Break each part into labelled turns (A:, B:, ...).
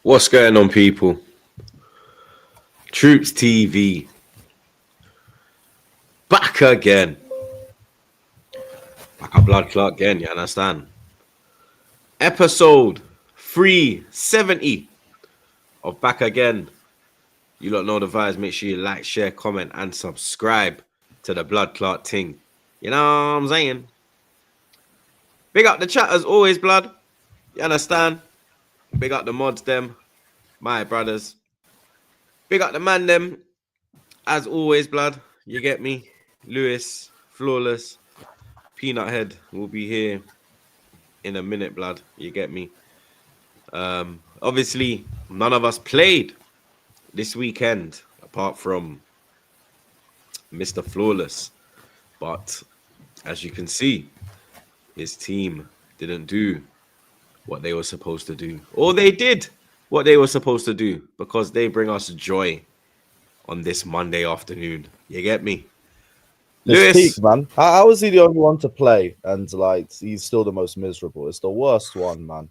A: What's going on, people? TroopzTV back again. Like a blood clot again, you understand? Episode 370 of Back Again. You lot know the vibes. Make sure you like, share, comment, and subscribe to the blood clot thing. You know what I'm saying? Big up the chat as always, blood. You understand? Big up the mods, them. My brothers. Big up the man, them. As always, blood. You get me? Lewis, Flawless, Peanut Head will be here in a minute, blood. You get me? Obviously, none of us played this weekend apart from Mr. Flawless. But as you can see, his team didn't do what they were supposed to do. Or they did what they were supposed to do because they bring us joy on this Monday afternoon. You get me?
B: It's
A: Lewis,
B: peak, man. How is he the only one to play and like he's still the most miserable? It's the worst one, man.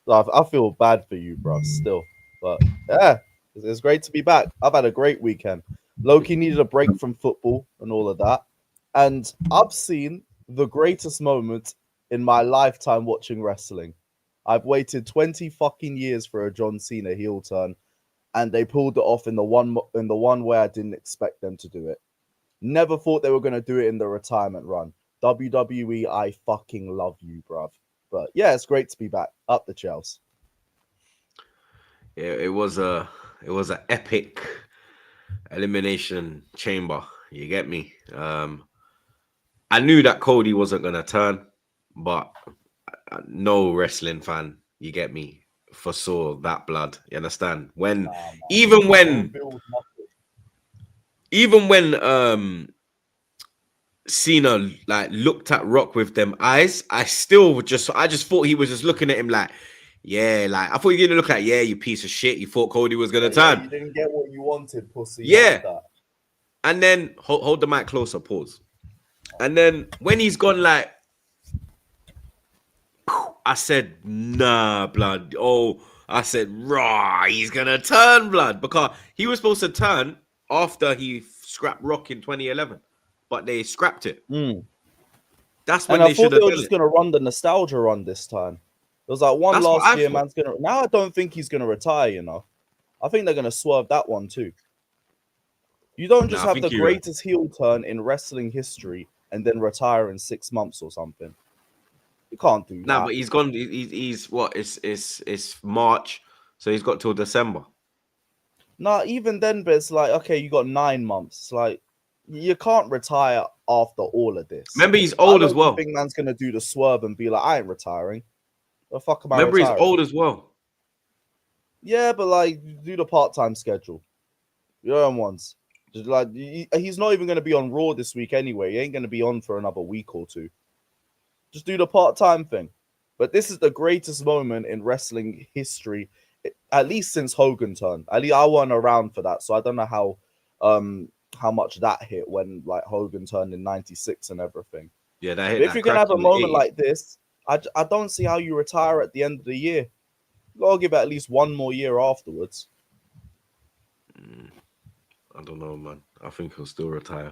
B: I feel bad for you, bro. Still, but yeah, it's great to be back. I've had a great weekend. Loki needed a break from football and all of that, and I've seen the greatest moment in my lifetime watching wrestling. I've waited 20 fucking years for a John Cena heel turn, and they pulled it off in the one way I didn't expect them to do it. Never thought they were going to do it in the retirement run. WWE, I fucking love you, bruv. But yeah, it's great to be back. Up the Chelsea.
A: yeah, it was an epic elimination chamber. You get me? I knew that Cody wasn't gonna turn, but no wrestling fan, you get me, foresaw that blood. You understand? When even when Cena like looked at Rock with them eyes, I just thought he was just looking at him like, yeah, like I thought you didn't look like, yeah, you piece of shit. You thought Cody was gonna turn.
B: You didn't get what you wanted, pussy.
A: Yeah. And then hold the mic closer, pause. And then when he's gone like, I said, nah, blood. Oh, I said, raw, he's gonna turn, blood, because he was supposed to turn after he scrapped Rock in 2011, but they scrapped it. That's when
B: I
A: should
B: thought
A: have
B: they were
A: done
B: just
A: it.
B: gonna run the nostalgia run this time. It was like one
A: That's what
B: last
A: I
B: year,
A: thought.
B: man's gonna. Now I don't think he's gonna retire. You know, I think they're gonna swerve that one too. You don't just
A: Nah, I
B: have
A: think
B: the
A: you're right.
B: greatest heel turn in wrestling history and then retire in 6 months or something. You can't do that.
A: Nah, but he's gone. He's what? It's March, so he's got till December.
B: Nah, even then, but it's like, okay, you got 9 months. It's like, you can't retire after all of this.
A: Remember, he's old as well.
B: I think man's going to do the swerve and be like, I ain't retiring. The fuck am I
A: Remember,
B: retiring?
A: he's old as well.
B: Yeah, but like, do the part-time schedule. You know ones. Just like, he's not even going to be on Raw this week anyway. He ain't going to be on for another week or two. Just do the part-time thing. But this is the greatest moment in wrestling history, at least since Hogan turned. At least I wasn't around for that, so I don't know how much that hit when like Hogan turned in '96 and everything.
A: Yeah, that hit.
B: But if you're gonna have a moment like this, I don't see how you retire at the end of the year. You gotta give it at least one more year afterwards.
A: I don't know, man. I think he'll still retire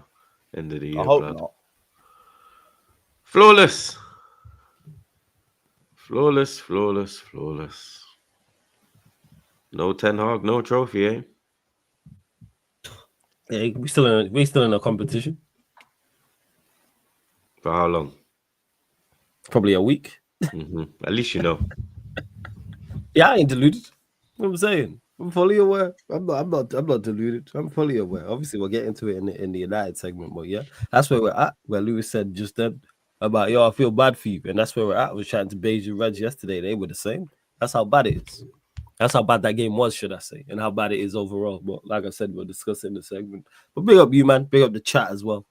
A: end of the year.
B: I hope
A: blood.
B: not.
A: Flawless. No Ten Hag, no trophy, eh?
C: Yeah, we still in a competition.
A: For how long?
C: Probably a week.
A: At least you know.
C: Yeah, I ain't deluded. What I'm saying, I'm fully aware. I'm not deluded. I'm fully aware. Obviously, we'll get into it in the United segment, but yeah, that's where we're at. Where Lewis said just then about, yo, I feel bad for you, and that's where we're at. I was chatting to Beige and Reg yesterday. They were the same. That's how bad it is. That's how bad that game was, should I say, and how bad it is overall. But like I said, we'll discuss it in the segment. But big up you, man. Big up the chat as well.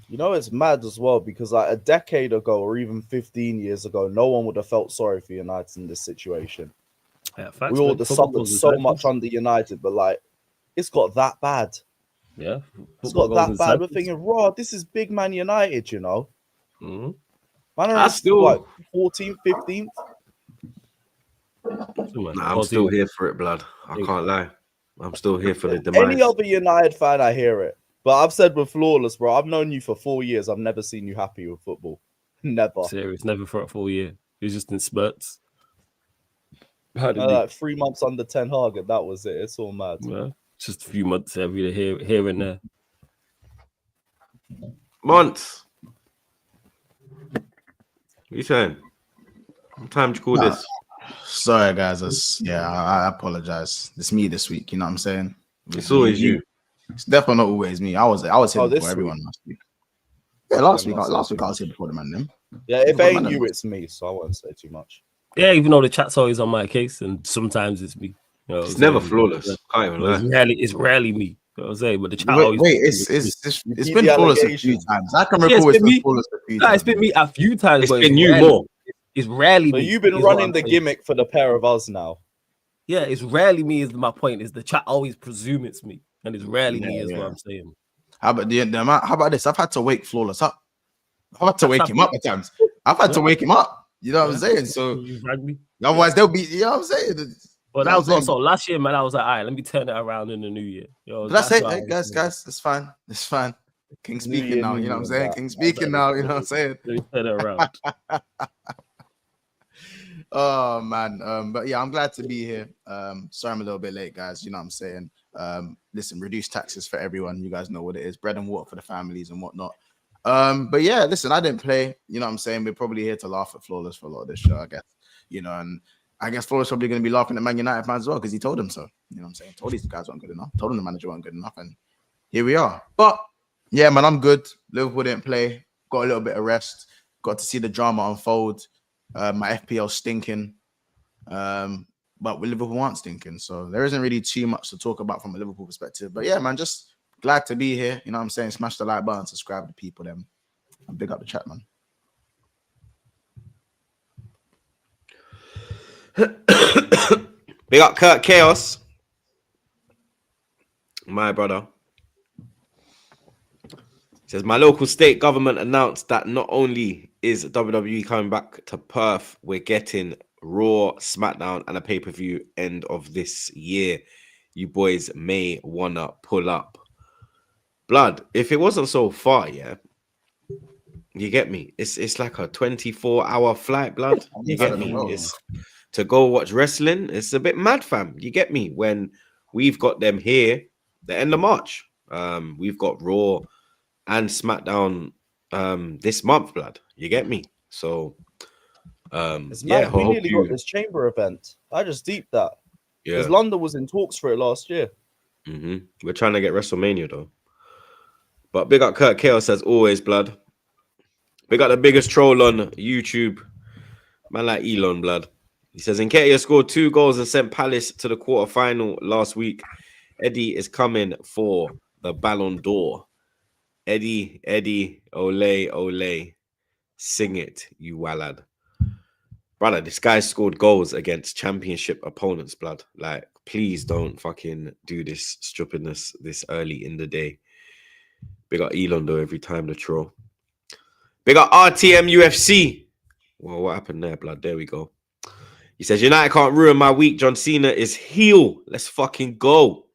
B: You know, it's mad as well because like a decade ago or even 15 years ago, no one would have felt sorry for United in this situation.
C: Yeah, facts,
B: we all would have suffered so much under United, but like it's got that bad.
C: Yeah,
B: it's got that bad. We're thinking, raw, this is big man United, you know.
C: Mm-hmm.
B: Man, I still what 14th, 15th.
C: man.
A: Nah, I'm still here for it, blood. I can't lie. I'm still here for the demise.
B: Any other United fan, I hear it. But I've said with Flawless, bro, I've known you for 4 years. I've never seen you happy with football. Never.
C: Serious, never for a full year. It was just in spurts.
B: Like 3 months under Ten Hag, and that was it. It's all mad.
C: Yeah, just a few months every day, here and there.
A: Months. What you saying? What time do you call this?
D: Sorry, guys. I apologize. It's me this week. You know what I'm saying?
A: It's always you.
D: It's definitely not always me. I was here before everyone last week. Yeah, last week I was here before the man. Them.
B: Yeah, if it ain't you, it's me. So I won't say too much.
C: Yeah, even though the chat's always on my case, and sometimes it's me. You know,
A: it's never flawless. Can't even lie.
C: It's rarely me. You know what I'm saying? But the chat
D: it's been flawless a few times. I can recall it's been flawless a few times.
C: It's been me a few times.
A: It's been you more.
C: It's rarely
B: so
C: me.
B: You've been running the gimmick for the pair of us now.
C: Yeah, it's rarely me is my point. Is the chat always presume it's me. And it's rarely me is what I'm saying.
D: How about how about this? I've had to wake Flawless up. I've had to wake him up at times. I've had to wake him up. You know what I'm saying? So otherwise they'll be, you know what I'm saying?
C: But that was also last year, man. I was like, all right, let me turn it around in the new year.
D: But that's it, hey, guys, it's fine. It's fine. King speaking now, you know what I'm saying? King speaking now, you know what I'm saying?
C: Let me turn it around.
D: Oh man, but yeah, I'm glad to be here. Sorry I'm a little bit late, guys. You know what I'm saying? Listen, reduce taxes for everyone. You guys know what it is. Bread and water for the families and whatnot. But yeah, listen, I didn't play. You know what I'm saying? We're probably here to laugh at Flawless for a lot of this show, I guess. You know, and I guess Flawless probably going to be laughing at Man United fans as well because he told them so. You know what I'm saying? Told these guys weren't good enough. Told them the manager weren't good enough, and here we are. But yeah, man, I'm good. Liverpool didn't play. Got a little bit of rest. Got to see the drama unfold. My FPL stinking. But Liverpool aren't stinking. So there isn't really too much to talk about from a Liverpool perspective. But yeah, man, just glad to be here. You know what I'm saying? Smash the like button, subscribe to people, then. And big up the chat, man.
A: Big up Kurt Chaos. My brother. Says, my local state government announced that not only is WWE coming back to Perth, we're getting Raw, SmackDown, and a pay-per-view end of this year. You boys may wanna pull up. Blood, if it wasn't so far, yeah, you get me? It's like a 24-hour flight, blood. You get me? It's to go watch wrestling. It's a bit mad, fam. You get me? When we've got them here, the end of March. We've got Raw and SmackDown this month, blood. You get me? So yeah,
B: we nearly got this chamber event. I just deeped that. Yeah, because London was in talks for it last year.
A: We're trying to get WrestleMania though. But big up Kurt Chaos as always, blood. Big up the biggest troll on YouTube, man like Elon, blood. He says Nketiah scored 2 goals and sent Palace to the quarterfinal last week. Eddie is coming for the Ballon d'Or. Eddie, ole, sing it, you wallad. Brother, this guy scored goals against championship opponents, blood. Like, please don't fucking do this stupidness this early in the day. Big up Elon, though, every time the troll. Big up RTM UFC. Well, what happened there, blood? There we go. He says, United can't ruin my week. John Cena is heel. Let's fucking go.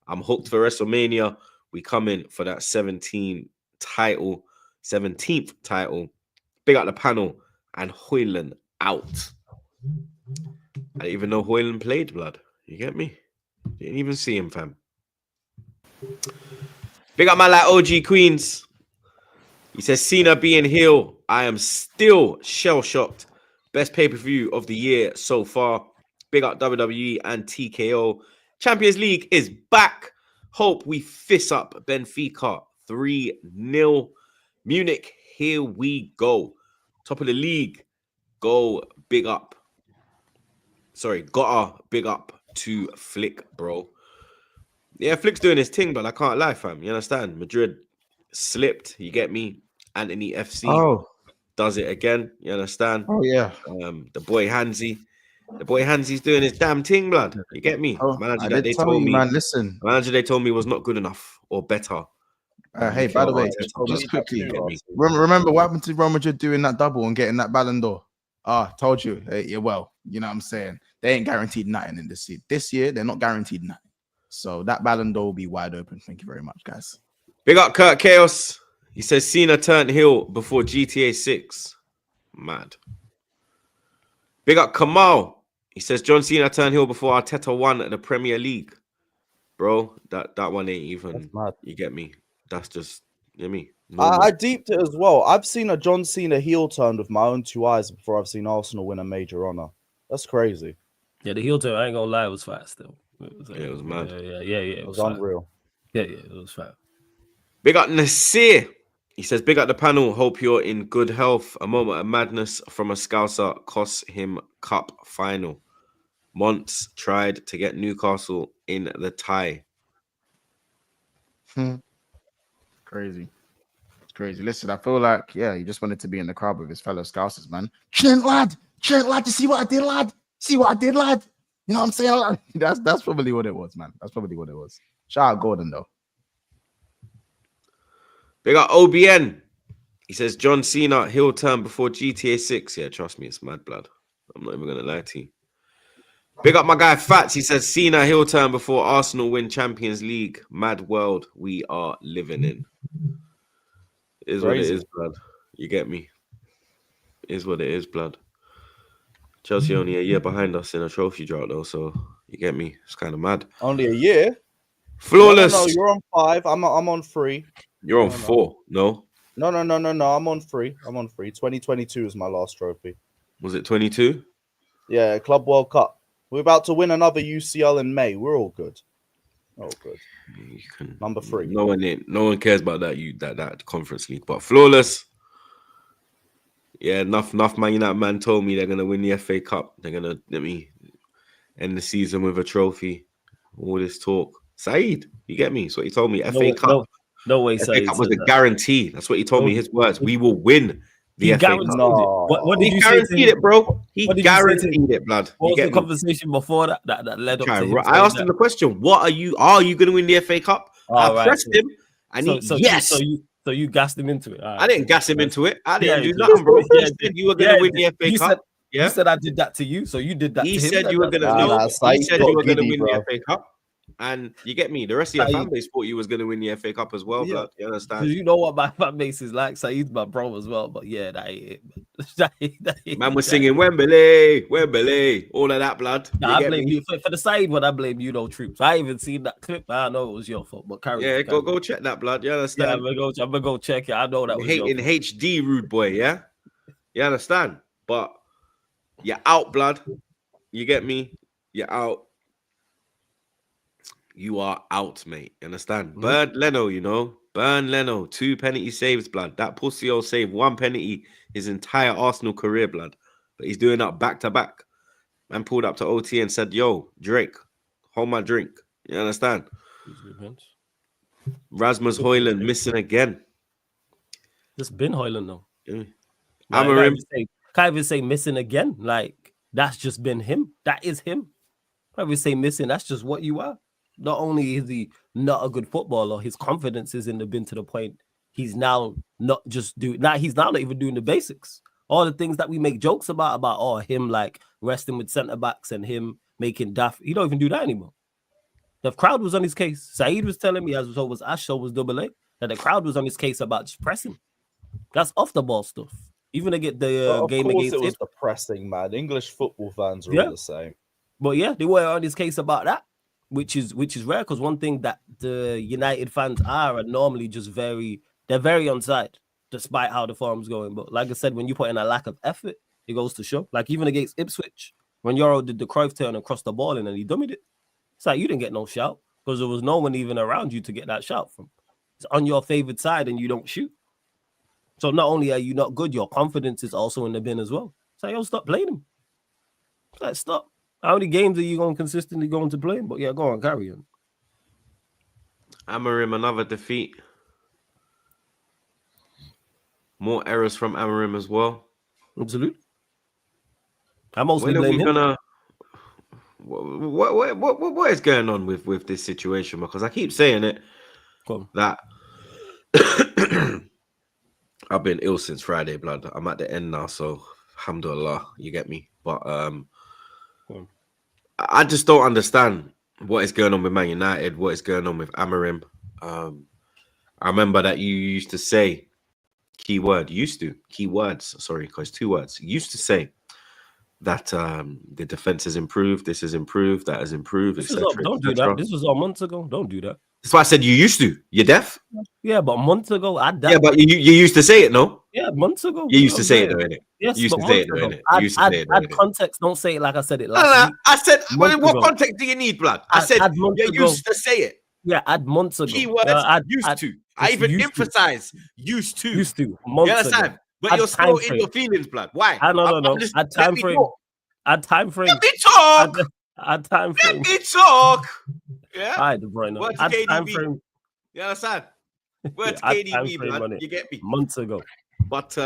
A: I'm hooked for WrestleMania. We come in for that 17th title. Big up the panel. And Hoyland out. I didn't even know Hoyland played, blood. You get me? Didn't even see him, fam. Big up my like OG Queens. He says, Cena being heel. I am still shell-shocked. Best pay-per-view of the year so far. Big up WWE and TKO. Champions League is back. Hope we fist up Benfica 3-0. Munich, here we go. Top of the league. Go big up. Sorry, gotta big up to Flick, bro. Yeah, Flick's doing his thing, but I can't lie, fam. You understand? Madrid slipped. You get me? Anthony FC does it again. You understand?
D: Oh, yeah.
A: The boy Hansy's doing his damn thing, blood. You get me? Manager that they told me,
D: man, listen.
A: Manager they told me was not good enough or better.
D: Hey, by the way, just quickly, remember what happened to Real Madrid doing that double and getting that Ballon d'Or? Told you. Hey, you're well. You know what I'm saying? They ain't guaranteed nothing in this year. This year, they're not guaranteed nothing. So that Ballon d'Or will be wide open. Thank you very much, guys.
A: Big up Kurt Chaos. He says Cena turned heel before GTA 6. Mad. Big up Kamal. He says John Cena turned heel before Arteta won at the Premier League. Bro, that one ain't even. You get me? That's just, you know me.
B: I deeped it as well. I've seen a John Cena heel turn with my own 2 eyes before I've seen Arsenal win a major honor. That's crazy.
C: Yeah, the heel turn, I ain't gonna lie, it was fast still.
A: It was mad.
C: Yeah.
B: It was unreal.
C: Yeah, it was fast.
A: Big up Nasir. He says, big up the panel. Hope you're in good health. A moment of madness from a Scouser cost him cup final. Monts tried to get Newcastle in the tie.
D: Crazy. It's crazy. Listen, I feel like, he just wanted to be in the crowd with his fellow Scousers, man. Trent, lad, you see what I did, lad? See what I did, lad? You know what I'm saying? Lad? That's probably what it was, man. That's probably what it was. Shout out Gordon, though.
A: Big up OBN. He says, John Cena, heel turn before GTA 6. Yeah, trust me, it's mad blood. I'm not even going to lie to you. Big up my guy Fats. He says, Cena, heel turn before Arsenal win Champions League. Mad world we are living in. It is what it is, blood. You get me? It is what it is, blood. Chelsea only a year behind us in a trophy drought, though, so you get me? It's kind of mad.
B: Only a year?
A: Flawless.
B: No, you're on 5. I'm on 3.
A: You're on 4. No.
B: No. I'm on 3. 2022 is my last trophy.
A: Was it 22?
B: Yeah, Club World Cup. We're about to win another UCL in May. We're all good. Number 3.
A: No one cares about that Conference League. But Flawless. Yeah, enough Man United man told me they're gonna win the FA Cup. They're gonna end the season with a trophy. All this talk. Saeed, you get me? That's what he told me. FA Cup.
C: No way,
A: FA
C: Saeed
A: Cup was a guarantee. That's what he told me. His words. We will win the FA Cup.
B: No.
C: What did
A: He
C: you
A: guaranteed it, bro. He guaranteed it, blood.
C: What was the conversation before that led up to him?
A: I asked him the question, are you going to win the FA Cup? I pressed him, and yes.
C: So you gassed him into it. Right.
A: I didn't gas him into it. I didn't do nothing, bro. You said you were going to win the FA Cup.
C: You said I did that to you, so you did that to him.
A: He said you were going to win the FA Cup. And you get me. The rest of your fan base thought you was going to win the FA Cup as well, blood. You understand?
C: You know what my fan base is like. Saeed's my bro as well. But yeah, that ain't it.
A: Man was singing Wembley, all of that, blood.
C: Nah, I blame you for the Saeed one. I blame you, though, Troops. I even seen that clip. I know it was your fault, but carry on.
A: Go check that, blood. You understand?
C: Yeah, I'm gonna go check it. I know that was your
A: in HD, rude boy. Yeah, you understand? But you're out, blood. You get me? You're out. You are out, mate. You understand? Burn Leno, Burn Leno. 2 penalty saves, blood. That pussy old saved 1 penalty his entire Arsenal career, blood. But he's doing that back to back. Man pulled up to OT and said, yo, Drake, hold my drink. You understand? Rasmus Højlund missing again.
C: It's been Højlund, though.
A: Yeah.
C: Can't even say missing again. Like, that's just been him. That is him. Can't even say missing. That's just what you are. Not only is he not a good footballer, his confidence is in the bin to the point he's now not just he's now not even doing the basics. All the things that we make jokes about him like resting with centre backs and him making daft. He don't even do that anymore. The crowd was on his case. Saeed was telling me, as so was Ash, so was Double A, that the crowd was on his case about just pressing. That's off the ball stuff. Even to get the game against
B: it was the pressing, man. English football fans are all the same.
C: But yeah, they were on his case about that. Which is rare, because one thing that the United fans are normally just they're very on side, despite how the form's going. But like I said, when you put in a lack of effort, it goes to show. Like even against Ipswich, when Euro did the Cruyff turn and crossed the ball in and he dummied it, it's like you didn't get no shout because there was no one even around you to get that shout from. It's on your favored side and you don't shoot. So not only are you not good, your confidence is also in the bin as well. So yo, stop playing him. It's like stop. How many games are you going consistently going to play? But yeah, go on, carry on.
A: Amorim, another defeat. More errors from Amorim as well.
C: Absolutely. I mostly blame him.
A: What is going on with this situation? Because I keep saying it that I've been ill since Friday, blood. I'm at the end now, so alhamdulillah, you get me. But I just don't understand what is going on with Man United, what is going on with Amorim. I remember that you used to say, because 2 words. You used to say that the defense has improved, this has improved, that has improved, etc.
C: Don't do that. This was all months ago. Don't do that.
A: That's why I said you used to. You're deaf?
C: Yeah, but months ago,
A: Yeah, but you used to say it, no?
C: Yeah, months ago.
A: You used to say it, though, innit?
C: Yes,
A: you used to say it, though, innit? You used to say it, though,
C: add
A: innit?
C: context. Don't say it like I said it last week.
A: I said,
C: Months
A: what
C: ago.
A: context do you need, blood? I said, you used to say it.
C: Yeah, add months ago.
A: Keywords, used to. I even emphasize used to.
C: Used to.
A: You
C: Months
A: understand?
C: ago.
A: But you're still in your feelings, blood. Why?
C: No. Add time frame. Add time frame.
A: Let me talk.
C: Add time frame.
A: Let me talk. Yeah.
C: All right, De Bruyne. Add time frame.
A: You understand? Word to KDB, blood. You get me?
C: Months ago.
A: But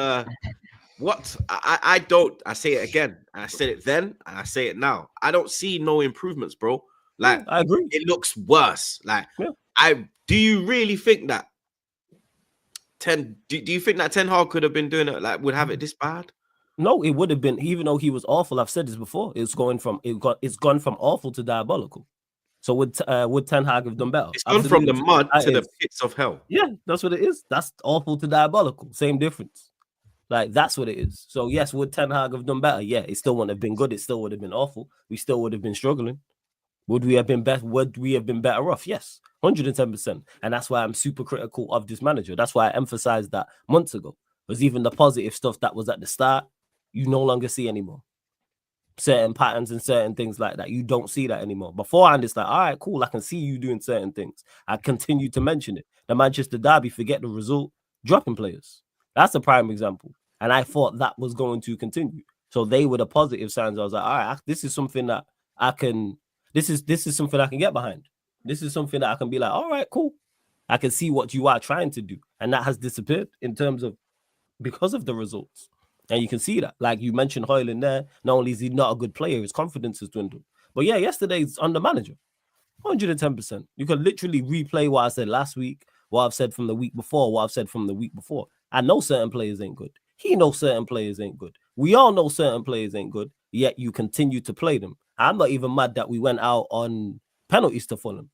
A: what I don't, I say it again. I said it then and I say it now. I don't see no improvements, bro. Like,
C: I agree.
A: It looks worse. Like, do you really think that do you think that Ten Hag could have been doing it, like, would have it this bad?
C: No, it would have been, even though he was awful. I've said this before. It's gone from awful to diabolical. So would Ten Hag have done better?
A: It's gone from the mud to the pits of hell.
C: Yeah, that's what it is. That's awful to diabolical. Same difference. Like, that's what it is. So yes, would Ten Hag have done better? Yeah, it still wouldn't have been good. It still would have been awful. We still would have been struggling. Would we have been better? Would we have been better off? Yes, 110%. And that's why I'm super critical of this manager. That's why I emphasized that months ago. Because even the positive stuff that was at the start, you no longer see anymore. Certain patterns and certain things like that, you don't see that anymore. Beforehand, it's like, all right, cool, I can see you doing certain things. I continue to mention it. The Manchester Derby, forget the result, dropping players. That's a prime example. And I thought that was going to continue. So they were the positive signs. I was like, all right, this is something that I can, this is something I can get behind. This is something that I can be like, all right, cool. I can see what you are trying to do. And that has disappeared in terms of, because of the results. And you can see that. Like you mentioned Højlund there, not only is he not a good player, his confidence has dwindled. But yeah, yesterday's under manager. 110%. You could literally replay what I said last week, what I've said from the week before, what I've said from the week before. I know certain players ain't good. He knows certain players ain't good. We all know certain players ain't good, yet you continue to play them. I'm not even mad that we went out on penalties to Fulham.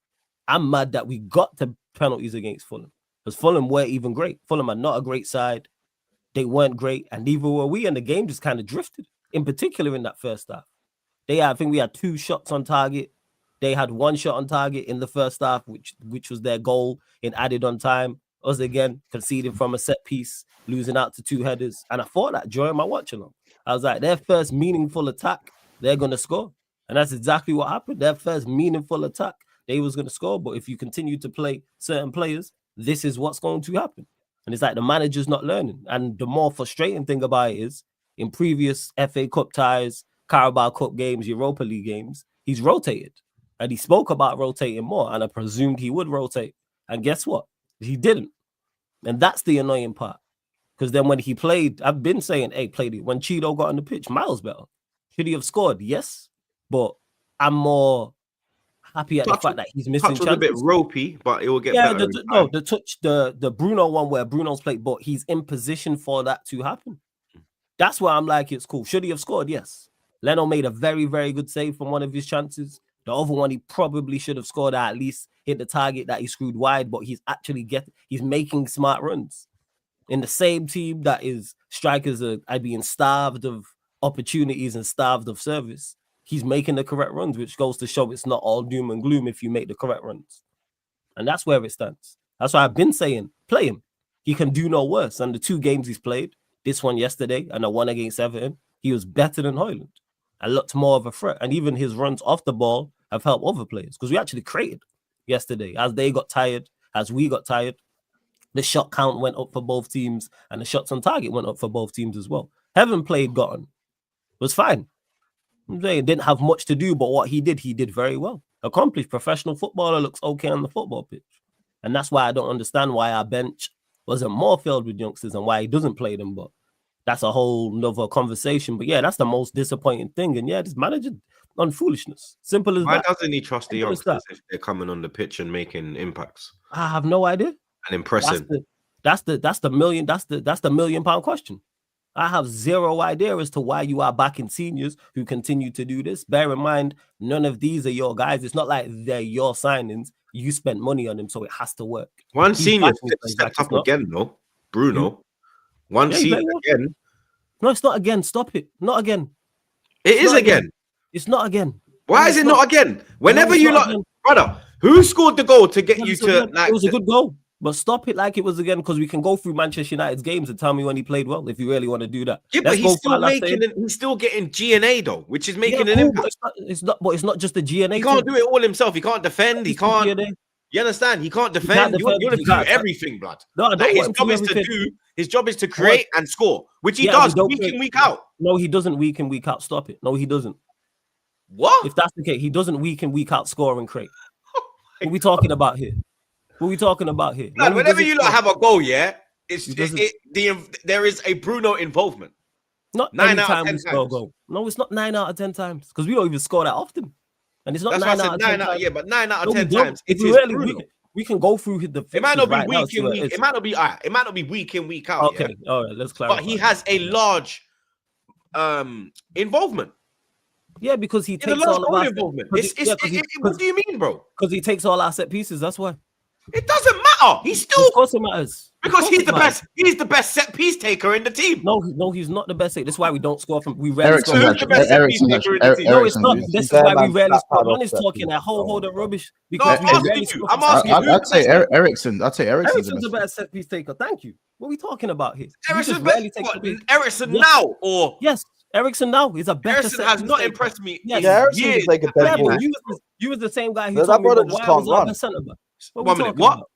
C: I'm mad that we got to penalties against Fulham. Because Fulham weren't even great. Fulham are not a great side. They weren't great, and neither were we, and the game just kind of drifted, in particular in that first half. I think we had 2 shots on target. They had 1 shot on target in the first half, which was their goal in added on time. Us again, conceding from a set piece, losing out to 2 headers. And I thought that during my watching them. I was like, their first meaningful attack, they're going to score. And that's exactly what happened. Their first meaningful attack, they was going to score. But if you continue to play certain players, this is what's going to happen. And it's like the manager's not learning. And the more frustrating thing about it is, in previous FA Cup ties, Carabao Cup games, Europa League games, he's rotated. And he spoke about rotating more. And I presumed he would rotate. And guess what? He didn't. And that's the annoying part. Because then when he played, I've been saying, hey, played it. When Cheeto got on the pitch, miles better. Should he have scored? Yes. But I'm more happy at the fact that he's missing chances.
A: A bit ropey, but it will get better.
C: The touch, the Bruno one where Bruno's played, but he's in position for that to happen. That's why I'm like, it's cool. Should he have scored? Yes. Leno made a very, very good save from one of his chances. The other one, he probably should have scored, at least hit the target that he screwed wide, but he's actually he's making smart runs. In the same team that is strikers are being starved of opportunities and starved of service, he's making the correct runs, which goes to show it's not all doom and gloom if you make the correct runs. And that's where it stands. That's why I've been saying, play him. He can do no worse. And the 2 games he's played, this one yesterday and the one against Everton, he was better than Højlund and looked more of a threat. And even his runs off the ball have helped other players because we actually created yesterday. As they got tired, as we got tired, the shot count went up for both teams and the shots on target went up for both teams as well. Heaven played Gotten. Was fine. I'm saying didn't have much to do, but what he did very well. Accomplished professional footballer, looks okay on the football pitch. And that's why I don't understand why our bench wasn't more filled with youngsters and why he doesn't play them. But that's a whole nother conversation. But yeah, that's the most disappointing thing. And yeah, this manager on foolishness. Simple as that.
A: Why doesn't he trust the youngsters if they're coming on the pitch and making impacts?
C: I have no idea.
A: And impressing.
C: That's the £1 million question. I have zero idea as to why you are backing seniors who continue to do this. Bear in mind, none of these are your guys. It's not like they're your signings. You spent money on them, so it has to work.
A: One
C: He's
A: senior
C: backing his players
A: stepped
C: like
A: up
C: it's not.
A: again, though. Bruno. One
C: Yeah, he
A: senior
C: very well.
A: again.
C: No, it's not again. Stop it. Not again.
A: It is
C: not
A: again.
C: It's not again.
A: Why
C: No,
A: is
C: it's
A: it not again? Whenever
C: it's
A: you
C: not
A: lot,
C: again.
A: brother, who scored the goal to get
C: Yeah,
A: you
C: it's
A: to
C: again.
A: like?
C: It was a good goal, but stop it like it was again because we can go through Manchester United's games and tell me when he played well if you really want to do that.
A: Yeah, but
C: Let's
A: he's
C: go
A: still
C: for last
A: making. He's still getting GNA though, which is making
C: yeah,
A: an
C: cool,
A: impact.
C: but it's not just the GNA.
A: He can't do it all himself. He can't defend. He
C: It's the
A: can't.
C: GNA.
A: You understand? He can't
C: can't
A: defend. You want
C: defend,
A: him
C: he
A: to do
C: can't.
A: everything, blood.
C: No, I don't
A: Like,
C: want him to do
A: his
C: everything.
A: job is to create and score, which he
C: Yeah,
A: does
C: we don't
A: week
C: create-
A: in, week out.
C: No, he doesn't week in, week out. Stop it. No, he doesn't.
A: What?
C: If that's the case, he doesn't week in, week out score and create. What are we talking about here? What are we talking about here?
A: Blood, whenever you lot have a goal, yeah,
C: He doesn't-
A: there is a Bruno involvement.
C: Not
A: 9
C: every
A: out of
C: time
A: 10
C: we score a
A: times.
C: goal. No, it's not 9 out of 10 times because we don't even score that often. And it's not
A: That's why I
C: 9
A: said
C: out of 10
A: 9 out.
C: times.
A: Yeah, but 9 out
C: No,
A: of
C: we
A: 10
C: don't.
A: times
C: If
A: it
C: we
A: is
C: really,
A: Bruno.
C: we can go through the
A: It might not be
C: right now,
A: week
C: see
A: in
C: what
A: week.
C: is.
A: It might not be. It might not be week in, week out.
C: Okay,
A: Yeah?
C: all right, let's clarify.
A: But he has a large involvement.
C: Yeah, because he
A: In a
C: takes
A: large
C: all of
A: goal
C: our
A: involvement.
C: what
A: What do you mean, bro?
C: he takes all our set pieces. That's why.
A: It doesn't matter. He's still
C: Of course it matters.
A: because
C: Of course
A: he's
C: it
A: the
C: matters.
A: best. He's the best set piece taker in the team.
C: No, he's not the best. That's why we don't score from. We rarely
A: Ericsson
C: score.
A: Who's the best set piece taker in the team?
C: No, it's not.
B: Ericsson's-
C: This is
B: Fair
C: why we
B: man,
C: rarely
B: that
C: score.
B: part
C: Man
B: of
C: is
B: set
C: talking that
B: piece.
C: whole
B: Oh,
C: of
B: God.
C: rubbish
A: No,
C: because
A: I'm
C: we rarely
A: asking you.
C: score.
A: I'm asking you. who's
D: I'd
A: the
D: say
A: best-
D: Ericsson. I'd say Ericsson's
C: Ericsson's
D: the
C: the
D: best.
C: best set piece taker. Thank you. What are we talking about here? We
A: Ericsson's
C: just
A: best.
C: rarely take
A: What,
C: the big.
A: Ericsson
C: Yes.
A: now or
C: Yes, Ericsson now is a better
A: Ericsson
C: set
A: has
C: piece
A: not
C: taker.
A: impressed me.
C: Yes.
A: in
B: Yeah, Ericsson
A: years.
B: is like a
C: Yeah,
B: dead ball.
C: but you was the same guy who
B: That
C: told me
B: brother just
C: Maguire
B: can't
C: was our
B: run.
C: best centre back. What
A: 1
C: we
A: minute.
C: talking
A: What?
C: about?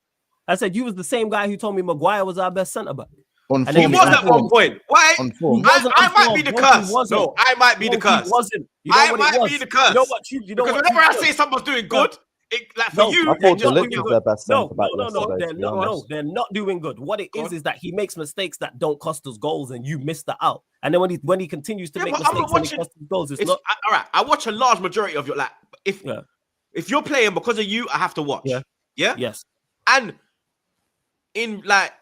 C: I said you was the same guy who told me Maguire was our best centre back.
D: On
C: And
A: He
C: then
D: form,
A: was
C: like,
A: at one point. Why?
D: on form.
C: He wasn't
A: I
C: on
A: might
C: form.
A: be the
C: No, he
A: curse.
C: wasn't.
A: No, I might be the
C: No,
A: curse.
C: he wasn't. You know
A: I
C: what
A: might
C: it was?
A: be the curse.
C: You know what? You know
A: Because
C: what?
A: whenever I
C: you
A: say someone's doing good, like for
C: No,
A: you,
B: I
C: they're
B: thought
C: not
B: Delict
C: doing
B: was
C: good.
B: their best
C: No,
B: centre back
C: no,
B: yesterday.
C: they're
B: to be
C: not.
B: honest.
C: No, they're not doing good. What it
A: Go
C: is
A: on.
C: is that he makes mistakes that don't cost us goals, and you miss that out. And then when he continues to
A: Yeah,
C: make
A: but I'm not
C: mistakes and it
A: watching-
C: costs us goals, it's
A: it's
C: not.
A: all right. I watch a large majority of your like.
C: Yeah.
A: If you're playing because of you, I have to watch.
C: Yeah.
A: Yeah.
C: Yes.
A: And in like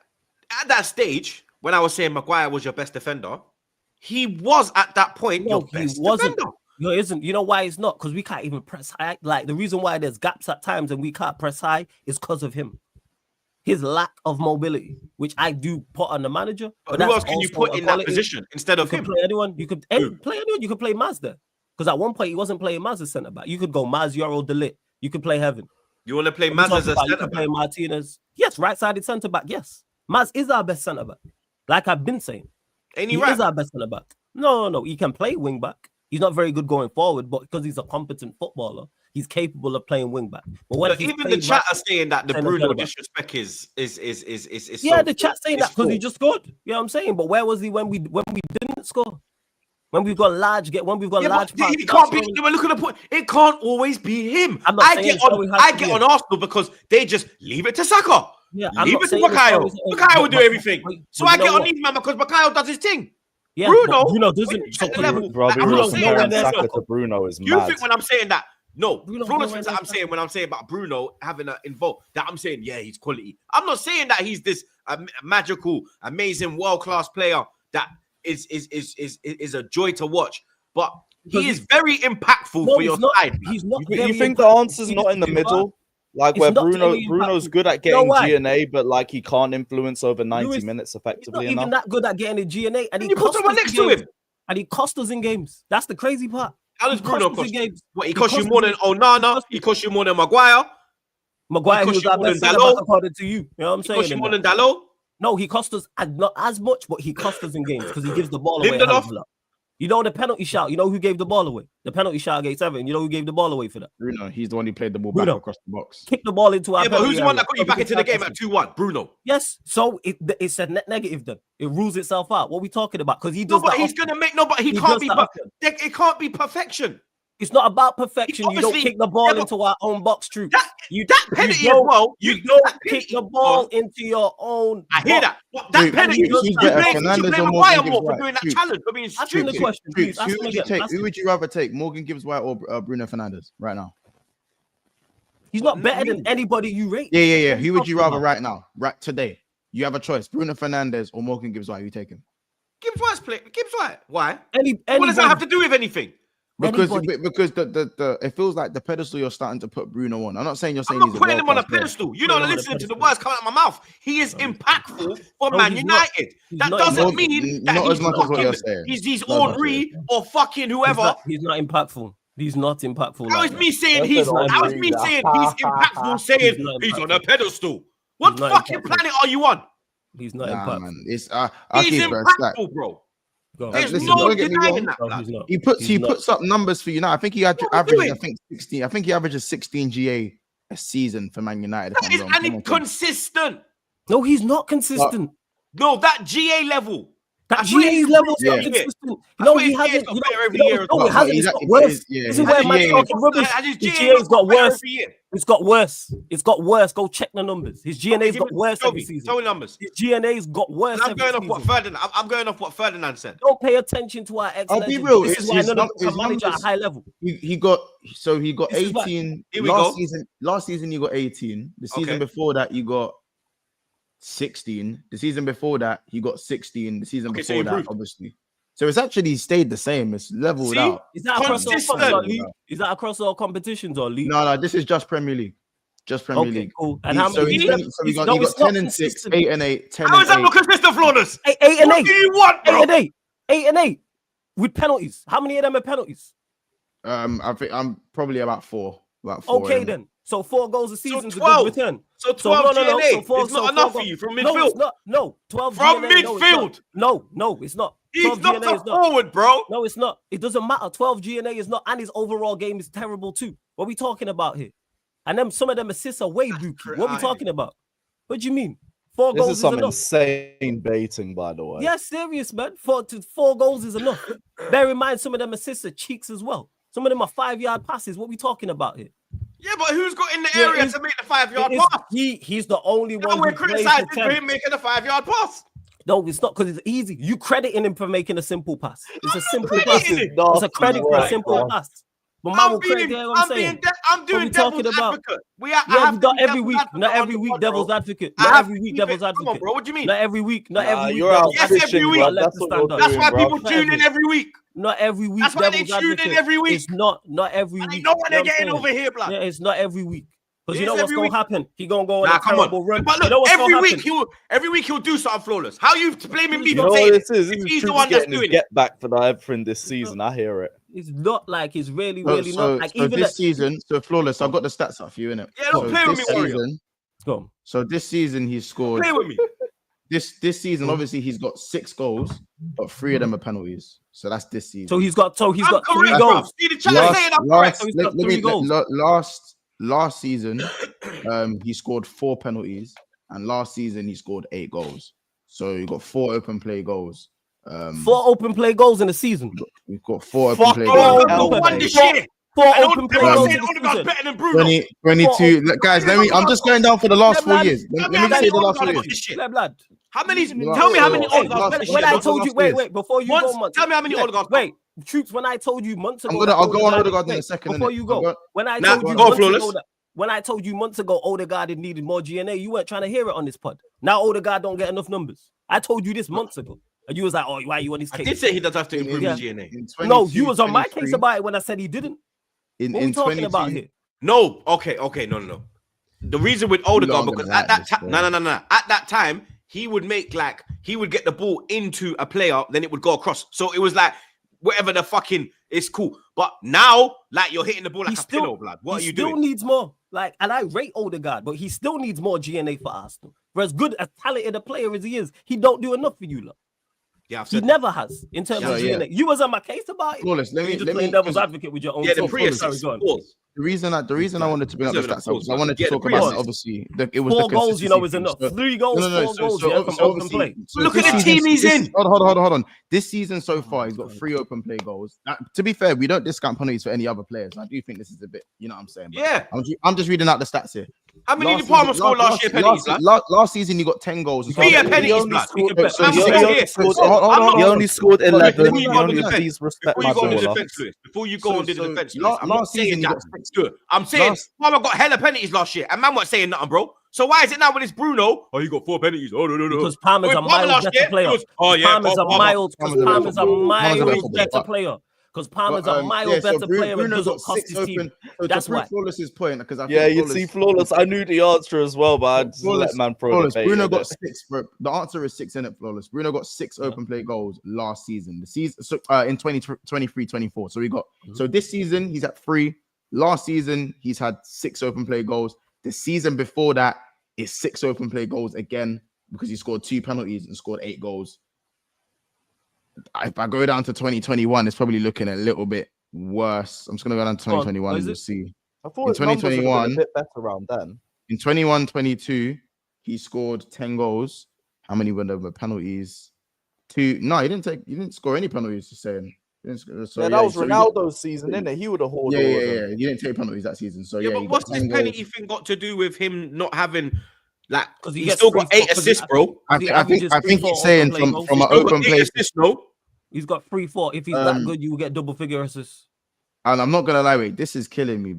A: at that stage when I was saying Maguire was your best defender, he was at that point
C: No,
A: your
C: he
A: best
C: wasn't.
A: defender.
C: No, it isn't. You know why it's not? Because we can't even press high. Like the reason why there's gaps at times and we can't press high is because of him. His lack of mobility, which I do put on the manager.
A: But who
C: that's
A: else can you
C: also
A: put
C: a
A: in that
C: quality.
A: position instead
C: You
A: of
C: could
A: him?
C: play anyone. You could
A: Who?
C: play anyone. You could play Maz there. Because at one point he wasn't playing Maz as centre back. You could go Maz, Euro, Delit. You could play Heaven.
A: You want to play
C: What
A: Maz
C: we
A: as a
C: talking about? You
A: centre
C: could
A: back?
C: play Martinez. Yes, right-sided centre back. Yes, Maz is our best centre back. Like I've been saying,
A: Ain't
C: he
A: he right?
C: is our best centre back. No. He can play wing back. He's not very good going forward, but because he's a competent footballer, he's capable of playing wing back. But when
A: But
C: he's
A: even the
C: played
A: chat
C: right-
A: are saying that the
C: Centre
A: Bruno
C: back.
A: disrespect is
C: yeah,
A: so-
C: the chat saying
A: it's
C: that because he
A: full.
C: just scored. You know what I'm saying? But where was he when we didn't score? When we've got large
A: Yeah,
C: large
A: but
C: parts,
A: it can't be. No, look at the point. It can't always be him.
C: I'm not
A: I
C: saying
A: get
C: so it has
A: I
C: to
A: get
C: be
A: on
C: him.
A: Arsenal because they just leave it to Saka.
C: Yeah, I'm
A: leave
C: not
A: it to
C: saying it's
A: Bakayo.
C: always-
A: Bakayo will do
C: but-
A: everything.
C: but
A: So
C: you
A: I
C: know
A: get on
C: what?
A: these man because Bakayo does his thing.
C: Yeah,
A: Bruno,
C: but Bruno
A: when
C: doesn't.
A: you
C: So
A: check the level,
B: Bro,
A: like,
B: we
A: I'm
B: were
A: not
C: Bruno's
A: saying
C: nowhere
B: comparing
C: near
A: that.
B: Saka to Bruno is
A: You
B: mad.
A: think when I'm saying that? No,
C: Bruno's
A: for all the
C: nowhere
A: things that
C: near
A: I'm saying when I'm saying about Bruno having an involved, that I'm saying, yeah, he's quality. I'm not saying that he's this magical, amazing, world-class player that is a joy to watch, but he is very impactful
C: No,
A: for
C: he's
A: your
C: not.
A: side. man.
C: He's not.
B: You
C: very
B: think the
C: impactful.
B: answer's
C: He
B: not in the
C: is
B: middle? Like
C: It's
B: where
C: not
B: Bruno's
C: very
B: good at
C: You know
B: getting
C: why?
B: GNA, but like he can't influence over 90
C: Lewis,
B: minutes
C: He's not
B: effectively
C: even
B: enough.
C: that good at getting a GNA, and
A: Can
C: he
A: you put
C: cost
A: someone
C: us in
A: next to
C: games.
A: him?
C: And he cost us in games. That's the crazy part.
A: How does
C: He
A: Bruno
C: cost us
A: cost
C: in
A: you?
C: games.
A: What, he
C: He
A: cost you
C: cost
A: more
C: us-
A: than Onana?
C: cost
A: He
C: us-
A: cost you more than Maguire?
C: Maguire,
A: He
C: who
A: cost
C: was
A: you
C: our
A: more
C: best
A: than
C: centre back
A: Dalot?
C: according to you. You know what I'm
A: He
C: saying?
A: cost you
C: in
A: more
C: that?
A: than Dalot?
C: No, he cost us not as much, but he cost us in games because he gives the ball away. a hell of
A: Lindelof?
C: a lot. You know the penalty shout. You know who gave the ball away? The penalty shout against Everton. You know who gave the ball away for that?
D: Bruno, he's the one who played the ball
C: Bruno.
D: back across the box.
C: Kick the ball into our.
A: Yeah, but who's
C: penalty
A: the one
C: area.
A: that got you back into the game at 2-1? Bruno.
C: Yes, so it's a net negative then. It rules itself out. What are we talking about? Because he
A: No,
C: does
A: but
C: that.
A: he's
C: often.
A: gonna make no, but he
C: He
A: can't
C: does
A: be.
C: that often.
A: It can't be perfection.
C: It's not about perfection. You don't
A: obviously-
C: kick the ball
A: yeah, but-
C: into our own box, true.
A: That
C: You
A: penalty
C: don't-
A: as well.
C: You don't
A: that
C: kick
A: penalty-
C: the ball
A: Oh,
C: into your own.
A: I hear
C: box.
A: that. But that
D: Wait,
A: penalty,
C: who's
A: you
D: better,
A: blame
D: Fernandes or
A: Maguire
D: Morgan
A: more
D: Gibbs
A: for
D: White?
A: doing that
D: Troops.
A: challenge for being
C: Ask him
A: stupid.
C: the question, please. Ask
D: Who
C: him
D: would you
C: again.
D: take?
C: Ask
D: Who
C: him.
D: would you rather take? Morgan Gibbs White or Bruno Fernandes right now?
C: He's not better than anybody you rate.
D: Yeah.
C: What are
D: Who
C: you
D: would you
C: talking
D: rather
C: about?
D: right now? Right today. You have a choice. Bruno Fernandes or Morgan Gibbs White. You taking?
A: Gibbs White's play. Gibbs White. Why?
C: Any
A: What does that have to do with anything?
D: Because
C: Anybody.
D: the it feels like the pedestal you're starting to put Bruno on. I'm not saying you're
A: I'm
D: saying
A: not
D: he's
A: putting him on a
D: world-class player.
A: pedestal. You don't listen to the words coming out of my mouth. He is impactful for
C: No,
A: Man
C: he's not.
A: United.
C: He's
A: That
C: not
A: doesn't
C: impactful.
A: mean that
D: Not
A: he's
D: as much as what you're
A: fucking,
D: saying.
A: he's
D: Not as much as
A: Henri or fucking whoever.
C: He's not impactful. He's not impactful.
A: How
C: like
A: is me
C: that.
A: saying
B: That's
A: he's?
B: an
A: How is me
B: Henri,
A: saying
B: that.
A: he's impactful? Saying
C: not
A: he's on a
C: impactful.
A: pedestal. What
C: not
A: fucking
C: impactful.
A: planet are you on?
C: He's not
D: Nah,
C: impactful.
D: man. It's I
A: He's
D: keep it a stack.
A: impactful, bro.
C: Go on.
A: There's
D: Listen,
A: no
D: don't get me
A: denying
D: wrong.
A: that.
C: No,
A: Blood.
C: he's not.
D: He puts
C: He's not.
D: puts up numbers for United. I think he
A: What we
D: averages.
A: doing?
D: I think 16. I think he averages 16 GA a season for Man United. If
A: That
D: I'm
A: is
D: wrong.
A: and
D: Someone
A: it's
D: can-
A: consistent.
C: No, he's not consistent.
A: No, that GA level.
C: That
A: That's what
C: GA
A: he's
C: level's
D: yeah.
C: not consistent.
A: That's
C: No,
A: what
C: he
A: his GA
C: hasn't.
A: got
C: You
A: better
C: know,
A: every year as
C: no,
A: well.
C: it hasn't.
D: But
C: It's
D: he's-
C: got
D: but
C: worse.
D: his- yeah,
C: This
D: his
C: is where man
D: GA
C: talking rubbish.
A: And his
C: His
A: GA
C: GA's got
A: better
C: worse.
A: every year.
C: It's got worse. It's got worse. Go check the numbers. His GNA's got worse
A: Tell
C: every
A: me,
C: season.
A: tell me numbers.
C: His GNA's got worse
A: I'm
C: every
A: going off
C: season.
A: what Ferdinand. I'm going off what Ferdinand said.
C: Don't pay attention to our
D: I'll be
C: ex-legends.
D: real,
C: This
D: his-
C: is why
D: his
C: none of
D: num-
C: them
D: his
C: can manage at a
D: numbers-
C: high level.
D: He got 18
A: Here we
D: last
A: go.
D: season. Last season you got 18. The season
A: Okay.
D: before that you got 16. The season before that he got 16. The season
A: Okay, so
D: before that,
A: improved.
D: obviously. So it's actually stayed the same. It's leveled
A: See?
D: out.
C: Is that across all
A: Consistent.
C: competitions or league? Is that across all competitions or league?
D: No, this is just Premier League. Just Premier
C: Okay,
D: League.
C: cool. And
D: He-
C: how
D: so
C: many?
D: he's
A: He's-
D: been- so he
C: No,
D: got
C: it's not
D: 10 and 6,
C: consistent.
D: 8 and 8, 10
A: How is that
D: and
A: not
D: 8.
A: consistent, Flawless?
C: 8 and
A: What
C: 8.
A: do you want,
C: 8
A: bro?
C: and 8. 8 and 8 with penalties. How many of them are penalties?
D: I think I'm probably about four. About four.
C: Okay,
D: and-
C: then. So 4 goals a season is a
A: 12.
C: good return.
A: So 12 GNA
C: So four-
A: is not
C: so
A: enough
C: four
A: for you from
C: No,
A: midfield.
C: it's not. No, 12
A: From
C: GNA, no, it's
A: midfield.
C: not. No, it's not.
A: He's
C: 12
A: not
C: GNA
A: a
C: is not.
A: forward, bro.
C: No, it's not. It doesn't matter. 12 GNA is not, and his overall game is terrible too. What are we talking about here? And then some of them assists are way booky. What are we talking about? What do you mean? 4
B: This
C: goals
B: is
C: is
B: some
C: enough.
B: insane baiting, by the way.
C: Yeah, serious, man. 4 goals is enough. Bear in mind, some of them assists are cheeks as well. Some of them are 5-yard passes. What are we talking about here?
A: Yeah, but who's got in the
C: Yeah,
A: area
C: it's-
A: to make the 5-yard
C: It is-
A: pass?
C: he's the only
A: Now
C: one
A: we're
C: who plays
A: criticizing
C: for
A: for
C: 10.
A: him making a 5-yard pass.
C: No, it's not because it's easy. You crediting him for making a simple pass. It's a simple
A: crediting
C: pass.
A: him.
C: It's a credit for a
B: Right,
C: simple
B: bro.
C: pass. But man will credit what I'm saying.
A: I'm doing
C: we talking
A: devil's
C: about?
A: advocate. I
C: Yeah,
A: have
C: we
A: to
C: got
A: be
C: every
A: devil's
C: week.
A: advocate
C: Not
A: on
C: every
A: the
C: week,
A: pod, bro.
C: devil's advocate.
A: I
C: Not
A: have
C: every
A: to
C: week,
A: keep
C: devil's
A: it- Come on,
C: advocate.
A: bro. What do you mean?
C: Not every week. Not every week.
B: You're
C: devil's
B: out
A: Yes,
C: advocate.
A: every
B: fishing,
A: week.
B: bro.
C: Left
B: That's
C: to
B: what
C: stand
B: you're
C: up.
A: That's
B: doing,
A: why
B: bro.
A: people tune in every week.
C: Not every week.
A: That's why they
C: devil's
A: tune in
C: advocate.
A: every week.
C: It's not every
A: And
C: week.
A: you know what they're
C: You know
A: getting
C: I'm
A: over
C: saying?
A: here, blood.
C: Yeah, it's not every week. Because
A: It
C: you know
A: is
C: what's
A: every
C: gonna
A: week.
C: happen? He gonna go on
A: Nah,
C: a
A: come on.
C: terrible run.
A: But
C: You know
A: look,
C: what's
A: every
C: gonna
A: week
C: happen?
A: every week he'll do something flawless. How you blaming me
B: You
A: for
B: know what
A: saying
B: this
A: it?
B: is?
A: If
B: This
A: he's
B: is
A: the
B: Troops
A: one that's
B: getting his
A: doing it.
B: get back for the everything this season. I hear it.
C: It's not like it's really,
D: So,
C: really not. Like even
D: this season, so flawless. I've got the stats up for you, innit?
A: Yeah, don't
D: So
A: play with
D: this
A: me, Warrior.
D: season,
C: Go.
D: so this season he's scored.
A: Play with me.
D: This season, obviously, he's got 6 goals, but 3 of them are penalties. So that's this season.
C: So he's got
A: I'm
C: 3
A: correct, bro.
C: goals.
A: See the chat saying I'm correct.
C: So he's got 3 goals.
D: Last season, he scored 4 penalties, and last season he scored 8 goals. So he got 4 open play goals.
C: 4 open play goals in the season.
D: We've got 4 open
A: Fuck
D: play
A: all
D: goals.
A: of them won this year.
C: 4
A: And
C: open play
A: everyone's
C: goals
A: saying
C: in the
A: Odegaard's
C: season.
A: better than Bruno.
D: 22. Look, guys, I'm just going down for the last 4 years. Let me just say the last 4 years.
A: this shit.
C: Lad.
A: How many?
D: No,
A: Tell me how many
D: hey,
A: Odegaard's better
C: When
A: than
C: I
A: Bruno.
C: told you, wait, before you
A: Once,
C: go, months.
A: tell me how many Odegaard's
C: Wait, Troops, when I told you months ago,
D: I'll go on
C: Odegaard-
D: Odegaard in a
C: wait,
D: second.
C: Before
D: innit?
C: you
D: I'll
C: go, when I
A: Nah,
C: told you
A: go
C: months
A: flawless.
C: ago that, when I told you months ago Odegaard needed more GNA, you weren't trying to hear it on this pod. Now Odegaard don't get enough numbers. I told you this months ago, and you was like, "Oh, why are you on this
A: I
C: case?"
A: did say he does have to improve
C: Yeah.
A: his GNA.
D: In
C: No,
D: 22,
C: you was on my
D: 23,
C: case about it when I said he didn't.
D: In
C: What are we talking
D: 22,
C: about here?
A: No, okay, no. The reason with Odegaard,
D: You're
A: because
D: gonna
A: at that
D: like
A: time,
D: this,
A: no. At that time, he would get the ball into a player, then it would go across. So it was like whatever the fucking it's cool. But now, like you're hitting the ball like a pillow, blood. What are
C: he
A: you
C: still
A: doing?
C: needs more. Like, and I rate Odegaard, but he still needs more GNA for Arsenal. For as good as talented a player as he is, he don't do enough for you, lot.
A: Yeah, I've
C: He
A: said
C: never has in terms of
D: Yeah.
C: GNA. You was on my case about it.
D: Flawless.
C: You just playing devil's advocate with your own.
A: yeah, the
C: team.
A: pre-assist.
C: Sorry, go on.
A: Pause.
D: The reason I wanted to bring up the
A: Deserve
D: stats,
A: the applause,
D: I wanted to
A: man. Yeah,
D: talk
A: the
D: about
A: pre-assist.
D: it. Obviously, it was
C: 4
D: the
C: goals, you know, is
D: consistency
C: enough.
D: thing.
C: 3 goals, 4 goals, yeah, from open
D: obviously-
C: play.
A: Look
D: this
A: at the
D: season-
A: team he's in.
D: Hold on. This season so far, he's got 3 open play goals. To be fair, we don't discount penalties for any other players. I do think this is a bit, you know what I'm saying? But
A: Yeah.
D: I'm just reading out the stats here.
A: How many
D: Last
A: did Palmer
D: season-
A: score last year? Penalties, blood.
D: Last season, you got 10 goals.
A: Be a
B: He
A: penalties,
B: only
A: blood.
B: scored-
C: bet.
D: So
A: Man,
B: he
A: so
B: only
A: yeah.
B: scored-
A: I'm not-
B: he only scored
A: Before
B: 11.
A: you
B: You
A: go on the
B: only
A: defense,
B: please respect
A: Before
B: my
A: you go on the
B: baller.
A: defense, Lewis. Before you go
D: So-
A: on to the
D: so
A: defense,
D: la-
A: Lewis. I'm not
D: last season
A: saying
D: you
A: that.
D: got-
A: Good. I'm saying
D: last-
A: Palmer got hella penalties last year, and man wasn't saying nothing, bro. So why is it now when it's Bruno? Oh, you got 4 penalties. Oh, no.
C: Because Palmer's a miles better player. Palmer's a miles better player. Because Palmer's a miles better player and doesn't cost his team. That's why.
D: Flawless's point, because I
B: Yeah, you see, flawless. I knew the answer as well, but I just let man pro debate.
D: Bruno got 6. The answer is 6 in it. Flawless. Bruno got 6 open play goals last season. The season in 2023-24. So we got so this season he's at 3. Last season he's had 6 open play goals. The season before that is 6 open play goals again because he scored 2 penalties and scored 8 goals. If I go down to 2021, it's probably looking a little bit worse. I'm just gonna go down to 2021 and we'll see.
B: I thought
D: in 2021
B: a bit better around then.
D: In 21-22, he scored 10 goals. How many were there penalties? 2. No, he didn't score any penalties. Just saying.
B: So, that was Ronaldo's season, isn't it? He would have hauled.
D: Yeah. He didn't take penalties that season. So
A: but what's this penalty thing got to do with him not having? Like, because
C: he
A: still got 8 assists, bro.
D: I think he's saying from an open play.
C: He's got 3-4. If he's that good, you will get double figure assists.
D: And I'm not gonna lie, this is killing me.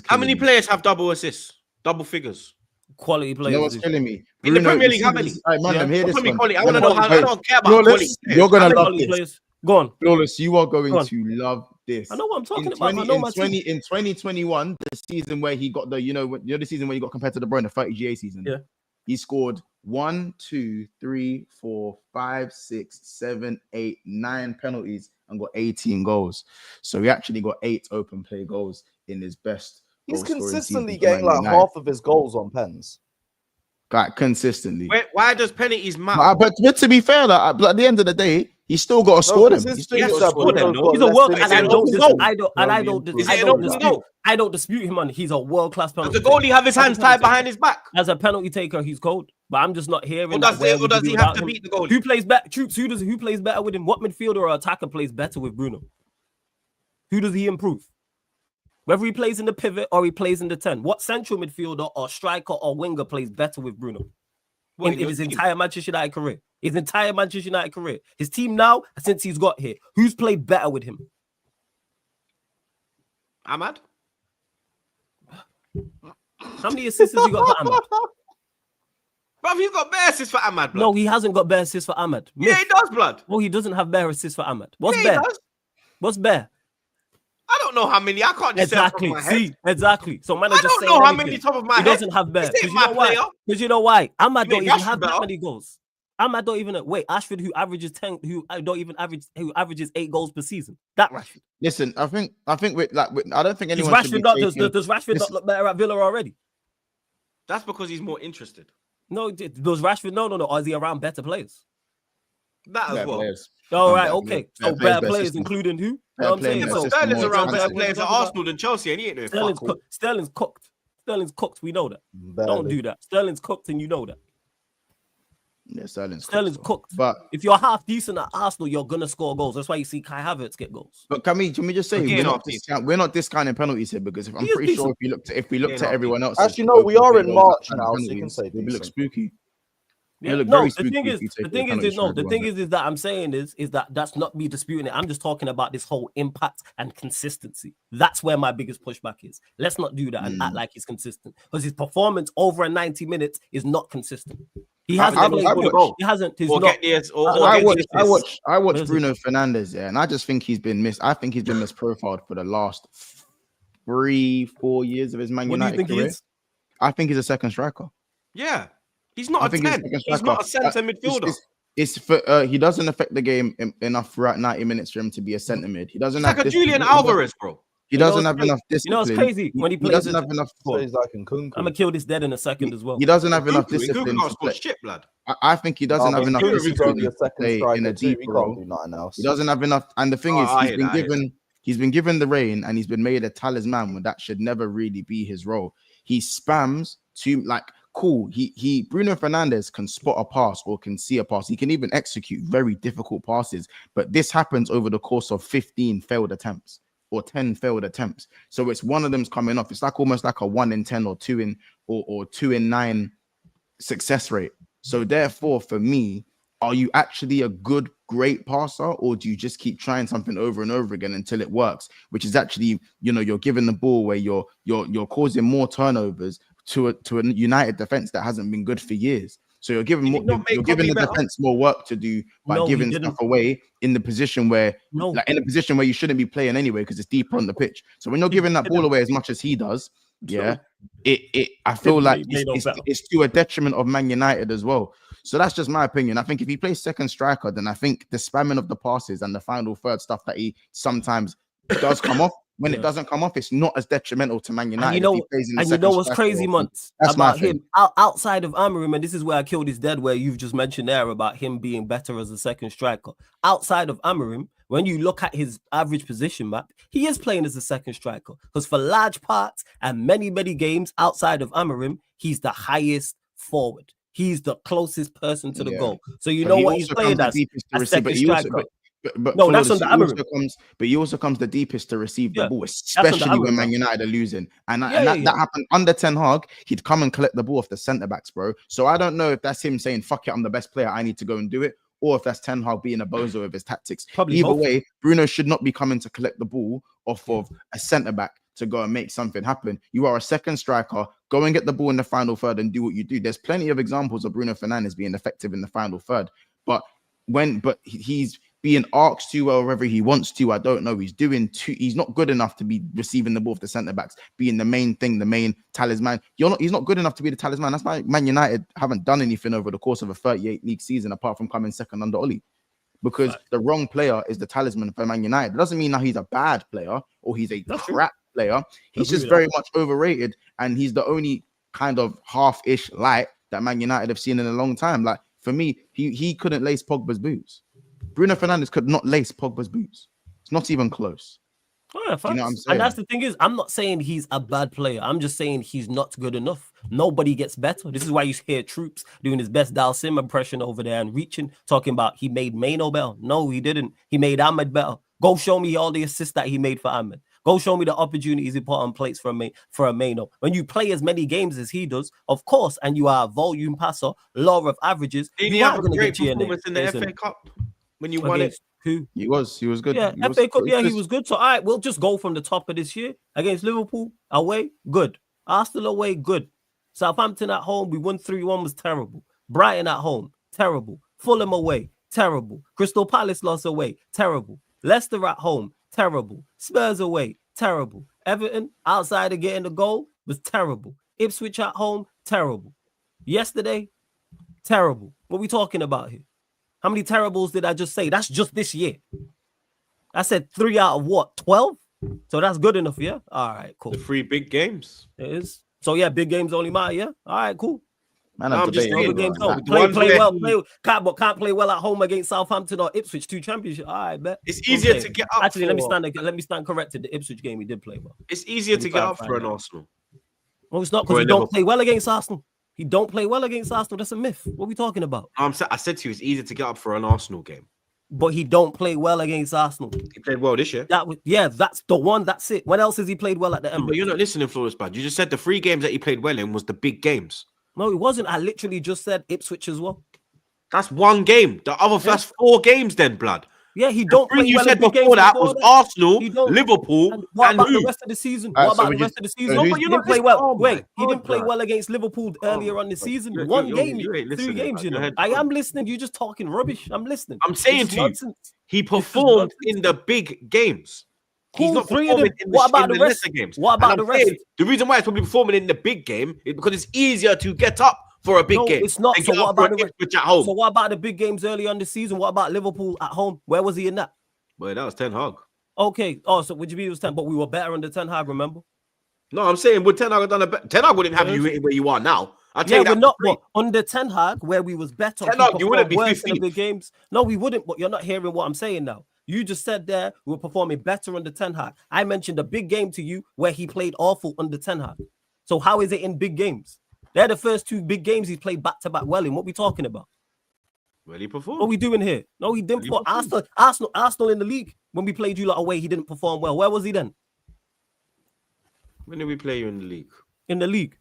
A: How many players have double assists, double figures?
C: Quality players.
D: You know what's killing me?
A: In the Premier League, how many?
D: I want
A: to know how. I don't care about quality.
D: You're gonna love this.
C: Go on,
D: Flawless. You are going to love this.
C: I know what I'm talking about.
D: In 2021, the season where he got the season where he got compared to De Bruyne, the 30 GA season.
C: Yeah,
D: he scored 1, 2, 3, 4, 5, 6, 7, 8, 9 penalties and got 18 goals. So he actually got 8 open play goals in his best.
B: He's consistently getting like half of his goals on pens.
D: Like consistently.
A: Why does penalties matter?
D: But to be fair, at the end of the day, he still got to score them. He's a
C: world class. I don't dispute him on. He's a world class penalty.
A: Does the goalie have his hands tied behind his back?
C: As a penalty taker, he's cold. But I'm just not hearing.
A: Or does he have to beat the goalie?
C: Who plays better? Troops. Who plays better with him? What midfielder or attacker plays better with Bruno? Who does he improve? Whether he plays in the pivot or he plays in the 10, what central midfielder or striker or winger plays better with Bruno? In his entire Manchester United career. His team now, since he's got here, who's played better with him?
A: Ahmad?
C: How many assists has he got for Ahmad?
A: Bro, he's got bare assists for Ahmad, blood.
C: No, he hasn't got bare assists for Ahmad.
A: Yeah, he does, blood.
C: Well, he doesn't have bare assists for Ahmad. What's bare? What's bare?
A: I don't know how many. I can't just
C: exactly.
A: Say
C: exactly. So man,
A: I don't know how many top of my head.
C: He doesn't have bare. Because you know why? Ahmad don't even have that many goals. Ahmad don't even wait. Ashford, who averages 10, who averages 8 goals per season. That Rashford.
D: Listen, I think I don't think anyone.
C: Does Rashford not look better at Villa already?
A: That's because he's more interested.
C: No, does Rashford? No. Or is he around better players?
A: That as well.
C: All right, okay. So better players, including who? You know what I'm saying?
A: So Sterling's around better players at Arsenal than Chelsea, and he ain't doing fuck all.
C: Sterling's cooked. Sterling's cooked. We know that. Don't do that. Sterling's cooked, and you know that.
D: Yeah, Sterling's
C: cooked.
D: But
C: if you're half decent at Arsenal, you're gonna score goals. That's why you see Kai Havertz get goals.
D: But can we just say we're not discounting penalties here, because I'm pretty sure if we looked at everyone else,
B: as you know, we are in March now, so you can say
D: we look spooky.
C: Yeah, the thing is that I'm saying is that that's not me disputing it. I'm just talking about this whole impact and consistency. That's where my biggest pushback is. Let's not do that and act like he's consistent, because his performance over 90 minutes is not consistent. He hasn't. He hasn't.
D: I watched Bruno Fernandes, and I just think he's been missed. I think he's been misprofiled for the last 3-4 years of his Man United career. I think he's a second striker.
A: Yeah. He's not a 10. He's not a centre midfielder.
D: He doesn't affect the game enough throughout 90 minutes for him to be a centre mid. He doesn't have
A: like a Julian Alvarez, bro.
D: He doesn't have enough discipline.
C: You know, it's crazy when he plays.
D: He doesn't have enough.
C: I'm gonna kill this dead in a second as well.
D: He doesn't have enough discipline. I think he doesn't have enough discipline to play in a deep role. He doesn't have enough. And the thing is, he's been given the reign, and he's been made a talisman when that should never really be his role. He spams to cool. Bruno Fernandes can spot a pass or can see a pass. He can even execute very difficult passes. But this happens over the course of 15 failed attempts or 10 failed attempts. So it's one of them's coming off. It's almost like a 1 in 10 or 2 in 9 success rate. So therefore, for me, are you actually a great passer, or do you just keep trying something over and over again until it works? Which is actually, you're giving the ball where you're causing more turnovers to a United defense that hasn't been good for years. So you're giving
A: Kobe
D: the
A: better?
D: defense more work to do by giving stuff away in the position where you shouldn't be playing anyway because it's deeper on the pitch. So when you're giving that ball away as much as he does, I feel like it's to a detriment of Man United as well. So that's just my opinion. I think if he plays second striker, then I think the spamming of the passes and the final third stuff that he sometimes does come off. When it doesn't come off, it's not as detrimental to Man United.
C: And you know what's crazy, Months, about him outside of Amorim, and this is where I killed his dead, where you've just mentioned there about him being better as a second striker. Outside of Amorim, when you look at his average position map, he is playing as a second striker because for large parts and many games outside of Amorim, he's the highest forward. He's the closest person to the goal. So you know what he's playing as a second striker.
D: But
C: no, that's under Amorim.
D: He also comes the deepest to receive the ball, especially when Man United are losing. And that happened under Ten Hag. He'd come and collect the ball off the centre backs, bro. So I don't know if that's him saying, "Fuck it, I'm the best player. I need to go and do it," or if that's Ten Hag being a bozo with his tactics. Probably either way, Bruno should not be coming to collect the ball off of a centre back to go and make something happen. You are a second striker. Go and get the ball in the final third and do what you do. There's plenty of examples of Bruno Fernandes being effective in the final third, but he's being asked to wherever he wants to. I don't know. He's not good enough to be receiving the ball off the centre backs, being the main thing, the main talisman. He's not good enough to be the talisman. That's why Man United haven't done anything over the course of a 38 league season, apart from coming second under Oli. Because the wrong player is the talisman for Man United. It doesn't mean that he's a bad player or he's a crap player. He's just very much overrated, and he's the only kind of half-ish light that Man United have seen in a long time. Like, for me, he couldn't lace Pogba's boots. Bruno Fernandes could not lace Pogba's boots. It's not even close.
C: Oh, yeah, you know what I'm saying? And that's the thing is, I'm not saying he's a bad player. I'm just saying he's not good enough. Nobody gets better. This is why you hear Troops doing his best Dal Sim impression over there and reaching, talking about he made Mano better. No, he didn't. He made Ahmed better. Go show me all the assists that he made for Ahmed. Go show me the opportunities he put on plates for a Mano. When you play as many games as he does, of course, and you are a volume passer, law of averages,
A: did he have a great performance in the FA Cup when you won it?
D: Who? He was good.
C: Yeah, FA Cup, he was good. So, all right, we'll just go from the top of this year. Against Liverpool, away, good. Arsenal away, good. Southampton at home, we won 3-1, was terrible. Brighton at home, terrible. Fulham away, terrible. Crystal Palace lost away, terrible. Leicester at home, terrible. Spurs away, terrible. Everton, outside of getting the goal, was terrible. Ipswich at home, terrible. Yesterday, terrible. What are we talking about here? How many terribles did I just say? That's just this year. I said 3 out of what? 12? So that's good enough, yeah? All right, cool.
A: The 3 big games.
C: It is. So yeah, big games only matter, yeah? All right, cool.
D: Man, I'm just saying,
C: games can't play well at home against Southampton or Ipswich, 2 championship. All right, bet.
A: It's easier to get up.
C: Actually, let me stand corrected. The Ipswich game he did play well.
A: It's easier to get up for an Arsenal.
C: Well, it's not because he don't play well against Arsenal. He don't play well against Arsenal. That's a myth. What are we talking about?
A: I said to you, it's easier to get up for an Arsenal game.
C: But he don't play well against Arsenal.
A: He played well this year.
C: That's the one. That's it. When else has he played well at the Emirates?
A: But you're not listening, Flawless Bad. You just said the 3 games that he played well in was the big games.
C: No, it wasn't. I literally just said Ipswich as well.
A: That's 1 game. The other that's 4 games then, blood.
C: Yeah, he don't play well in big games.
A: That was Arsenal, Liverpool,
C: and what about the rest of the season? What about the rest of the season? No, but you didn't play well. Wait, he didn't play well against Liverpool earlier on the season. 1 game, 2 games, you know. I am listening. You're just talking rubbish. I'm listening.
A: I'm saying to you, he performed in the big games. He's not performing in the lesser games.
C: What about the rest?
A: The reason why he's probably performing in the big game is because it's easier to get up for a big game.
C: It's not. So what about
A: at home?
C: So what about the big games early on the season? What about Liverpool at home? Where was he in that?
A: Well, that was Ten Hag.
C: Okay. Oh, so would you be it was 10? But we were better under Ten Hag, remember?
A: No, I'm saying would Ten Hag have done a better? Ten Hag wouldn't have you where you are now.
C: We're not. But under Ten Hag, where we was better,
A: Ten Hag, you wouldn't be 15th.
C: In the big games. No, we wouldn't. But you're not hearing what I'm saying now. You just said there we were performing better under Ten Hag. I mentioned a big game to you where he played awful under Ten Hag. So how is it in big games? They're the first 2 big games he's played back to back well in. What we talking about?
A: Well, he performed.
C: What are we doing here? No, he didn't. For Arsenal in the league. When we played you lot away, he didn't perform well. Where was he then?
A: When did we play you in the league?
C: In the league.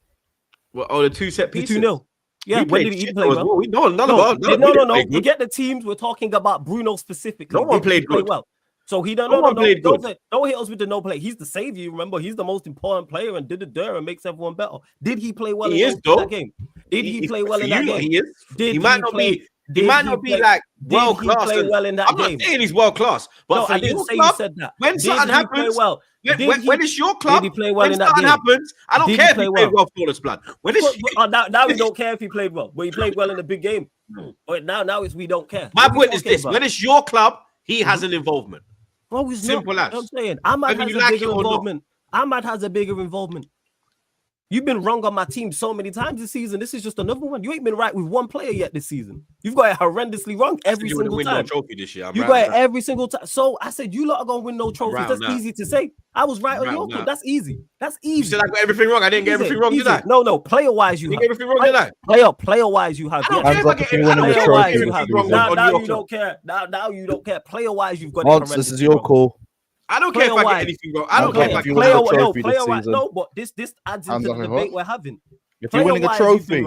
A: Well, the 2 set pieces.
C: 2-0. Yeah, when did he play well?
A: No.
C: You get the teams. We're talking about Bruno specifically.
A: No one played good.
C: well. So he don't
A: No one played good.
C: don't hit us with the no play. He's the savior. Remember, he's the most important player and did it there and makes everyone better. Did he play well in that game? Did he play well in that game?
A: He is. He might not be. He might not be like world class.
C: Play well in that game?
A: I'm not saying he's world class, but
C: no, I didn't say you said that.
A: When something happens, when it's your club,
C: did he play well
A: when
C: in that
A: something
C: game?
A: happens, I don't care if he played well for us, blood. When it's
C: now we don't care if he played well, but he played well in the big game. But now it's we don't care.
A: My point is this: when it's your club, he has an involvement.
C: No, he's
A: simple
C: not.
A: as.
C: I'm saying Ahmad has a bigger involvement. Ahmad has a bigger involvement. You've been wrong on my team so many times this season. This is just another one. You ain't been right with one player yet this season. You've got it horrendously wrong every single time.
A: No trophy this year.
C: You got it every single time. So I said, you lot are going to win no trophies. That's easy to say. I was right on your team. That's easy. That's easy.
A: You said I got everything wrong. I didn't get everything wrong, did I?
C: No. Player-wise, you have.
A: Everything wrong, did I?
C: Player-wise, you have.
A: I don't care if I get everything wrong.
C: Now you don't care. Now you don't care. Player-wise, you've got it
B: Once this is your call.
A: I don't care if I get anything wrong. I don't care if I get
C: player-wise. No, but this adds into the debate we're having.
B: If you're winning a trophy.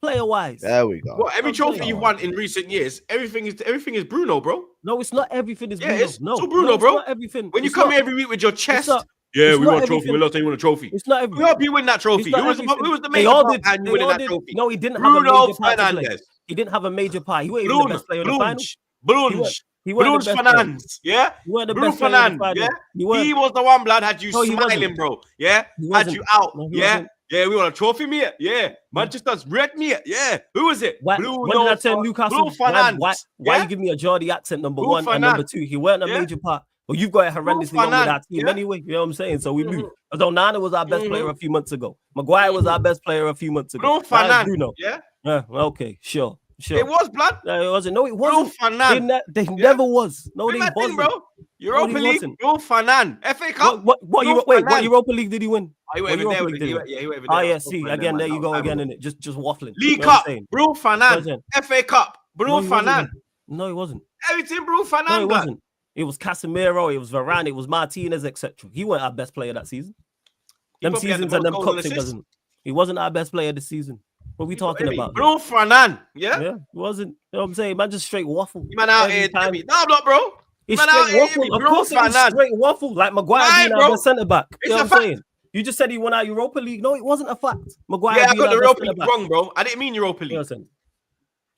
C: Player-wise.
B: There we go.
A: Well, every trophy you've won in recent years, everything is Bruno, bro.
C: No, it's not everything is Bruno.
A: It's Bruno, bro.
C: Not everything.
A: When you come here every week with your chest, we won a trophy. We lost, you won a trophy.
C: It's not everything.
A: We hope you win that trophy. Who was the major part and you winning that trophy?
C: No, he didn't have a major part. He didn't have a major part. He wasn't even the best player in the final.
A: Bruno Fernandes, yeah? Bruno Fernandes, yeah? He was the one, blood, had you smiling, bro, yeah? Had you out, yeah? Yeah, we want a trophy, me, yeah? Manchester's red, me, yeah? Who is it?
C: When did I tell Newcastle? Why you give me a Geordie accent, number one, and number two? He weren't a major part. Well, you've got it horrendously wrong with that team anyway, you know what I'm saying? So we moved. Onana was our best player a few months ago. Maguire was our best player a few months ago.
A: Bruno, yeah?
C: Okay, sure.
A: It was, blood.
C: No, it wasn't. No, it wasn't. They never was. No, they wasn't.
A: Bro. Europa League, Bruno Fernandes. FA Cup.
C: What Europa League did he win?
A: He went there.
C: Oh, yeah, see, again, there you go again, innit? Just waffling.
A: League Cup, Bruno Fernandes. FA Cup, Bruno Fernandes.
C: No, it wasn't.
A: Everything, Bruno Fernandes.
C: No, it wasn't. It was Casemiro, it was Varane, it was Martinez, etc. He wasn't our best player that season. Them seasons and them cups, it wasn't. He wasn't our best player this season. What are we talking about?
A: Bruno Fernandes, yeah?
C: Yeah, it wasn't. You know what I'm saying? Man, just straight waffle.
A: You man out here, no, I'm not, bro.
C: It's straight waffle. Of course, it's straight waffle. Like Maguire being our best centre back. You know what I'm saying? You just said he won our Europa League. No, it wasn't a fact. Maguire.
A: Yeah, I got the Europa League wrong, bro. I didn't mean Europa League.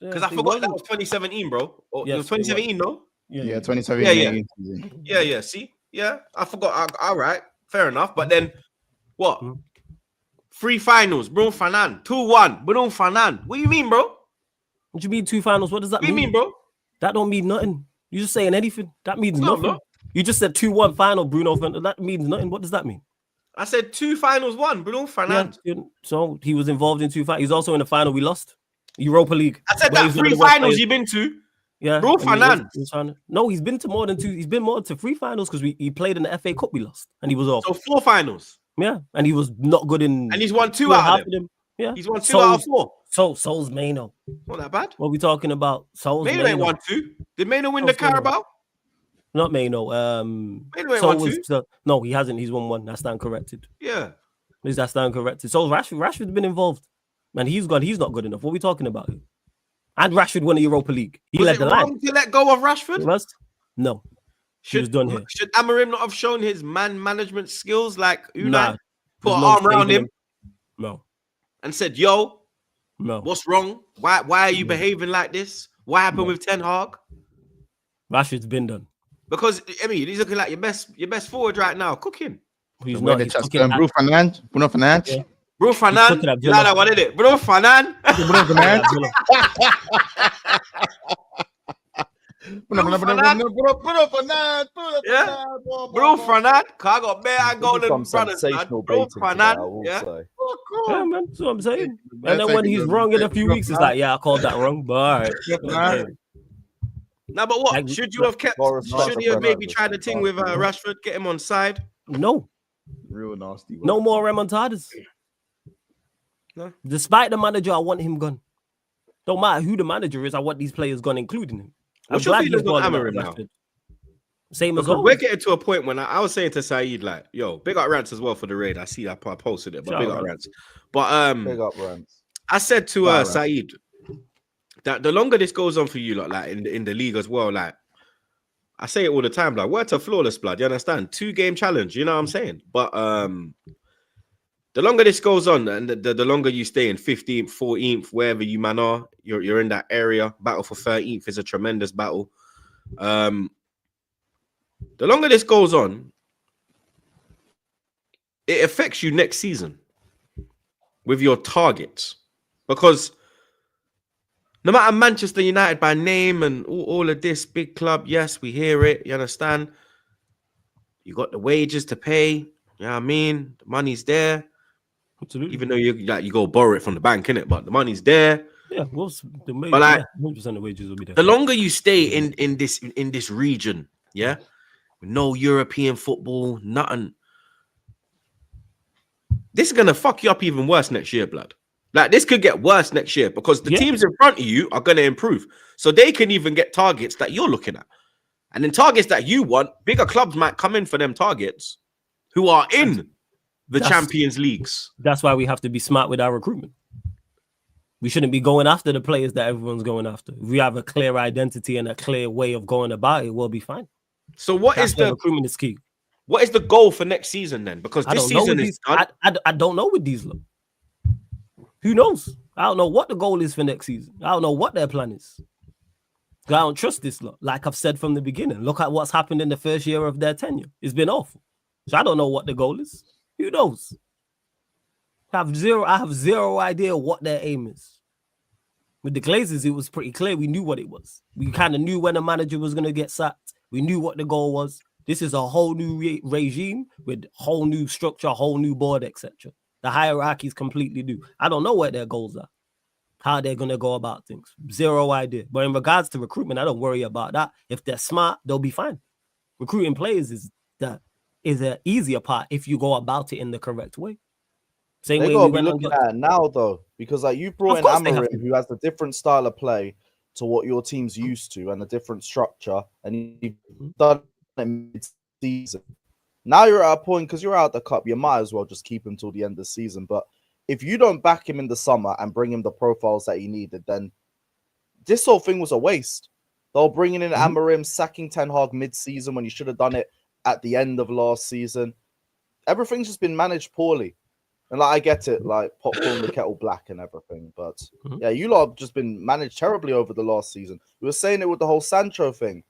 C: Because
A: I forgot that was 2017, bro. It was 2017, no?
D: Yeah, 2017.
A: Yeah. See? Yeah, I forgot. All right, fair enough. But then, what? 3 finals, Bruno Fernandes. 2-1, Bruno Fernandes. What do you mean, bro?
C: What do you mean 2 finals? What does that mean?
A: What do you mean, bro?
C: That don't mean nothing. You just saying anything. That means nothing. Bro. You just said 2-1 final, Bruno Fernandes. That means nothing. What does that mean?
A: I said 2 finals, 1, Bruno Fernandes.
C: Yeah, so he was involved in 2 finals. He's also in the final we lost. Europa League.
A: I said that 3 finals you've been to.
C: Yeah.
A: Bruno Fernandes.
C: No, he's been to more than 2. He's been more to 3 finals because he played in the FA Cup we lost. And he was off.
A: So 4 finals.
C: Yeah, and he was not good in.
A: And he's won 2 out of them.
C: Yeah,
A: he's won 2 out of 4.
C: Soul's Mano.
A: Not that bad.
C: What are we talking about? Soul's
A: Mano ain't won 2. Did Mano win the Carabao?
C: Not Mano.
A: Mano ain't won 2.
C: No, he hasn't. He's won 1. That's stand corrected.
A: Yeah.
C: That's stand corrected. So Rashford's been involved, and he's gone. He's not good enough. What are we talking about here? And Rashford won the Europa League. He led the line.
A: To let go of Rashford?
C: No. He was done here.
A: Should Amorim not have shown his man management skills like Unai?
C: Nah.
A: Put an arm around him,
C: no,
A: and said, "Yo,
C: no,
A: what's wrong? Why are you behaving like this? What happened with Ten Hag?"
C: Rashford's been done
A: because I mean he's looking like your best forward right now. Cooking.
C: He's not. He's
D: Bruno Fernandes.
A: Bruno Fernandes. Lada, what did it? Bruno Fernandes.
D: Bruno Fernandes. Bruno
A: Fernandes. I got bare golden brothers. Bruno Fernandes.
C: Yeah, man. That's what I'm saying. And then when he's wrong in a few weeks, it's like, yeah, I called that wrong. But all right.
A: Now, but what? Should you have kept? Should you have maybe tried the thing with Rashford, get him on side?
C: No.
D: Real nasty.
C: No more remontadas. No. Despite the manager, I want him gone. Don't matter who the manager is, I want these players gone, including him.
A: What's your feelings on Amorim now?
C: Same as
A: always. We're getting to a point when I was saying to Saeed, like, yo, big up Rants as well for the raid. I see that I posted it, but big up Rants. But
B: big up Rants.
A: I said to Saeed that the longer this goes on for you, like in the league as well, like I say it all the time, like word to flawless blood. You understand? 2-game challenge. You know what I'm saying? But the longer this goes on, and the longer you stay in 15th, 14th, wherever you man are, you're in that area. Battle for 13th is a tremendous battle. The longer this goes on, it affects you next season with your targets, because no matter Manchester United by name and all of this big club, yes, we hear it. You understand? You got the wages to pay. You know what I mean? The money's there.
C: Absolutely.
A: Even though you go borrow it from the bank, innit? But the money's there.
C: Yeah, well, the
A: But like,
C: 100% of wages will be there.
A: the longer you stay in this region, yeah, with no European football, nothing, this is gonna fuck you up even worse next year, blood. Like, this could get worse next year because the teams in front of you are gonna improve, so they can even get targets that you're looking at, and then targets that you want. Bigger clubs might come in for them targets, who are in the Champions Leagues.
C: That's why we have to be smart with our recruitment. We shouldn't be going after the players that everyone's going after. If we have a clear identity and a clear way of going about it, we'll be fine.
A: So that's the
C: recruitment is key.
A: What is the goal for next season then? Because this season is done.
C: I don't know with these. Who knows? I don't know what the goal is for next season. I don't know what their plan is. I don't trust this lot. Like I've said from the beginning, look at what's happened in the first year of their tenure. It's been awful. So I don't know what the goal is. Who knows? I have zero idea what their aim is. With the Glazers, it was pretty clear. We knew what it was. We kind of knew when a manager was going to get sacked. We knew what the goal was. This is a whole new regime with whole new structure, whole new board, etc. The hierarchy is completely new. I don't know what their goals are, how they're going to go about things. Zero idea. But in regards to recruitment, I don't worry about that. If they're smart, they'll be fine. Recruiting players is an easier part if you go about it in the correct way. Same
B: they
C: way
B: gotta
C: we
B: be looking at it now, though, because like you brought in Amorim, who has a different style of play to what your team's used to and a different structure, and you've done it mid-season. Now you're at a point, because you're out the cup, you might as well just keep him till the end of the season. But if you don't back him in the summer and bring him the profiles that he needed, then this whole thing was a waste. They're bringing in Amorim, sacking Ten Hag mid-season when you should have done it at the end of last season. Everything's just been managed poorly. And like, I get it, like popcorn the kettle black and everything, but yeah, you lot have just been managed terribly over the last season. You were saying it with the whole Sancho thing.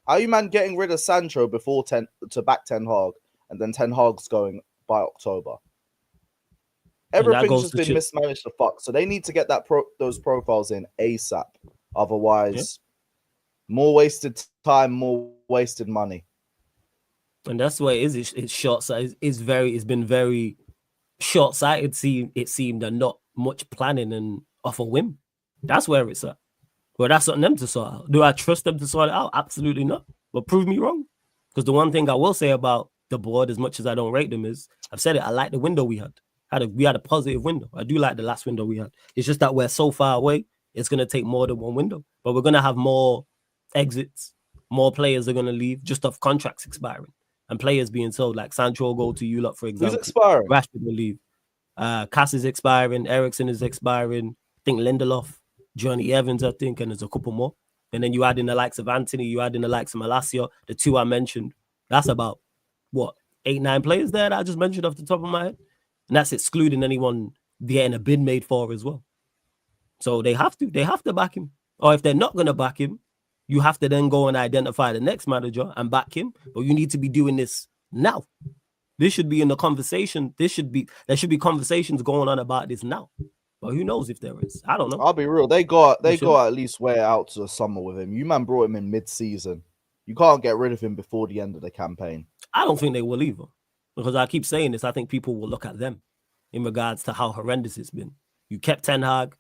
B: How you man getting rid of Sancho before to back Ten Hag, and then Ten Hag's going by October? Everything's just been mismanaged to fuck. So they need to get those profiles in ASAP. Otherwise, more wasted time, more wasted money.
C: And that's why it is. It's short sighted. It's been very short-sighted. It seemed, and not much planning and off a whim. That's where it's at. Well, that's something them to sort out. Do I trust them to sort it out? Absolutely not. But prove me wrong. Because the one thing I will say about the board, as much as I don't rate them, is I've said it. I like the window we had. We had a positive window. I do like the last window we had. It's just that we're so far away. It's going to take more than one window. But we're going to have more exits. More players are going to leave just off contracts expiring. And players being sold, like Sancho will go to you lot, for example.
B: Who's expiring?
C: Rashford will leave. Cass is expiring. Ericsson is expiring. I think Lindelof, Johnny Evans, I think, and there's a couple more. And then you add in the likes of Anthony, you add in the likes of Malacia, the two I mentioned. That's about, 8-9 players there that I just mentioned off the top of my head. And that's excluding anyone getting a bid made for as well. So they have to back him. Or if they're not going to back him, you have to then go and identify the next manager and back him. But you need to be doing this now. This should be in the conversation. There should be conversations going on about this now. But who knows if there is? I don't know.
B: I'll be real. They got at least way out to the summer with him. You man brought him in mid-season. You can't get rid of him before the end of the campaign.
C: I don't think they will either. Because I keep saying this, I think people will look at them in regards to how horrendous it's been. You kept Ten Hag,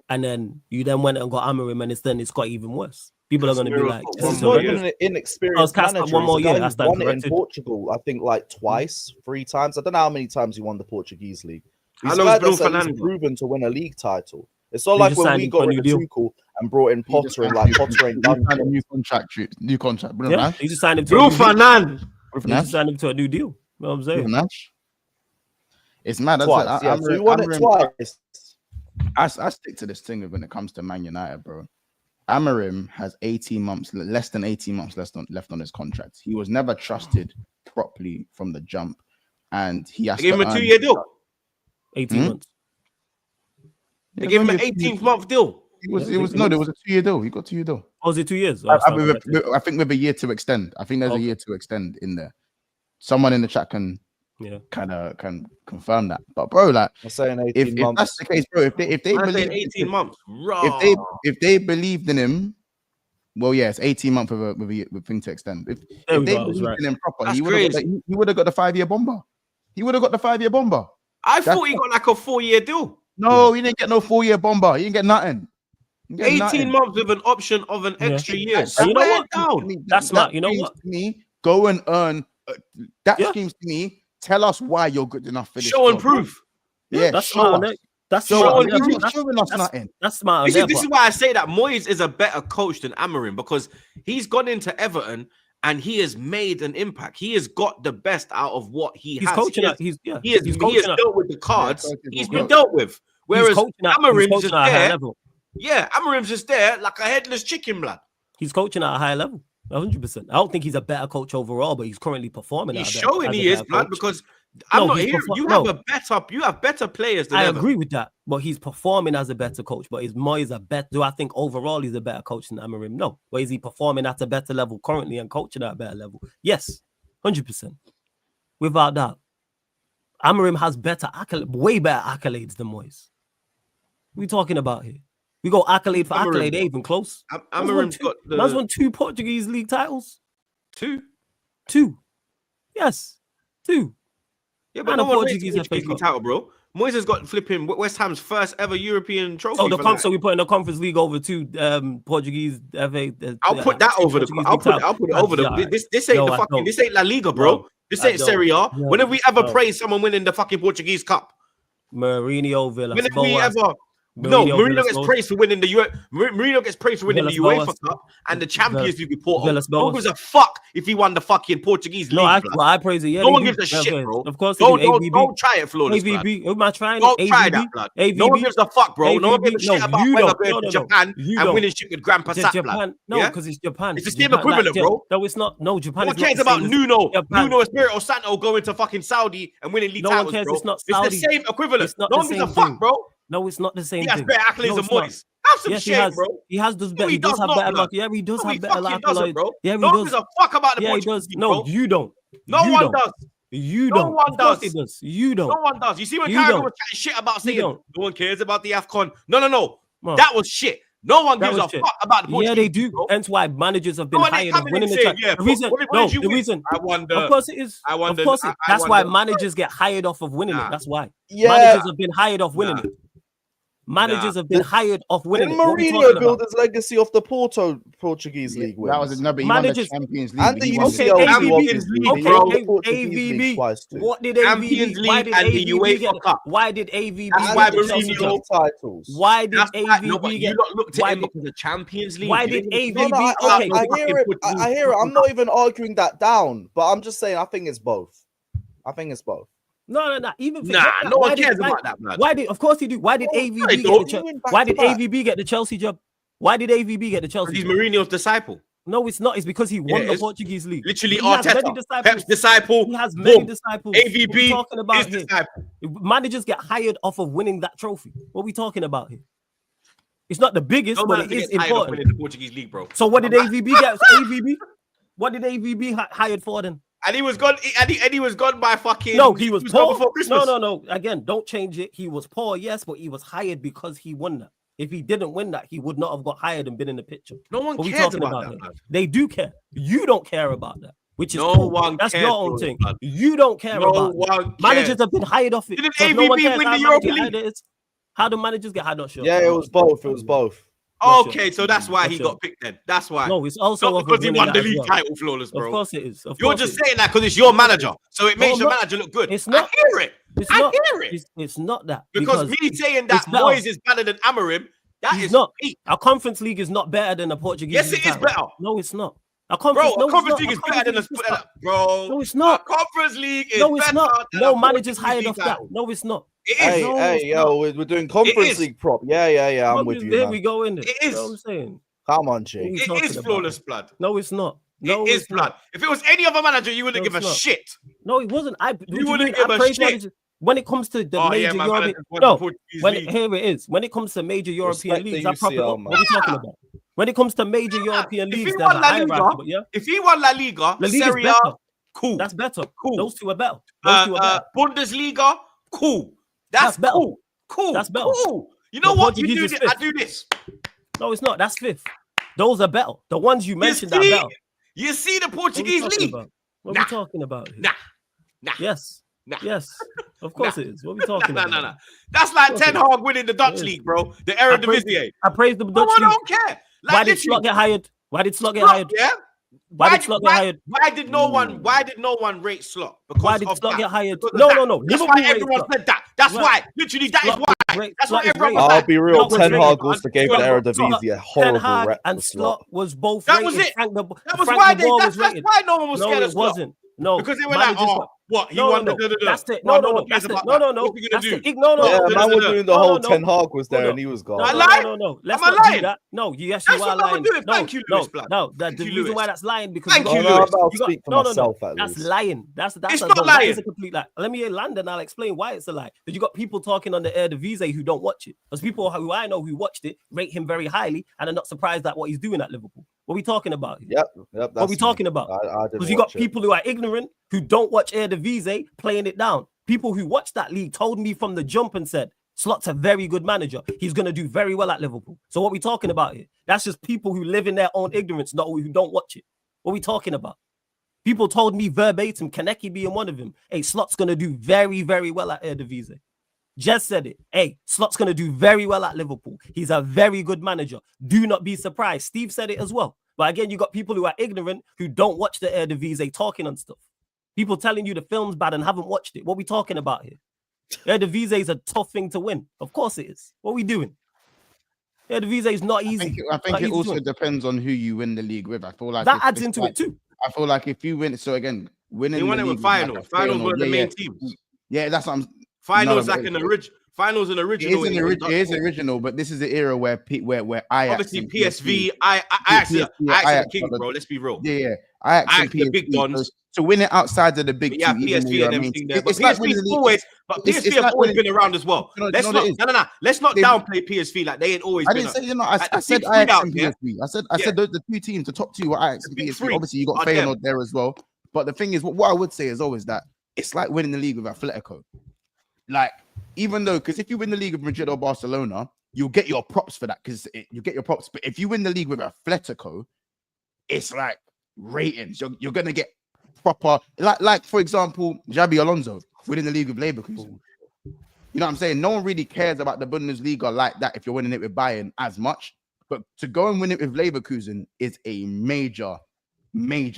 C: and then you went and got Amorim, and it's got even worse. People are going to be like,
B: "It's not even an inexperienced manager."
C: One more year.
B: He's won it in Portugal, I think, like twice, 3 times. I don't know how many times he won the Portuguese league. He's proven to win a league title. It's not like when we got rid of Tuchel and brought in Potter and like Potter ain't done
D: a new contract.
C: Yeah, he just signed him to
A: Bruno Fernandes.
C: He just signed him to a new deal. You know what I'm saying?
D: It's mad.
B: Twice, so he won it twice.
D: I stick to this thing when it comes to Man United, bro. Amorim has 18 months, less than 18 months left on his contract. He was never trusted properly from the jump, and he has
A: They gave
D: to
A: him a
D: earn
A: 2-year deal.
C: 18 months.
A: They gave him an 18th month deal.
D: There was a 2-year deal. He got a 2-year deal.
C: Oh, was it 2 years?
D: I think with a year to extend. I think there's a year to extend in there. Someone in the chat can can confirm that. But bro, like,
B: I'm saying
D: if that's the case, bro, if they believe
A: 18 months,
D: if they believed in him, well, yeah, it's 18 months with thing to extend. If they believed in him proper, he would have got the 5-year bomber. He would have got the 5-year bomber.
A: I thought he got like a 4-year deal.
D: No, he didn't get no 4-year bomber. He didn't get nothing.
A: 18 months with an option of an extra year.
C: And you know what? That's smart. You know what?
D: To me, go and earn. That screams to me. Tell us why you're good enough for this.
A: Show and proof.
D: Yeah,
C: that's
D: show
C: smart.
D: us.
C: That's
D: showing
C: smart.
D: us nothing.
C: That's smart.
A: This is why I say that Moyes is a better coach than Amorim, because he's gone into Everton and he has made an impact. He has got the best out of what he has.
C: Coaching
A: he has dealt with the cards. He's been dealt with. Whereas Amorim's just there. Yeah, Amorim's just there like a headless chicken, blood.
C: He's coaching at a high level. 100%. I don't think he's a better coach overall, but he's currently performing.
A: He's showing he is, blood, because I'm not here. You have better players than
C: I agree with that, but he's performing as a better coach. But is Moyes a better? Do I think overall he's a better coach than Amorim? No. But is he performing at a better level currently and coaching at a better level? Yes, 100%. Without doubt. Amorim has way better accolades than Moyes. What are we talking about here? We go accolade for accolade, they even close.
A: Amorim's got
C: Man's won 2 Portuguese league titles.
A: 2?
C: Yes. 2.
A: Yeah, but no one Portuguese league title, bro. Moyes has got flipping West Ham's first ever European trophy.
C: Oh, so we put in the Conference League over 2 Portuguese FA.
A: I'll put that over the. I'll put it over the. This ain't the fucking. This ain't La Liga, bro. This ain't Serie A. When have we ever praised someone winning the fucking Portuguese Cup?
C: Mourinho, Villa.
A: When have we ever? Mourinho gets praised for winning the Mourinho gets praised for winning the UEFA Cup and the Champions League with Porto. No one gives a fuck if he won the fucking Portuguese league. I praise it. Yeah, no one gives a shit, bro. Of course, don't try it, Flawless.
C: AVB, am I trying?
A: Don't try that, blood. No one gives a fuck, bro. No one gives a shit about Wenger going to Japan and winning shit with Grandpa Sat.
C: No, because it's Japan.
A: It's the same equivalent, bro.
C: No, it's not. No, Japan.
A: No one cares about Nuno Espirito Santo going to fucking Saudi and winning league titles, bro. It's the same equivalent. No one gives a fuck, bro.
C: No, it's not the same thing.
A: He has better accolades than Moyes. Have some shit, bro.
C: He has those better. He does have better luck. Yeah, he does have better luck, bro. Yeah, he does.
A: No one gives a fuck about the Portuguese.
C: No, you don't.
A: No one does.
C: You don't.
A: No one does.
C: You don't.
A: No one does. You see when Carragher was chatting shit about saying no one cares about the AFCON. No. That was shit. No one gives a fuck about the Portuguese.
C: Yeah, they do. Hence why managers have been hired of winning the title. The reason.
A: I wonder.
C: Of course it is. Of course it. That's why managers get hired off of winning it. That's why.
B: Yeah.
C: Managers have been hired off winning it. Managers have been hired off winning.
B: Didn't Mourinho build his legacy off the Portuguese league wins?
D: That was another
C: managers
D: Champions League
B: and the
A: Champions League, bro.
C: AVB. What did
A: Champions League and the UEFA Cup?
C: Why did AVB
A: get the Chelsea
B: titles?
C: Why did AVB get?
A: You not looked at him because the Champions League.
C: Why did AVB?
B: I hear it. I hear it. I'm not even arguing that down, but I'm just saying I think it's both. No.
C: Even
A: no one cares about that, man.
C: Why did? Of course he do. Why did AVB get the? Why did AVB get the Chelsea job? Why did AVB get the Chelsea?
A: He's Mourinho's disciple.
C: No, it's not. It's because he won the Portuguese league.
A: Literally, Arteta, Pep's disciple.
C: He has many disciples.
A: AVB
C: talking about
A: his disciple.
C: Managers get hired off of winning that trophy. What are we talking about here? It's not the biggest, but it is important.
A: In the Portuguese league, bro.
C: So what did AVB get? AVB? What did AVB hired for then?
A: And he was gone. And he was gone by fucking.
C: No, he was poor
A: before Christmas.
C: No. Again, don't change it. He was poor, yes, but he was hired because he won that. If he didn't win that, he would not have got hired and been in the picture.
A: No one cares about that.
C: They do care. You don't care about that, which is
A: no
C: cool.
A: one.
C: That's your own thing. You don't care about that. Managers have been hired off it.
A: Didn't AVB win the Europa League?
C: How do managers get hired? Not sure.
B: Yeah, it was both.
A: Okay, so that's why he got picked then. That's why.
C: No, it's also
A: not because he won the league title, Flawless, bro.
C: Of course it is.
A: You're just saying that because it's your manager, so it makes your manager look good.
C: It's not.
A: I hear it.
C: It's not that.
A: Because me saying that Moyes is better than Amorim, that is
C: not. Our Conference League is not better than a Portuguese.
A: Yes, it is better.
C: No, it's not.
A: A Conference League is better than bro.
C: No, it's not.
A: A Conference League is
C: no, it's not. No managers hired off that. No, it's not.
A: It is.
B: Hey, yo, we're doing Conference League prop. Yeah. I'm with you.
C: There we go in it.
A: It is.
C: You know what I'm saying.
B: Come on,
C: What are
B: Jake.
C: you
A: It
C: talking
A: is
C: about?
A: flawless blood.
C: No, it's not. No,
A: It is
C: it's
A: blood.
C: not.
A: If it was any other manager, you wouldn't
C: No,
A: give a
C: it's not.
A: shit.
C: No, it wasn't. What do you
A: wouldn't
C: mean?
A: give
C: I
A: a
C: praise
A: shit.
C: managers when it comes to the
A: Oh, yeah,
C: major
A: my
C: European.
A: managers won the
C: No,
A: Portuguese
C: when
A: league.
C: here it is. When it comes to major European
B: Respect the
C: leagues, I proper
B: UCL,
C: look.
B: man.
C: What are we talking about? When it comes to major European
A: If he
C: leagues, there's
A: won
C: a
A: La
C: hierarchy.
A: Liga,
C: But yeah,
A: if he won La Liga,
C: La Liga is
A: Serie A,
C: better.
A: cool.
C: That's better.
A: Cool.
C: Those two are better. Those two are better.
A: Bundesliga, cool. That's
C: better.
A: cool. Cool.
C: That's better.
A: Cool. You know
C: But
A: what? You
C: Portuguese
A: do
C: is
A: this. I
C: fifth.
A: do this.
C: No, it's not. That's fifth. Those are better. The ones you mentioned are better.
A: You see the
C: What are we
A: Portuguese
C: talking
A: league?
C: about? What are
A: Nah.
C: we talking about here?
A: Nah.
C: Yes.
A: Nah.
C: Yes. Of course it is. What are we talking about?
A: Nah. That's like
C: Of course
A: Ten
C: it is.
A: Hag winning the Dutch
C: It is.
A: league, bro. The
C: I praised
A: Eredivisie.
C: the
A: No,
C: Dutch
A: I
C: league.
A: don't care. Like,
C: Why did
A: literally,
C: Slot get hired? Why did Slot get
A: Slot,
C: hired?
A: yeah?
C: Why did Slot get hired?
A: Why did no one rate Slot? Because
C: Why did
A: of
C: Slot
A: that.
C: get hired?
A: Because of
C: No.
A: that. That's why
C: Liverpool
A: everyone
C: rates
A: said that. That's
C: Right.
A: why. Literally, that is
C: Slot
A: why.
C: was great.
A: That's
C: Slot
A: why
C: is
A: everyone
C: great.
A: was
B: I'll
A: like,
B: be real.
C: Slot was
B: Ten
C: great.
B: Hag also gave the
A: Slot-
B: Eredivisie a
C: Ten
B: horrible
C: Hag
B: rep
C: and
B: for Slot.
C: Slot was both
A: That
C: rated.
A: was it.
C: Frank de,
A: That was
C: Frank
A: why
C: de Boer was
A: that's
C: rated.
A: why no one was
C: No,
A: scared of
C: it
A: Slot.
C: wasn't. No,
A: Because they were like,
C: managers
A: oh,
C: were-
A: what? He
C: No,
A: won
C: no,
A: the
C: that's the
A: Well,
C: no.
A: one cares
C: That's the
A: about
C: no.
A: that.
C: No.
A: What's he gonna
C: That's the
A: do?
C: no.
B: Yeah,
A: no,
B: man was
A: no,
B: doing the
C: no,
B: whole
C: no.
B: Ten Hag was there
C: Hold
B: and he was gone.
A: I
C: No.
A: lying?
C: Let's
A: Am I
C: not do
A: lying?
C: that. No, yes,
A: That's
C: you are
A: what I'm
C: lying.
A: doing.
C: No,
A: Thank you, Lewis Black.
C: no. The
A: Thank you,
C: reason
A: Lewis.
C: why that's lying because
A: Thank
C: you
A: you,
C: got,
A: Lewis.
B: I'll
C: you got,
B: speak for
C: no.
B: myself at
C: That's
B: least.
C: lying. That's
A: It's
C: a,
A: not
C: no,
A: lying.
C: That is a complete lie. Let me land and I'll explain why it's a lie. Because you got people talking on the Eredivisie who don't watch it. There's people who I know who watched it, rate him very highly, and are not surprised at what he's doing at Liverpool. What are we talking about here?
B: Yep.
C: What are we talking about?
B: I didn't
C: Because you got
B: watch it.
C: people who are ignorant, who don't watch Eredivisie, playing it down. People who watch that league told me from the jump and said, Slot's a very good manager. He's going to do very well at Liverpool. So what are we talking about here? That's just people who live in their own ignorance, not who don't watch it. What are we talking about? People told me verbatim, Kaneki being one of them, hey, Slot's going to do very, very well at Eredivisie. Jez said it. Hey, Slot's going to do very well at Liverpool. He's a very good manager. Do not be surprised. Steve said it as well. But again, you got people who are ignorant, who don't watch the Eredivisie talking on stuff. People telling you the film's bad and haven't watched it. What are we talking about here? Eredivisie is a tough thing to win. Of course it is. What are we doing? Eredivisie is not easy.
D: I think it also depends on who you win the league with. I feel like
C: that adds into it too.
D: I feel like if you win, so again, winning
A: They won
D: the
A: it
D: league
A: with finals. Finals were the main teams.
D: Yeah, that's what I'm.
A: Finals
D: No,
A: like an original. Finals an original.
D: It is original, but this is the era where Ajax
A: obviously
D: and
A: PSV. Ajax is the king, bro. Let's be real.
D: Yeah. Ajax and
A: the big
D: PSV,
A: dons.
D: to win it outside of the big
A: Yeah,
D: two, even though
A: PSV
D: you're
A: and
D: a
A: them
D: main
A: thing
D: team,
A: there. But
D: it's like
A: PSV's
D: winning the league.
A: always, but
D: It's
A: PSV
D: like
A: have always
D: winning-
A: been around as well.
D: No,
A: Let's
D: no,
A: not,
D: it is.
A: let's not
D: They-
A: downplay PSV like they ain't always.
D: I
A: been
D: didn't say,
A: like
D: I
A: the
D: said
A: big three
D: Ajax
A: out
D: and
A: there.
D: PSV. I said the two teams, the top two were Ajax
A: The
D: and
A: big
D: PSV.
A: three
D: Obviously, you got
A: are them.
D: Feyenoord there as well. But the thing is, what I would say is always that it's like winning the league with Atletico. Like, even though, because if you win the league with Madrid or Barcelona, you'll get your props for that because you get your props. But if you win the league with Atletico, it's like ratings. You're gonna get proper, like for example, Xabi Alonso winning the league with Leverkusen. You know what I'm saying? No one really cares about the Bundesliga like that if you're winning it with Bayern as much. But to go and win it with Leverkusen is a major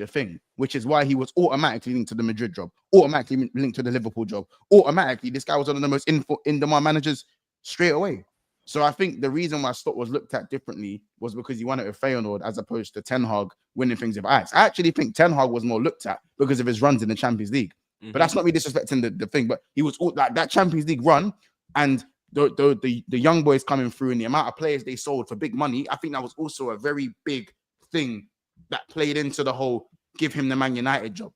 D: thing, which is why he was automatically linked to the Madrid job, automatically linked to the Liverpool job. Automatically, this guy was one of the most in-demand managers straight away. So I think the reason why Slot was looked at differently was because he won it with Feyenoord as opposed to Ten Hag winning things with Ajax. I actually think Ten Hag was more looked at because of his runs in the Champions League. But that's not me disrespecting the thing. But he was all like that Champions League run and the young boys coming through and the amount of players they sold for big money. I think that was also a very big thing that played into the whole give him the Man United job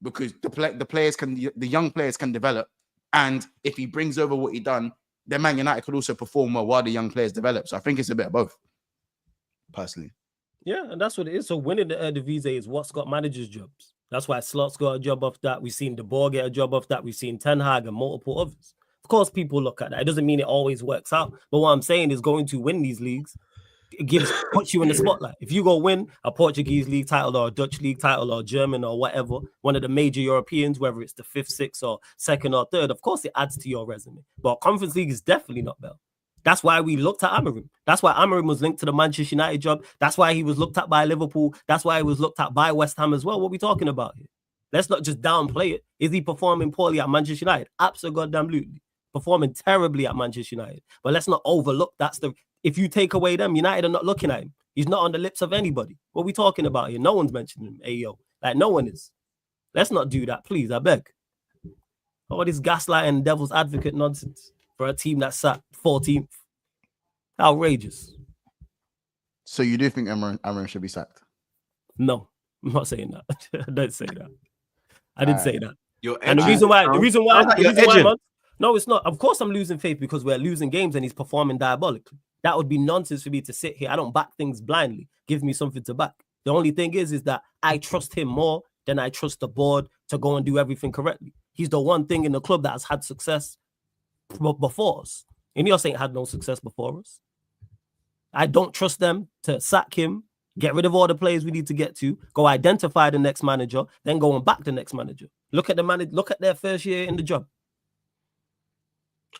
D: because the young players can develop, and if he brings over what he done, then Man United could also perform well while the young players develop. So I think it's a bit of both, personally.
C: Yeah, and that's what it is. So winning the Eredivisie is what's got managers' jobs. That's why Slot's got a job off that. We've seen De Boer get a job off that. We've seen Ten Hag and multiple others. Of course, people look at that. It doesn't mean it always works out. But what I'm saying is going to win these leagues, puts you in the spotlight. If you go win a Portuguese league title or a Dutch league title or German or whatever, one of the major Europeans, whether it's the 5th, 6th or 2nd or 3rd, of course it adds to your resume. But Conference League is definitely not better. That's why we looked at Amorim. That's why Amorim was linked to the Manchester United job. That's why he was looked at by Liverpool. That's why he was looked at by West Ham as well. What are we talking about here? Let's not just downplay it. Is he performing poorly at Manchester United? Absolutely. Performing terribly at Manchester United. But let's not overlook if you take away them, United are not looking at him. He's not on the lips of anybody. What are we talking about here? No one's mentioning him. Ayo. Like, no one is. Let's not do that, please. I beg. All this gaslighting devil's advocate nonsense for a team that sat 14th. Outrageous.
D: So you do think Amarim should be sacked?
C: No, I'm not saying that. I don't say that. I didn't say that.
A: You're
C: And the
A: edgy.
C: reason why,
A: edging.
C: no, it's not. Of course, I'm losing faith because we're losing games and he's performing diabolically. That would be nonsense for me to sit here. I don't back things blindly. Give me something to back. The only thing is that I trust him more than I trust the board to go and do everything correctly. He's the one thing in the club that has had success before us. Ineos ain't had no success before us. I don't trust them to sack him, get rid of all the players we need to get to, go identify the next manager, then go and back the next manager. Look at look at their first year in the job.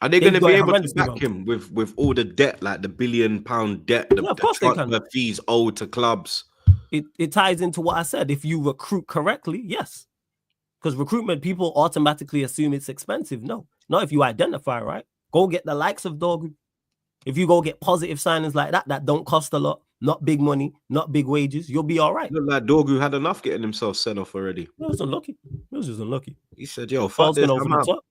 A: Are they going to be able to back him with all the debt, like the £1 billion debt, the transfer fees owed to clubs?
C: It ties into what I said. If you recruit correctly, yes. Because recruitment, people automatically assume it's expensive. No, not if you identify right. Go get the likes of Dorgu. If you go get positive signings like that don't cost a lot, not big money, not big wages, you'll be all right.
A: Look like Dorgu had enough getting himself sent off already.
C: It was unlucky. It was just unlucky.
A: He said, "Yo, fuck this,
C: over the top.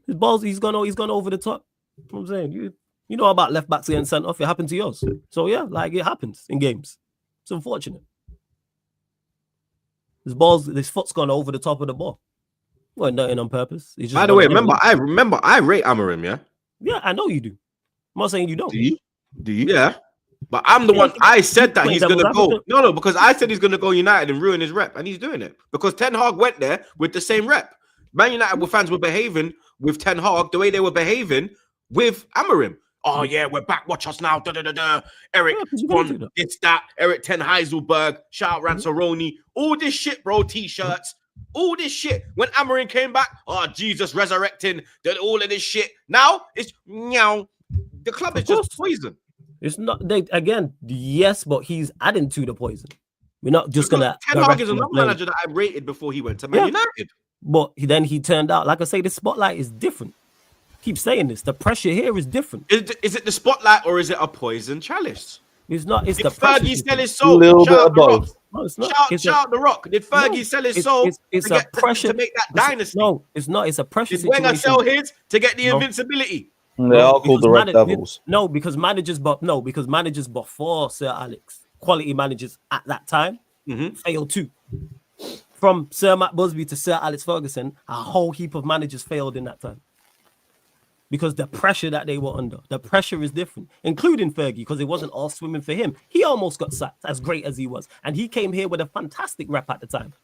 C: His balls, he's gone over the top." You know what I'm saying? You know about left backs getting sent off. It happened to yours. So yeah, like it happens in games. It's unfortunate. His foot's gone over the top of the ball. Wasn't nothing on purpose.
A: By the way, I rate Amarim, yeah?
C: Yeah, I know you do. I'm not saying you don't.
A: Do you? Yeah. But I'm the one. I said that he's gonna go. No, because I said he's gonna go United and ruin his rep, and he's doing it because Ten Hag went there with the same rep. Man United fans were behaving with Ten Hag the way they were behaving with Amarim. Oh yeah, we're back. Watch us now. Eric Von, this that. Eric Ten Heiselberg. Shout out Ranzaroni. All this shit, bro. T-shirts. All this shit. When Amarim came back, oh Jesus, resurrecting. All of this shit. Now it's meow. The club is just poison.
C: It's not. Again, yes, but he's adding to the poison. We're not just gonna.
A: Ten Hag is another manager that I rated before he went to Man United.
C: But then he turned out, like I say, the spotlight is different. Keep saying this. The pressure here is different.
A: Is it the spotlight or is it a poison chalice?
C: It's not. It's
A: Did
C: the pressure.
A: Fergie sell his soul?
B: A little bit of both.
C: No, it's not.
A: Shout The Rock. Did Fergie sell his soul to make that dynasty?
C: No, it's not. It's a pressure situation.
A: Did Wenger sell his to get the invincibility?
B: They are called the Red Devils.
C: No, because managers before Sir Alex, quality managers at that time, failed too. From Sir Matt Busby to Sir Alex Ferguson, a whole heap of managers failed in that time. Because the pressure that they were under, the pressure is different, including Fergie, because it wasn't all swimming for him. He almost got sacked, as great as he was. And he came here with a fantastic rep at the time.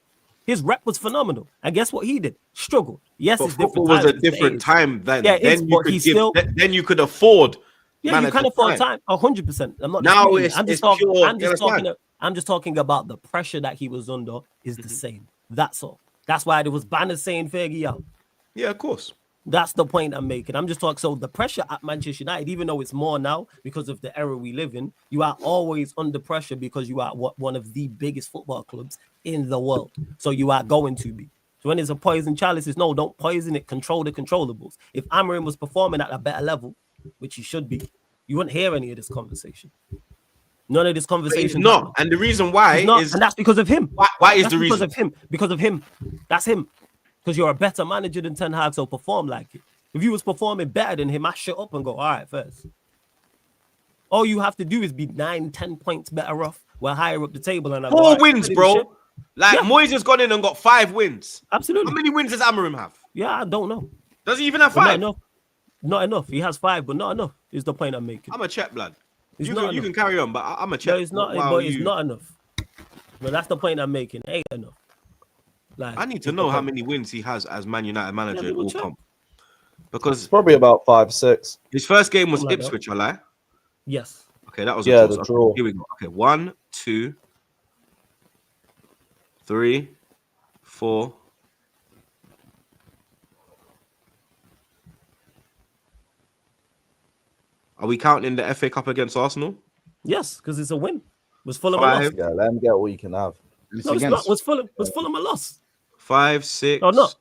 C: His rep was phenomenal. And guess what he did? Struggled. Yes,
A: but football was a different time then.
C: Yeah,
A: then you could afford.
C: Yeah, you can afford time. 100%. I'm not.
A: Now
C: I'm just talking about the pressure that he was under is the same. That's all. That's why there was banners saying Fergie out.
A: Yeah, of course.
C: That's the point I'm making. I'm just talking. So the pressure at Manchester United, even though it's more now because of the era we live in, you are always under pressure because you are one of the biggest football clubs in the world. So you are going to be. So when it's a poison chalice, it's no, don't poison it. Control the controllables. If Amarim was performing at a better level, which he should be, you wouldn't hear any of this conversation. None of this conversation.
A: Not. And the reason why is...
C: And that's because of him.
A: Why is the reason?
C: Because of him. Because of him. That's him. Because you're a better manager than Ten Hag, so perform like it. If you was performing better than him, I shut up and go, all right, first. All you have to do is be 9-10 points better off. We're higher up the table. And
A: 4 wins, bro. Like, Moyes has gone in and got 5 wins.
C: Absolutely.
A: How many wins does Amarim have?
C: Yeah, I don't know.
A: Does he even have 5?
C: Not enough. He has 5, but not enough is the point I'm making.
A: I'm a check, blood. You can carry on, but I'm a check.
C: No, it's not. But it's not enough. But that's the point I'm making. It ain't enough. Like,
A: I need to know how many wins he has as Man United manager in all comp. Because
B: it's probably about 5-6.
A: His first game was Ipswich, I lie.
C: Yes.
A: Okay, that was
B: the draw.
A: Here we go. Okay, 1, 2, 3, 4. Are we counting the FA Cup against Arsenal?
C: Yes, because it's a win. Was Fulham
A: 5.
C: a loss?
B: Yeah, let him get what you can have.
C: No, it's not. Was Fulham a loss?
A: 5, 6.
C: Or not?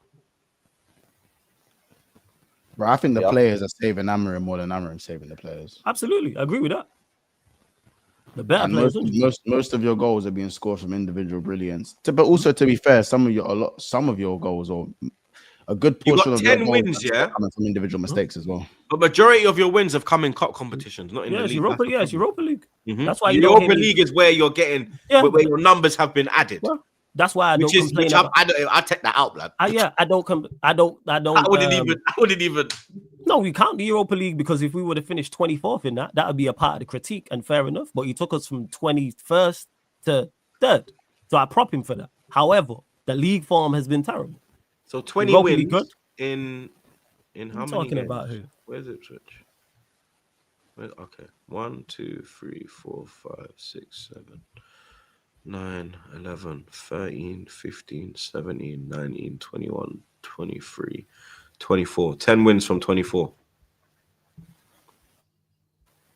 D: Bro, I think the players are saving Amarim more than Amarim saving the players.
C: Absolutely, I agree with that. The better
D: and
C: players.
D: most of your goals are being scored from individual brilliance. But also, to be fair, some of your goals, or a good portion of
A: 10
D: your
A: wins,
D: goals coming from individual mistakes as well.
A: But majority of your wins have come in cup competitions, not in the league.
C: Europa League. That's why
A: the
C: you don't
A: Europa
C: hear me.
A: League is where you're getting where your numbers have been added.
C: Well, that's why I don't complain about.
A: I take that out, blood.
C: I don't.
A: I wouldn't even.
C: No, we count the Europa League because if we would have finished 24th in that would be a part of the critique, and fair enough. But he took us from 21st to 3rd, so I prop him for that. However, the league form has been terrible.
A: So 20 wins in how many
C: talking
A: games?
C: About who?
A: Where's it, Twitch? Okay, 1, 2, 3, 4, 5, 6, 7, 9, 11, 13, 15, 17, 19, 21, 23, 24. 10 wins from 24.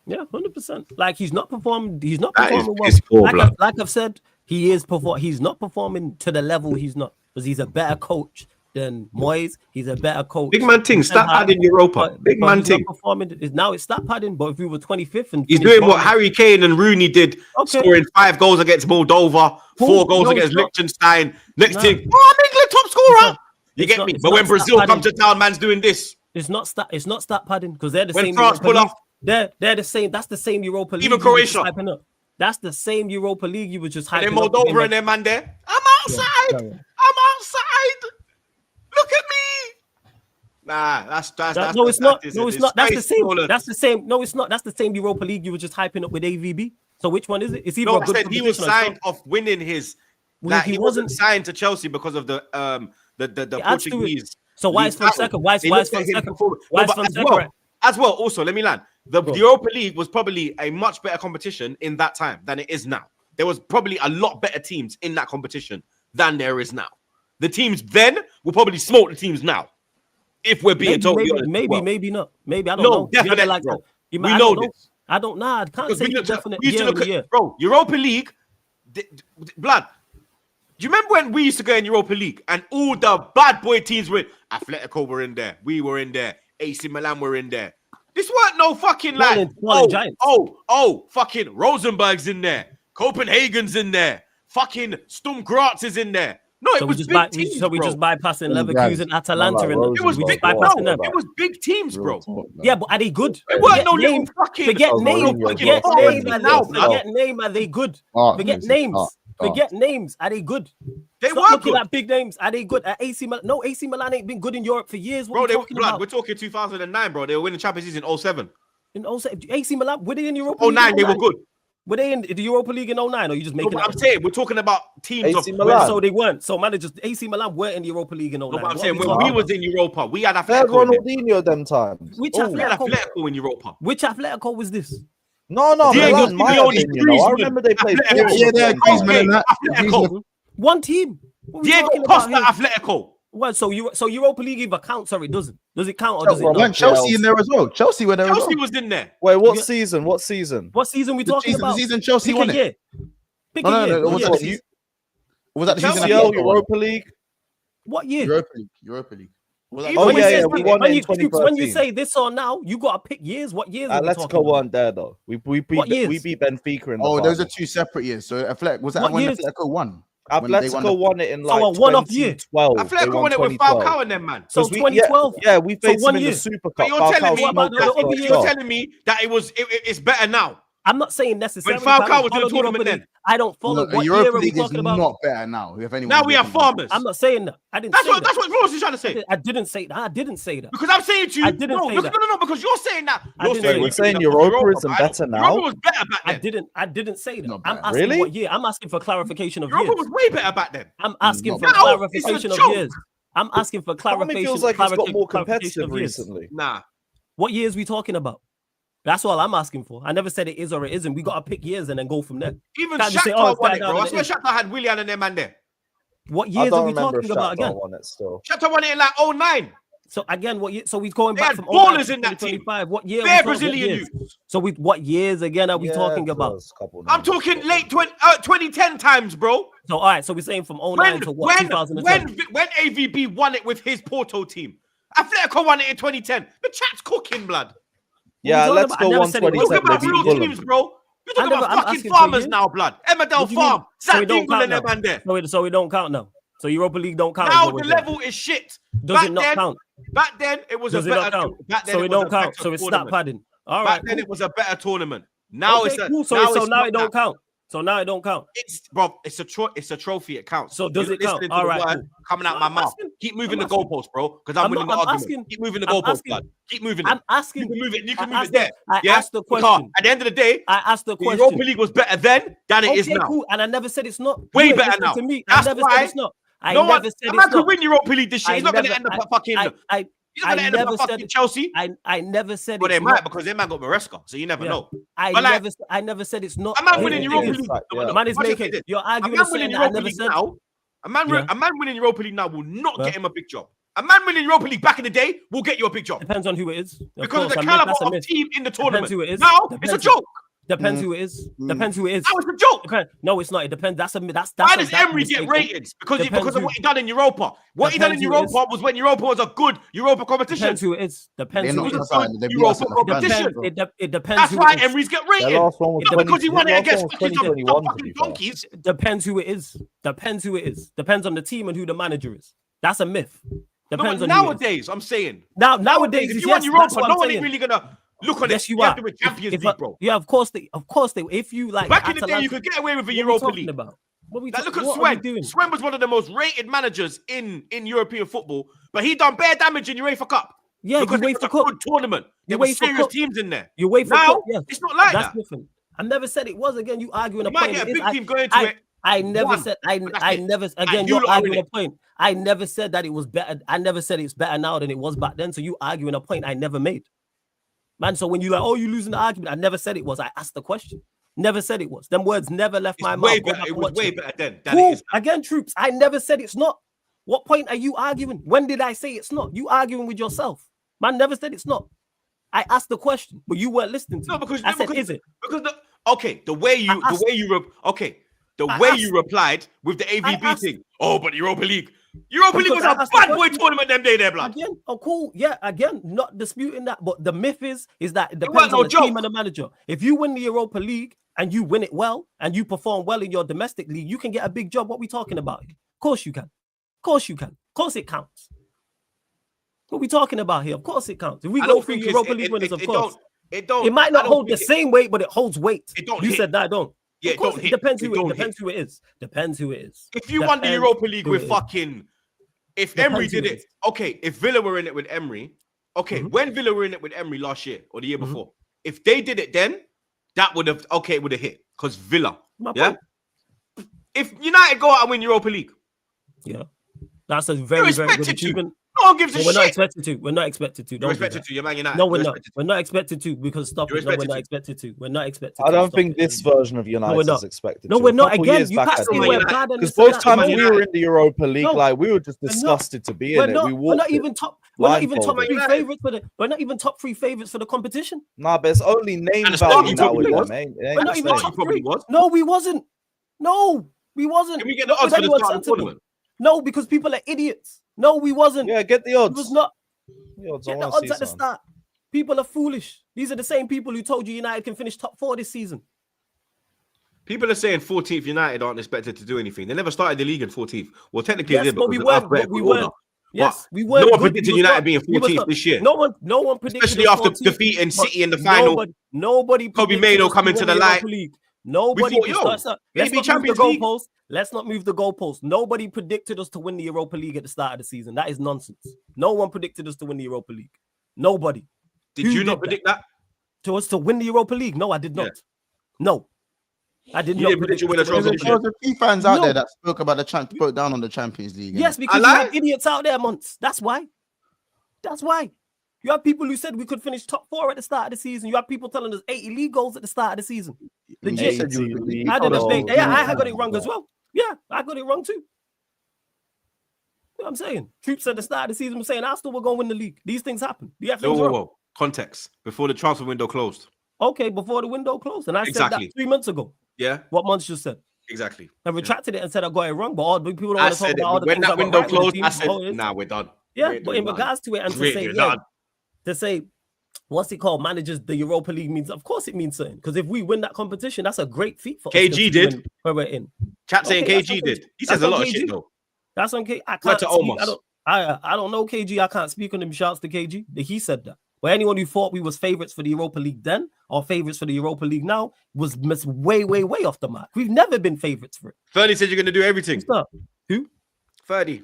C: Yeah, 100%. Like he's not performing. He's not performing well.
A: Poor,
C: like I've said, he's not performing to the level he's not, because he's a better coach than Moyes. He's a better coach.
A: Big man thing. Start padding Europa. Big man thing.
C: Now it's start padding. But if we were 25th and
A: he's doing what Harry Kane and Rooney did, scoring 5 goals against Moldova, 4 goals against Liechtenstein. Next thing, I'm England top scorer. You get me? But when Brazil comes to town, man's doing this.
C: It's not start padding because they're the
A: when
C: same.
A: France pull off,
C: they're the same. That's the same Europa League.
A: Even Croatia.
C: That's the same Europa League you were just hyping
A: up. And Moldova and their man there. I'm outside. I'm outside. Look at me. Nah, that's
C: no, it's not. No, it's not. That's the same. That's the same. No, it's not. That's the same Europa League you were just hyping up with AVB. So which one is it? It's either
A: I said he was signed off winning his. Like, he wasn't signed to Chelsea because of the Portuguese.
C: So why is from second? Why is from second? Why is from second?
A: As well, also, let me land. The Europa League was probably a much better competition in that time than it is now. There was probably a lot better teams in that competition than there is now. The teams then will probably smoke the teams now. If we're being totally honest.
C: Maybe not. Maybe, I don't know.
A: Definitely,
C: like
A: bro.
C: We
A: know this.
C: I don't know. I can't say definite year.
A: Bro, Europa League, blood. Do you remember when we used to go in Europa League and all the bad boy teams were in? Atletico were in there. We were in there. AC Milan were in there. This weren't no fucking like, fucking Rosenberg's in there. Copenhagen's in there. Fucking Sturm Graz is in there. No, it was big teams,
C: so we just bypassing Leverkusen, Atalanta.
A: It was big. It was big teams, bro.
C: Yeah, but are they good?
A: It weren't no little fucking.
C: Forget name. Forget name. Are they good? Forget names. Forget names. Are they good?
A: They were
C: looking at big names. Are they good at AC Milan? No, AC Milan ain't been good in Europe for years.
A: Bro, we're talking 2009, bro. They were winning Champions League in 07.
C: In 07, AC Milan, were they in Europa?
A: 09, they were good.
C: Were they in the Europa League in 09, or you just making
A: I'm saying we're talking about teams
B: AC Milan.
C: So they weren't. So managers, AC Milan weren't in the Europa League in 09.
A: No, but I'm saying when we was in Europa, we had
B: Atletico. Ronaldinho them times.
C: Which
A: we had Atletico in Europa.
C: Which Atletico was this?
B: No, Milan, my opinion, I remember they played.
A: Atletico.
C: One team.
A: Diego Costa, Atletico.
C: Well, so Europa League either counts or it doesn't. Does it count or does it not?
D: Chelsea in there as well. Chelsea were there.
A: Chelsea was in there.
B: Wait, what season? What season?
C: What season we talking about?
D: The season Chelsea won it.
C: Pick a year.
D: Was that the season
B: Europa League?
C: What year?
D: Europa League.
B: We won it in 2013.
C: When you say this or now, you got to pick years. What years?
B: Atletico weren't there though. We beat Benfica in the
D: those are 2 separate years. So was that when Atletico won?
B: Atletico won it in like
C: one-off year.
B: 2012.
A: Atletico won it with Falcao and them, man.
C: So 2012.
B: Yeah, we faced them in the Super Cup.
A: You're telling me that it's better now.
C: I'm not saying necessarily.
A: When Falcao was in the tournament then.
C: I don't follow. What year are we talking about?
D: Not better now.
A: Now we are farmers.
C: I'm not saying that. I didn't.
A: That's what Ross is trying to say.
C: I didn't say that. I didn't say that.
A: Because I'm saying to you,
C: I didn't say that.
A: No, because you're saying that.
B: We're saying Europa isn't better now.
A: Europa was better back then.
C: I didn't say that. I'm asking what year. I'm asking for clarification of years.
A: Europa was way better back then.
C: I'm asking for clarification of years. I'm asking for clarification.
B: Feels like it's got more competitive recently.
A: Nah.
C: What years we talking about? That's all I'm asking for. I never said it is or it isn't. We got to pick years and then go from there.
A: Even Shakhtar won it, bro. I swear Shakhtar had Willian and their man there.
C: What years are we talking about again?
A: Shakhtar won it in like 09.
C: So again, what year? So we're going
A: they
C: back from
A: ballers in that team.
C: What year?
A: Bare Brazilian youth.
C: So what years again are we talking about?
A: I'm talking late 2010 times, bro.
C: So all right. So we're saying from 09 to what? 2010.
A: When AVB won it with his Porto team, Atletico won it in 2010. The chat's cooking, blood.
B: Yeah, let's go 127.
A: You're talking about real teams, bro. You're talking about fucking farmers now, blood. Emmerdale Farm. Zach Dingle and them man there.
C: So we don't count now. So Europa League don't count.
A: Now the level is shit.
C: Does it not count?
A: Back then it was a better.
C: So we don't count. So it's start padding. All right.
A: Back then it was a better tournament. Now
C: Okay,
A: it's a,
C: cool. So
A: now,
C: now
A: it's
C: it don't count. So now it don't count.
A: It's bro, it's a trophy. It counts.
C: So does
A: You're
C: it count?
A: listening to
C: All
A: the
C: right,
A: word
C: cool.
A: coming out
C: No,
A: my
C: I'm
A: mouth.
C: asking.
A: Keep moving
C: I'm
A: the
C: asking.
A: goalposts, bro. Because I'm winning the
C: I'm
A: argument.
C: asking.
A: Keep moving the
C: I'm
A: goalposts,
C: asking.
A: blood. Keep moving
C: I'm
A: it.
C: asking.
A: You can move it. You
C: I
A: can move it
C: asked the-
A: there.
C: I
A: Yeah.
C: asked the
A: Because
C: question.
A: at the end of the day,
C: I asked the
A: the Europa
C: question.
A: League was better then than it is
C: Okay,
A: now.
C: cool. And I never said it's not.
A: Way
C: You ain't
A: better
C: listening
A: now.
C: to me.
A: That's
C: I never
A: why
C: said it's not. I
A: No one,
C: never said
A: a
C: it's
A: man could
C: not.
A: win Europa League this year.
C: I
A: He's not going to
C: never-
A: end up at fucking. He's not going to end up at fucking Chelsea.
C: I never said
A: But
C: it's
A: they might
C: not.
A: because they man got Maresca, so you never know.
C: I
A: But like,
C: never said it's not.
A: a man
C: Here's
A: winning
C: the
A: Europa
C: thing
A: League.
C: is,
B: Yeah.
C: Man is
A: Watch
C: making.
A: this.
C: You're
A: A
C: arguing
A: man
C: the
A: winning
C: same that I
A: Europa
C: never
A: League
C: said.
A: now. A man winning Europa League now will not
C: Yeah.
A: get him a big job. A man winning Europa League back in the day will get you a big job
C: Depends on who it is.
A: because of the caliber of team in the tournament.
C: Depends who it is.
A: Now it's a joke.
C: Depends who it is. Depends who it is.
A: Now it's a joke.
C: No, it's not. It depends. That's
A: Why does Emery get ratings? Because of what he done in Europa. What he done in Europa was when Europa was a good Europa competition.
C: Depends who it is. Depends who it is.
A: Europa competition.
C: It depends.
A: That's why Emery's get
B: Their
A: rated.
B: last one was
A: Not because he won it
B: 20
A: against
B: their last one was
A: fucking
B: 2021, to
A: fucking
B: be fair.
A: donkeys.
C: Depends who it is. Depends who it is. Depends on the team and who the manager is. That's a myth. Depends on
A: nowadays, I'm saying.
C: Nowadays,
A: if you
C: yes,
A: want Europa,
C: that's what
A: no
C: I'm
A: one
C: saying.
A: ain't really gonna look on
C: Yes,
A: it.
C: you
A: You
C: are.
A: have to win Champions League, bro.
C: Yeah, of course they. If you like
A: Back in the day,
C: Atalanta-
A: you could get away with a
C: What are we
A: Europa
C: talking
A: League.
C: about? What
A: Like, look at
C: what are we
A: Swen.
C: doing?
A: Swen was one of the most rated managers in European football, but he done bare damage in UEFA Cup.
C: Yeah,
A: because
C: you wait
A: it was
C: for
A: a
C: Cup.
A: good tournament. There
C: You
A: were
C: wait for
A: serious
C: Cup.
A: teams in there.
C: You wait for
A: Now,
C: Cup. Yes.
A: it's not like
C: That's
A: that.
C: different. I never said it was. Again, you arguing a
A: You might
C: point.
A: get a
C: It is.
A: big team going to it.
C: I never
A: One,
C: said.
A: but that's
C: I
A: it.
C: never.
A: And
C: Again,
A: you
C: you're
A: lot are in
C: arguing a
A: it.
C: point. I never said that it was better. I never said it's better now than it was back then. So you arguing a point I never made, man. So when you like, oh, you losing the argument, I never said it was. I asked the question. Never said it was. Them words never left
A: It's
C: my
A: way
C: mouth. Go
A: better.
C: back
A: It
C: and
A: was
C: watch
A: way
C: it.
A: better then than
C: Cool.
A: it is now.
C: Again, troops. I never said it's not. What point are you arguing? When did I say it's not? You arguing with yourself. Man never said it's not. I asked the question, but you weren't listening to
A: No,
C: me.
A: because
C: I said, is it?
A: Because the way you replied with the AVB
C: asked-
A: thing. Oh, but Europa League was
C: Because I
A: a
C: asked the
A: bad boy
C: question.
A: tournament them day there, blood.
C: Again, oh cool, yeah. Again, not disputing that, but the myth is that it
A: weren't
C: depends
A: no
C: on the
A: joke.
C: team and the manager. If you win the Europa League and you win it well and you perform well in your domestic league, you can get a big job. What we talking about? Of course you can. Of course you can. Of course it counts. What we talking about here? Of course it counts. If we
A: I
C: go
A: don't
C: through
A: think
C: Europa
A: it-
C: League
A: it-
C: winners,
A: it-
C: of
A: it
C: course.
A: don't.
C: It might
A: I
C: not
A: don't
C: hold the
A: think
C: same weight, but it holds weight.
A: It don't
C: You
A: hit.
C: said that, don't.
A: Yeah,
C: Of course,
A: don't
C: it
A: hit.
C: depends
A: It
C: who it
A: don't
C: depends
A: hit.
C: who it is. Depends who it is.
A: If you won the
C: Depends
A: Europa League
C: who
A: with
C: it is.
A: fucking, if
C: Depends
A: Emery
C: who
A: did
C: it
A: it,
C: is.
A: okay. If Villa were in it with Emery, okay.
C: Mhm.
A: When Villa were in it with Emery last year or the year
C: Mhm.
A: before, if they did it then, that would have it would have hit because Villa.
C: My
A: Yeah.
C: point.
A: If United go out and win Europa League,
C: Yeah. That's a
A: you're
C: very, very good
A: expected to.
C: achievement.
A: No one gives a
C: But we're not
A: shit.
C: expected to. We're not expected to.
A: You're
C: Don't do
A: expected
C: that.
A: to. You're Man United.
C: No, we're
A: You're
C: not.
A: expected
C: We're not expected to because stop
A: You're
C: it. No, we're
A: expected
C: not
A: to.
C: expected to. We're not expected.
B: I
C: to.
B: don't
C: Stop
B: think
C: it.
B: this version of
C: we're
B: United
C: not.
B: is expected.
C: No,
B: to.
C: we're
B: A
C: not.
B: couple
C: Again,
B: years
C: you
B: back,
C: can't
B: I
C: say
B: think.
C: we're
A: United.
C: bad and
B: Because
C: this and
B: both
C: that.
B: times
A: Man
B: we
A: United.
B: were in the Europa League,
C: No,
B: like we were just
C: we're not.
B: disgusted to be
C: We're
B: in it.
C: not.
B: We
C: We're not
B: walked it.
C: even top. We're not even top
B: blindfolded.
C: three
A: United.
C: favorites for the. We're not even top three favorites for the competition.
B: Nah, but it's only name
A: And the start
B: value
A: you
B: now
A: probably
B: with
A: was.
B: them, ain't
C: We're
B: it?
C: not
A: the
C: even
A: start
C: top
A: you probably
C: three.
A: was.
C: No, we wasn't. No, we wasn't.
A: Can we get the
C: With
A: odds for the
C: anyone
A: start of the
C: sensible.
A: tournament?
C: No, because people are idiots. No, we wasn't.
B: Yeah, get the
C: It
B: odds.
C: was not.
B: The odds. I
C: Get the
B: want to
C: odds
B: see
C: at the
B: some.
C: start. People are foolish. These are the same people who told you United can finish top 4 this season.
A: People are saying 14th United aren't expected to do anything. They never started the league in 14th. Well, technically
C: Yes,
A: they did
C: but we
A: because
C: weren't.
A: of
C: But we
A: alphabetical
C: weren't.
A: order.
C: Yes,
A: But
C: we weren't.
A: no one
C: good.
A: predicted
C: We was
A: United
C: not-
A: being
C: we was
A: 14th
C: not-
A: this year.
C: No one predicted.
A: Especially
C: us
A: after
C: 14th,
A: defeating
C: but
A: City in the final.
C: Nobody.
A: Kobe
C: predicted
A: Mano
C: us
A: coming
C: win
A: to the light.
C: Europa League. Nobody.
A: We thought,
C: Let's
A: maybe
C: not
A: Champions
C: move the
A: League.
C: goalposts. Let's not move the goalposts. Nobody predicted us to win the Europa League at the start of the season. That is nonsense. No one predicted us to win the Europa League. Nobody.
A: Did
C: Who
A: you
C: did
A: not
C: that?
A: predict that?
C: To us to win the Europa League? No, I did not.
A: Yeah.
C: No, I did
A: You
C: not
A: didn't predict you win a
C: us to win
A: trophy
C: the
A: this
C: Europa
A: year?
D: There was a few fans out
C: No.
D: there that spoke about broke down on the Champions League.
C: Yes,
D: innit?
C: because you
A: lie?
C: have idiots out there, months. That's why. That's why. You have people who said we could finish top 4 at the start of the season. You have people telling us 80 league goals at the start of the season. Legit.
D: You said you were
B: league
C: I did a
B: goals,
C: big. Yeah, I
B: yeah.
C: got it wrong as well. Yeah, I got it wrong too. You know what I'm saying? Troops at the start of the season were saying Arsenal were going to win the league. These things happen. You have things wrong.
A: Whoa. Context. Before the transfer window closed.
C: Okay, before the window closed. And I said
A: Exactly.
C: that 3 months ago.
A: Yeah,
C: What months you said?
A: exactly.
C: I retracted it and said I got it wrong, but all the people don't
A: I
C: want to talk
A: said it.
C: about all the
A: When
C: things
A: that
C: I got
A: window
C: right with the
A: closed,
C: team.
A: I said,
C: Oh, it is.
A: nah, we're done.
C: Yeah,
A: We're
C: but in
A: done.
C: regards to it and to
A: We're
C: say, yeah,
A: done.
C: to say, what's it called? Managers, the Europa League means, of course it means something. Because if we win that competition, that's a great feat for us.
A: KG
C: considering
A: did.
C: where we're in.
A: Chat saying
C: Okay, that's
A: KG
C: okay.
A: did. He
C: That's
A: says a lot
C: okay,
A: of shit
C: G.
A: though.
C: That's okay. I
A: Word
C: can't
A: to
C: speak.
A: Omos.
C: I don't know KG. I can't speak on him. Shouts to KG. He said that. But anyone who thought we was favourites for the Europa League then, or favourites for the Europa League now, was way, way, way off the mark. We've never been favourites for it.
A: 30 said you're going to do everything.
C: Who's that? Who?
A: 30.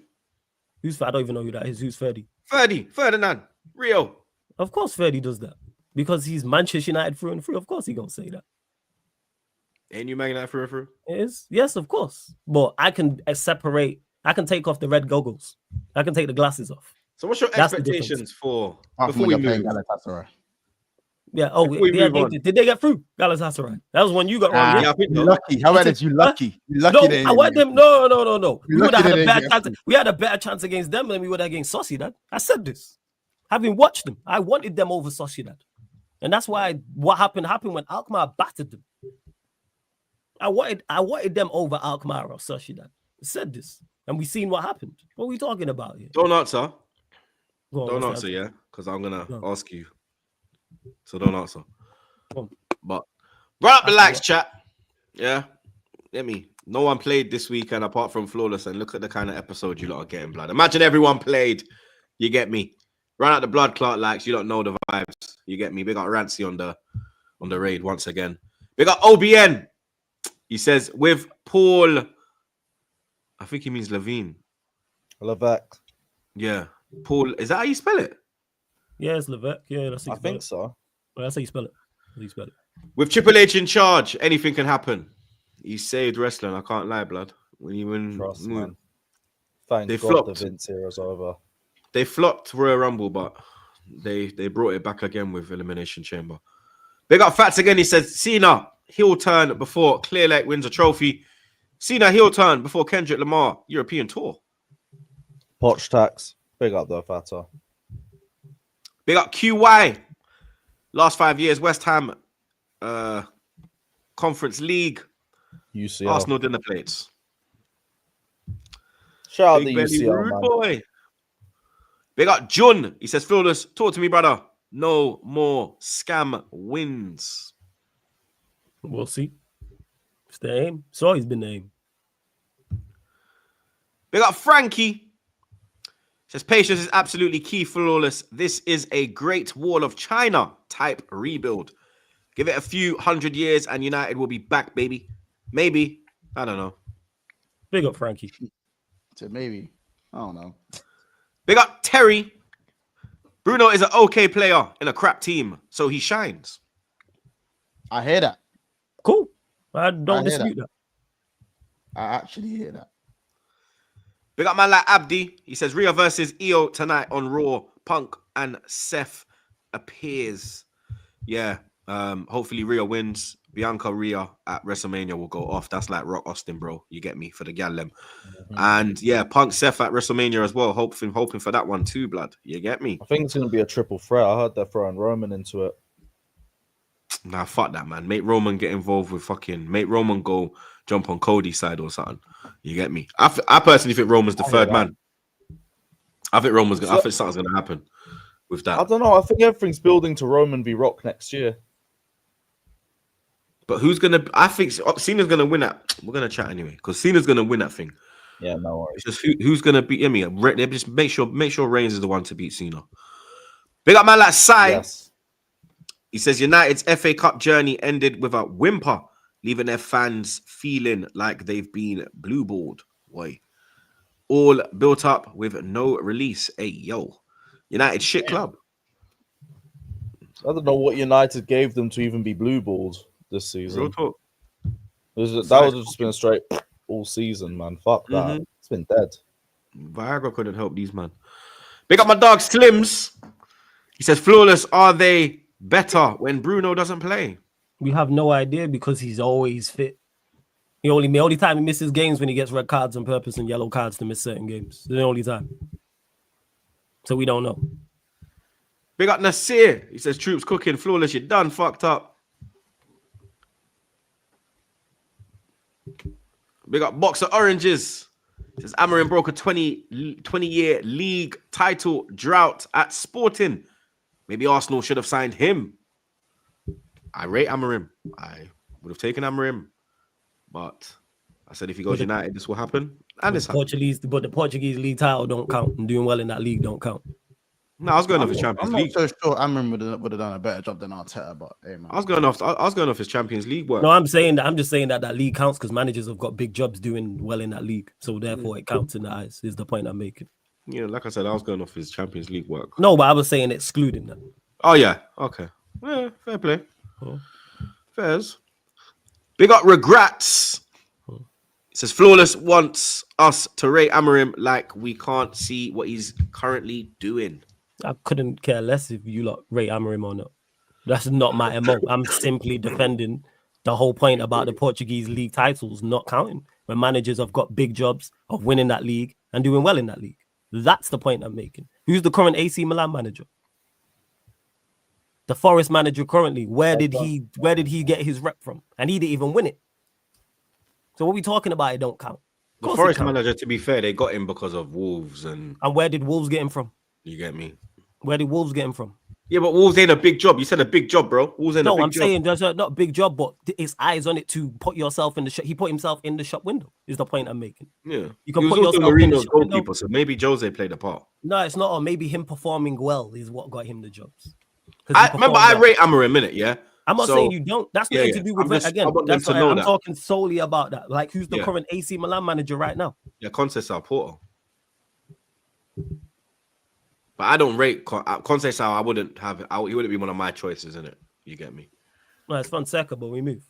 C: Who's I don't even know who that is. Who's 30?
A: 30. Ferdinand. Rio.
C: Of course 30 does that. Because he's Manchester United through and through. Of course he gonna say that.
A: Ain't you Man United through and through?
C: It is? Yes, of course. But I can separate. I can take off the red goggles. I can take the glasses off.
A: So what's your
C: That's the
A: expectations for
D: Apart from
A: before
D: when
A: we
D: you're
A: move?
D: playing Galatasaray.
C: Yeah. Oh,
A: Before we
C: yeah,
A: move on.
C: did they get through? Galatasaray. That was one you got wrong.
A: Yeah, I think
D: You
A: so.
D: lucky. How about it? You lucky. You lucky.
C: No,
D: they
C: I
D: ain't
C: want
D: get
C: them. No. We
D: You're
C: would have
D: lucky
C: had
D: they
C: a
D: didn't
C: better
D: get
C: chance.
D: through.
C: We had a better chance against them than we would have against Sociedad. I said this. Having watched them, I wanted them over Sociedad. And that's why what happened when Alkmaar battered them. I wanted them over Alkmaar or Sociedad. I said this. And we seen what happened. What are we talking about here?
A: Don't answer.
C: Go on,
A: Don't
C: what's
A: answer,
C: the
A: yeah? Because I'm going to
C: No.
A: ask you. So don't answer.
C: Go on.
A: But run up the
C: Ask
A: likes,
C: what?
A: chat. Yeah. Get me. No one played this weekend apart from Flawless. And look at the kind of episode you lot are getting, blood. Imagine everyone played. You get me. Run out the blood clot likes. You don't know the vibes. You get me. Big up Rancy on the raid once again. Big up OBN. He says with Paul. I think he means Levine.
B: Levesque.
A: Yeah. Paul. Is that how you spell it?
C: Yeah, it's Levesque. Yeah, that's how
B: I
C: you spell
B: think
C: it.
B: so.
C: Well, that's how you spell it. That's how you spell it.
A: With Triple H in charge, anything can happen. He saved wrestling. I can't lie, blood. When you win,
B: Trust, man. Thank
A: They
B: God
A: flopped.
B: the Vince era's over.
A: They flopped Royal Rumble, but they brought it back again with Elimination Chamber. Big up Fats again. He says Cena heel turn before Clear Lake wins a trophy. Cena heel turn before Kendrick Lamar European tour.
B: Potch tax. Big up though, Fata.
A: Big up QY. Last 5 years, West Ham Conference League.
B: UCL.
A: Arsenal dinner plates.
B: Shout out
A: Big
B: the
A: belly
B: UCL,
A: rude
B: man.
A: boy. Big up Jun. He says, Flawless, talk to me, brother. No more scam wins.
C: We'll see. It's the aim. It's always been the aim.
A: Big up Frankie. Says patience is absolutely key, Flawless. This is a great wall of China type rebuild. Give it a few hundred years and United will be back, baby. Maybe. I don't know.
C: Big up, Frankie.
D: So maybe. I don't know.
A: Big up Terry. Bruno is an okay player in a crap team, so he shines.
D: I hear that.
C: Cool. I don't
D: I hear
C: dispute that.
D: I actually hear that.
A: Big up man like Abdi. He says Rhea versus Io tonight on Raw. Punk and Seth appears. Yeah. Hopefully Rhea wins. Bianca Rhea at WrestleMania will go off. That's like Rock Austin, bro. You get me for the Gallem. And yeah, Punk Seth at WrestleMania as well. Hoping for that one too, blood. You get me?
B: I think it's going to be a triple threat. I heard they're throwing Roman into it.
A: Nah, fuck that, man. Make Roman get involved with make Roman go jump on Cody's side or something. You get me? I personally think Roman's the third man. I think I think something's gonna happen with that.
B: I don't know. I think everything's building to Roman v Rock next year.
A: But who's gonna? I think Cena's gonna win that. We're gonna chat anyway because Cena's gonna win that thing.
B: Yeah, no worries.
A: It's just who's gonna beat me. Just make sure Reigns is the one to beat Cena. Big up man like Sai.
B: Yes.
A: He says United's FA Cup journey ended with a whimper, leaving their fans feeling like they've been blue-balled. Boy, all built up with no release. Hey yo, United shit club.
B: I don't know what United gave them to even be blue balls this season.
A: Real talk.
B: That would have just been a straight all season, man. Fuck that. It's been dead.
A: Viagra couldn't help these man. Big up my dog Slims. He says, Flawless, are they better when Bruno doesn't play?
C: We have no idea because he's always fit. The only time he misses games when he gets red cards on purpose and yellow cards to miss certain games. It's the only time. So we don't know.
A: Big up Nasir. He says, Troops cooking. Flawless, you're done. Fucked up. Big up Boxer Oranges. He says, Amarin broke a 20-year league title drought at Sporting. Maybe Arsenal should have signed him. I rate Amarim. I would have taken Amarim. But I said if he goes United, this will happen. And it's
C: But the Portuguese league title don't count. And doing well in that league don't count.
A: No, I was going off his
D: I'm
A: Champions
D: not
A: League.
D: so sure Amram would have done a better job than Arteta, but hey, man.
A: I was going off his Champions League work.
C: No, I'm just saying that league counts because managers have got big jobs doing well in that league, so therefore it counts in the eyes. Is the point I'm making?
A: Yeah, like I said, I was going off his Champions League work.
C: No, but I was saying excluding that.
A: Oh yeah, okay. Yeah, fair play.
C: Oh.
A: Fairs. Big up regrets. It says Flawless wants us to rate Amorim like we can't see what he's currently doing.
C: I couldn't care less if you lot rate Amorim or not. That's not my MO. I'm simply defending the whole point about the Portuguese league titles not counting when managers have got big jobs of winning that league and doing well in that league. That's the point I'm making. Who's the current AC Milan manager? The Forest manager currently. Where did he get his rep from? And he didn't even win it. So what we talking about? It don't count.
A: The Forest manager, to be fair, they got him because of Wolves and
C: where did Wolves get him from?
A: You get me?
C: Where did Wolves get him from?
A: Yeah, but Wolves ain't a big job. You said a big job, bro. Wolves ain't a big job. No, I'm
C: saying there's not a big job, but it's eyes on it to put yourself in the shop. He put himself in the shop window, is the point I'm making.
A: Yeah.
C: You can put yourself in the shop
A: goalkeeper, window. So maybe Jose played a part.
C: No, it's not. Or maybe him performing well is what got him the jobs.
A: I rate Amorim, minute, yeah?
C: I'm not saying you don't. That's nothing to do with it. Again, that's why I'm talking solely about that. Like, who's the current AC Milan manager right now?
A: Yeah, Conceição Porto. But I don't rate Conceição. I wouldn't have it. He wouldn't be one of my choices, isn't it? You get me?
C: No, it's Fonseca, but we move.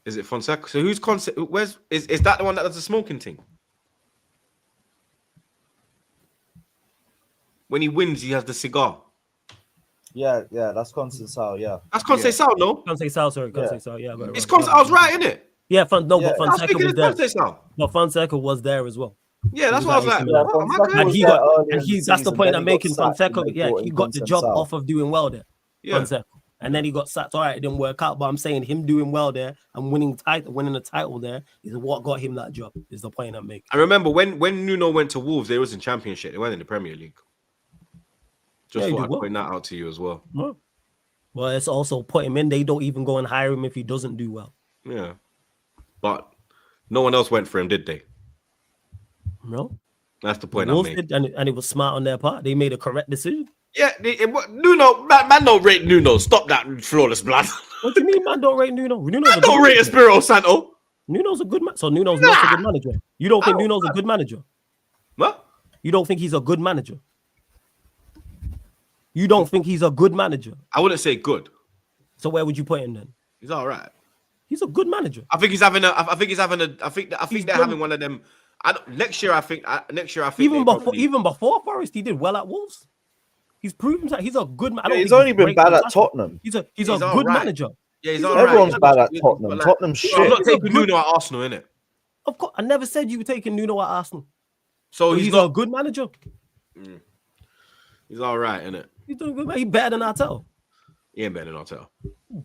A: Is it Fonseca? So who's Conceição? Where's is that the one that does the smoking thing? When he wins, he has the cigar.
B: Yeah, that's Conceição, yeah.
A: That's Conceição, no?
C: Conceição, sorry, Conceição, yeah.
A: It's Conceição, I was right, innit?
C: Yeah, but Fonseca was there. But Fonseca was there as well.
A: Yeah, that's what I was like.
C: That's the point I'm making. Fonseca, he got the job off of doing well there.
A: Yeah.
C: Fonseca. And then he got sacked. All right, it didn't work out, but I'm saying him doing well there and winning the title there is what got him that job, is the point I'm making.
A: I remember when Nuno went to Wolves, they was in Championship. They weren't in the Premier League. Just thought I'd point that out to you as well.
C: Well, it's also put him in. They don't even go and hire him if he doesn't do well.
A: Yeah. But no one else went for him, did they?
C: No.
A: That's the point I'm making.
C: And it was smart on their part. They made a correct decision.
A: Yeah, Nuno, man don't rate Nuno. Stop that, Flawless blood.
C: What do you mean, man don't rate Nuno?
A: Man don't rate Espirito Santo.
C: Nuno's a good man. So Nuno's not a good manager. You don't think Nuno's a good manager?
A: What?
C: You don't think he's a good manager? You don't think he's a good manager?
A: I wouldn't say good.
C: So where would you put him then?
A: He's all right.
C: He's a good manager.
A: I think they're having one of them. Next year I think
C: even before Forest, he did well at Wolves. He's proven that he's a good man.
B: He's only been bad at Tottenham.
C: He's a good manager.
A: Yeah, he's
B: everyone's bad at Tottenham. Tottenham shit.
A: I'm not taking Nuno at Arsenal, innit?
C: Of course, I never said you were taking Nuno at Arsenal.
A: So
C: he's a good manager.
A: He's all right, innit?
C: He's doing good. He's better than Arteta.
A: He ain't better than Arteta.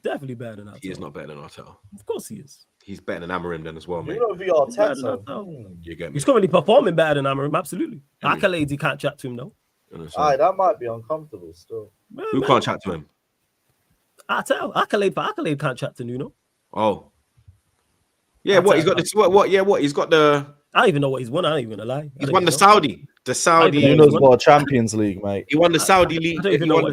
C: Definitely better than Arteta.
A: He is not better than Arteta.
C: Of course he is.
A: He's better than Amorim then as well, mate.
B: You
A: get me?
C: He's currently performing better than Amorim, absolutely. Accolades, he can't chat to him, though.
B: That might be uncomfortable still.
A: Who can't chat to him?
C: Accolade can't chat to Nuno.
A: Oh. Yeah, what? He's got this. What? Yeah, what? He's got the.
C: I don't even know what he's won. I ain't even gonna lie.
A: He's won the Saudi. The Saudi.
B: Nuno's got a Champions League, mate.
A: He won the Saudi league.
C: I don't even know what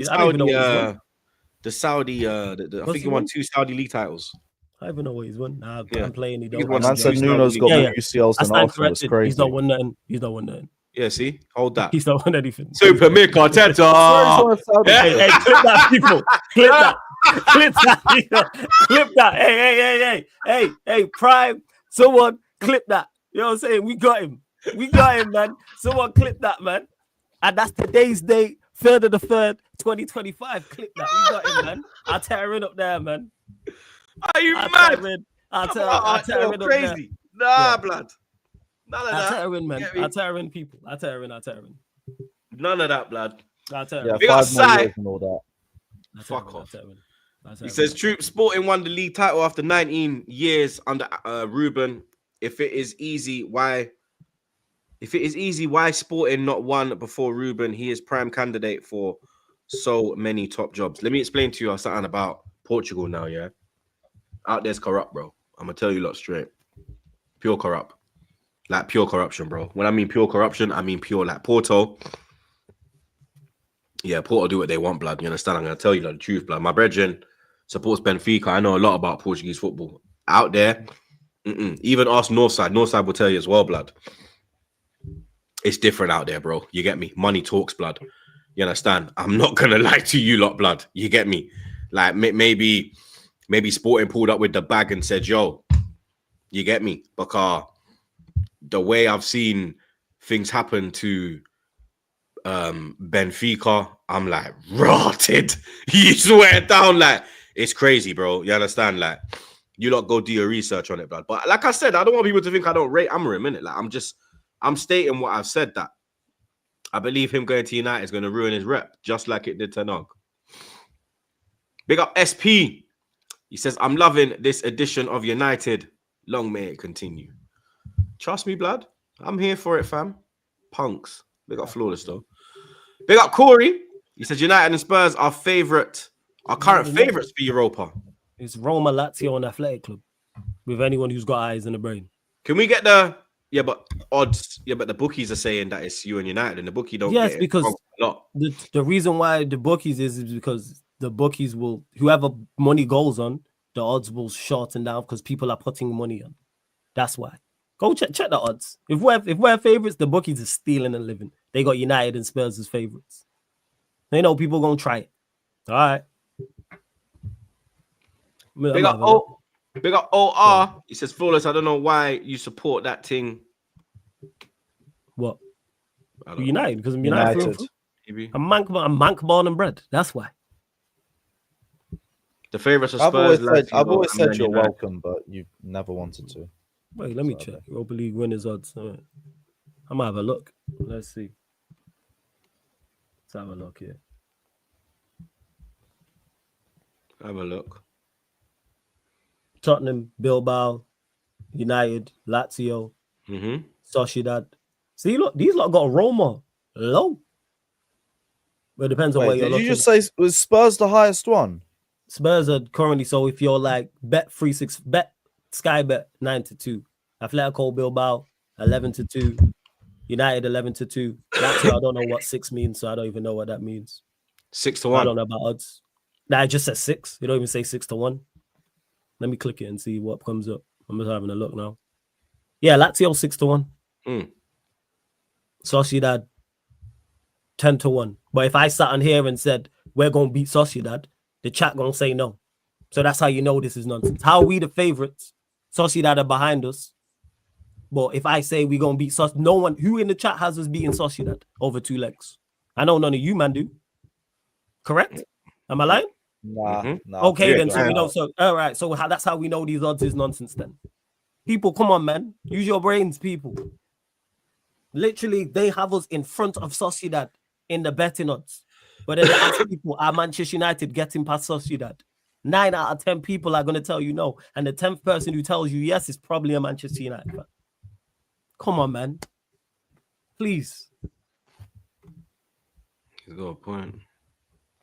A: the Saudi. I think he won 2 Saudi league titles.
C: I don't even know what he's won. Nah, I'm playing. He don't.
B: Man said Nuno's got more UCLs than Arsenal. It's crazy.
C: He's not won nothing. He's not won nothing.
A: Yeah, see? Hold that.
C: He's not won anything.
A: Super Mick Arteta.
C: Hey, clip that, people. Clip that. Clip that. Clip that. Hey, Prime. Someone clip that. You know what I'm saying? We got him. Man. Someone clip that, man. And that's today's date, 3rd of the 3rd, 2025. Clip that. We got him, man. I'll tear it up there, man.
A: Are you mad?
C: I'll tear it up
A: crazy. Nah, blood. None of that.
C: I'll tear in, man. I'll tear in, people. I'll tear in.
A: None of that, blood.
C: I'll tear in.
A: Big up side.
B: And all that.
A: Fuck off. He says, Troop Sporting won the league title after 19 years under Ruben. If it is easy, why Sporting not won before Ruben? He is prime candidate for so many top jobs. Let me explain to you something about Portugal now, yeah? Out there's corrupt, bro. I'm going to tell you a lot straight. Pure corrupt. Like pure corruption, bro. When I mean pure corruption, I mean pure like Porto. Yeah, Porto do what they want, blood. You understand? I'm going to tell you the truth, blood. My brethren supports Benfica. I know a lot about Portuguese football. Out there, even us Northside will tell you as well, blood. It's different out there, bro. You get me? Money talks, blood. You understand? I'm not going to lie to you lot, blood. You get me? Like, maybe Sporting pulled up with the bag and said, yo, you get me? Because the way I've seen things happen to Benfica, I'm like rotted. You swear it down, like it's crazy, bro. You understand? Like you lot go do your research on it, blood. But like I said, I don't want people to think I don't rate Amorim, innit? Like I'm stating what I've said, that I believe him going to United is going to ruin his rep, just like it did to Nog. Big up SP. He says, I'm loving this edition of United. Long may it continue. Trust me, blood. I'm here for it, fam. Punks. Big up Flawless, though. Big up Corey. He says United and Spurs are current favourites for Europa.
C: It's Roma, Lazio, and Athletic Club. With anyone who's got eyes in the brain.
A: Can we get the odds? Yeah, but the bookies are saying that it's you and United, and the bookie don't.
C: Yes,
A: get
C: because
A: a lot.
C: The reason why the bookies is because the bookies will, whoever money goes on, the odds will shorten down because people are putting money on. That's why. Go check the odds. If we're favorites, the bookies are stealing a living. They got United and Spurs as favorites. They know people gonna try it. All right.
A: Big up OR. He says, Flawless, I don't know why you support that thing.
C: What? United, because I'm United. I'm mank born and bred. That's why.
A: The favourites of Spurs.
B: I've always said you're welcome, but you've never wanted to.
C: Wait, let me check. Europa League winners odds. All right. I'm gonna have a look. Let's see. Let's have a look here.
A: Have a look.
C: Tottenham, Bilbao, United, Lazio, Sociedad. See, look, these lot got Roma low. But it depends on where you're looking.
B: Did you just say was Spurs the highest one?
C: Spurs are currently, so if you're like bet Sky bet 9-2, Atletico Bilbao 11-2, United 11-2. Lazio, I don't know what 6 means, so I don't even know what that means.
A: 6-1.
C: I don't know about odds. Nah, it just says 6. You don't even say 6-1. Let me click it and see what comes up. I'm just having a look now. Yeah, Lazio 6-1. Sociedad 10-1. But if I sat on here and said we're gonna beat Sociedad, the chat gonna say no. So that's how you know this is nonsense. How are we the favorites? Sociedad are behind us. But if I say we're gonna beat Sociedad, no one who in the chat has us beating Sociedad over 2 legs. I know none of you man do. Correct? Am I lying?
B: Nah.
C: Okay, then so we know. So all right, so that's how we know these odds is nonsense. Then, people, come on, man, use your brains, people. Literally, they have us in front of Sociedad in the betting odds, but then they ask people, are Manchester United getting past Sociedad? 9 out of 10 people are going to tell you no, and the 10th person who tells you yes is probably a Manchester United fan. Come on, man, please.
A: He's got a point.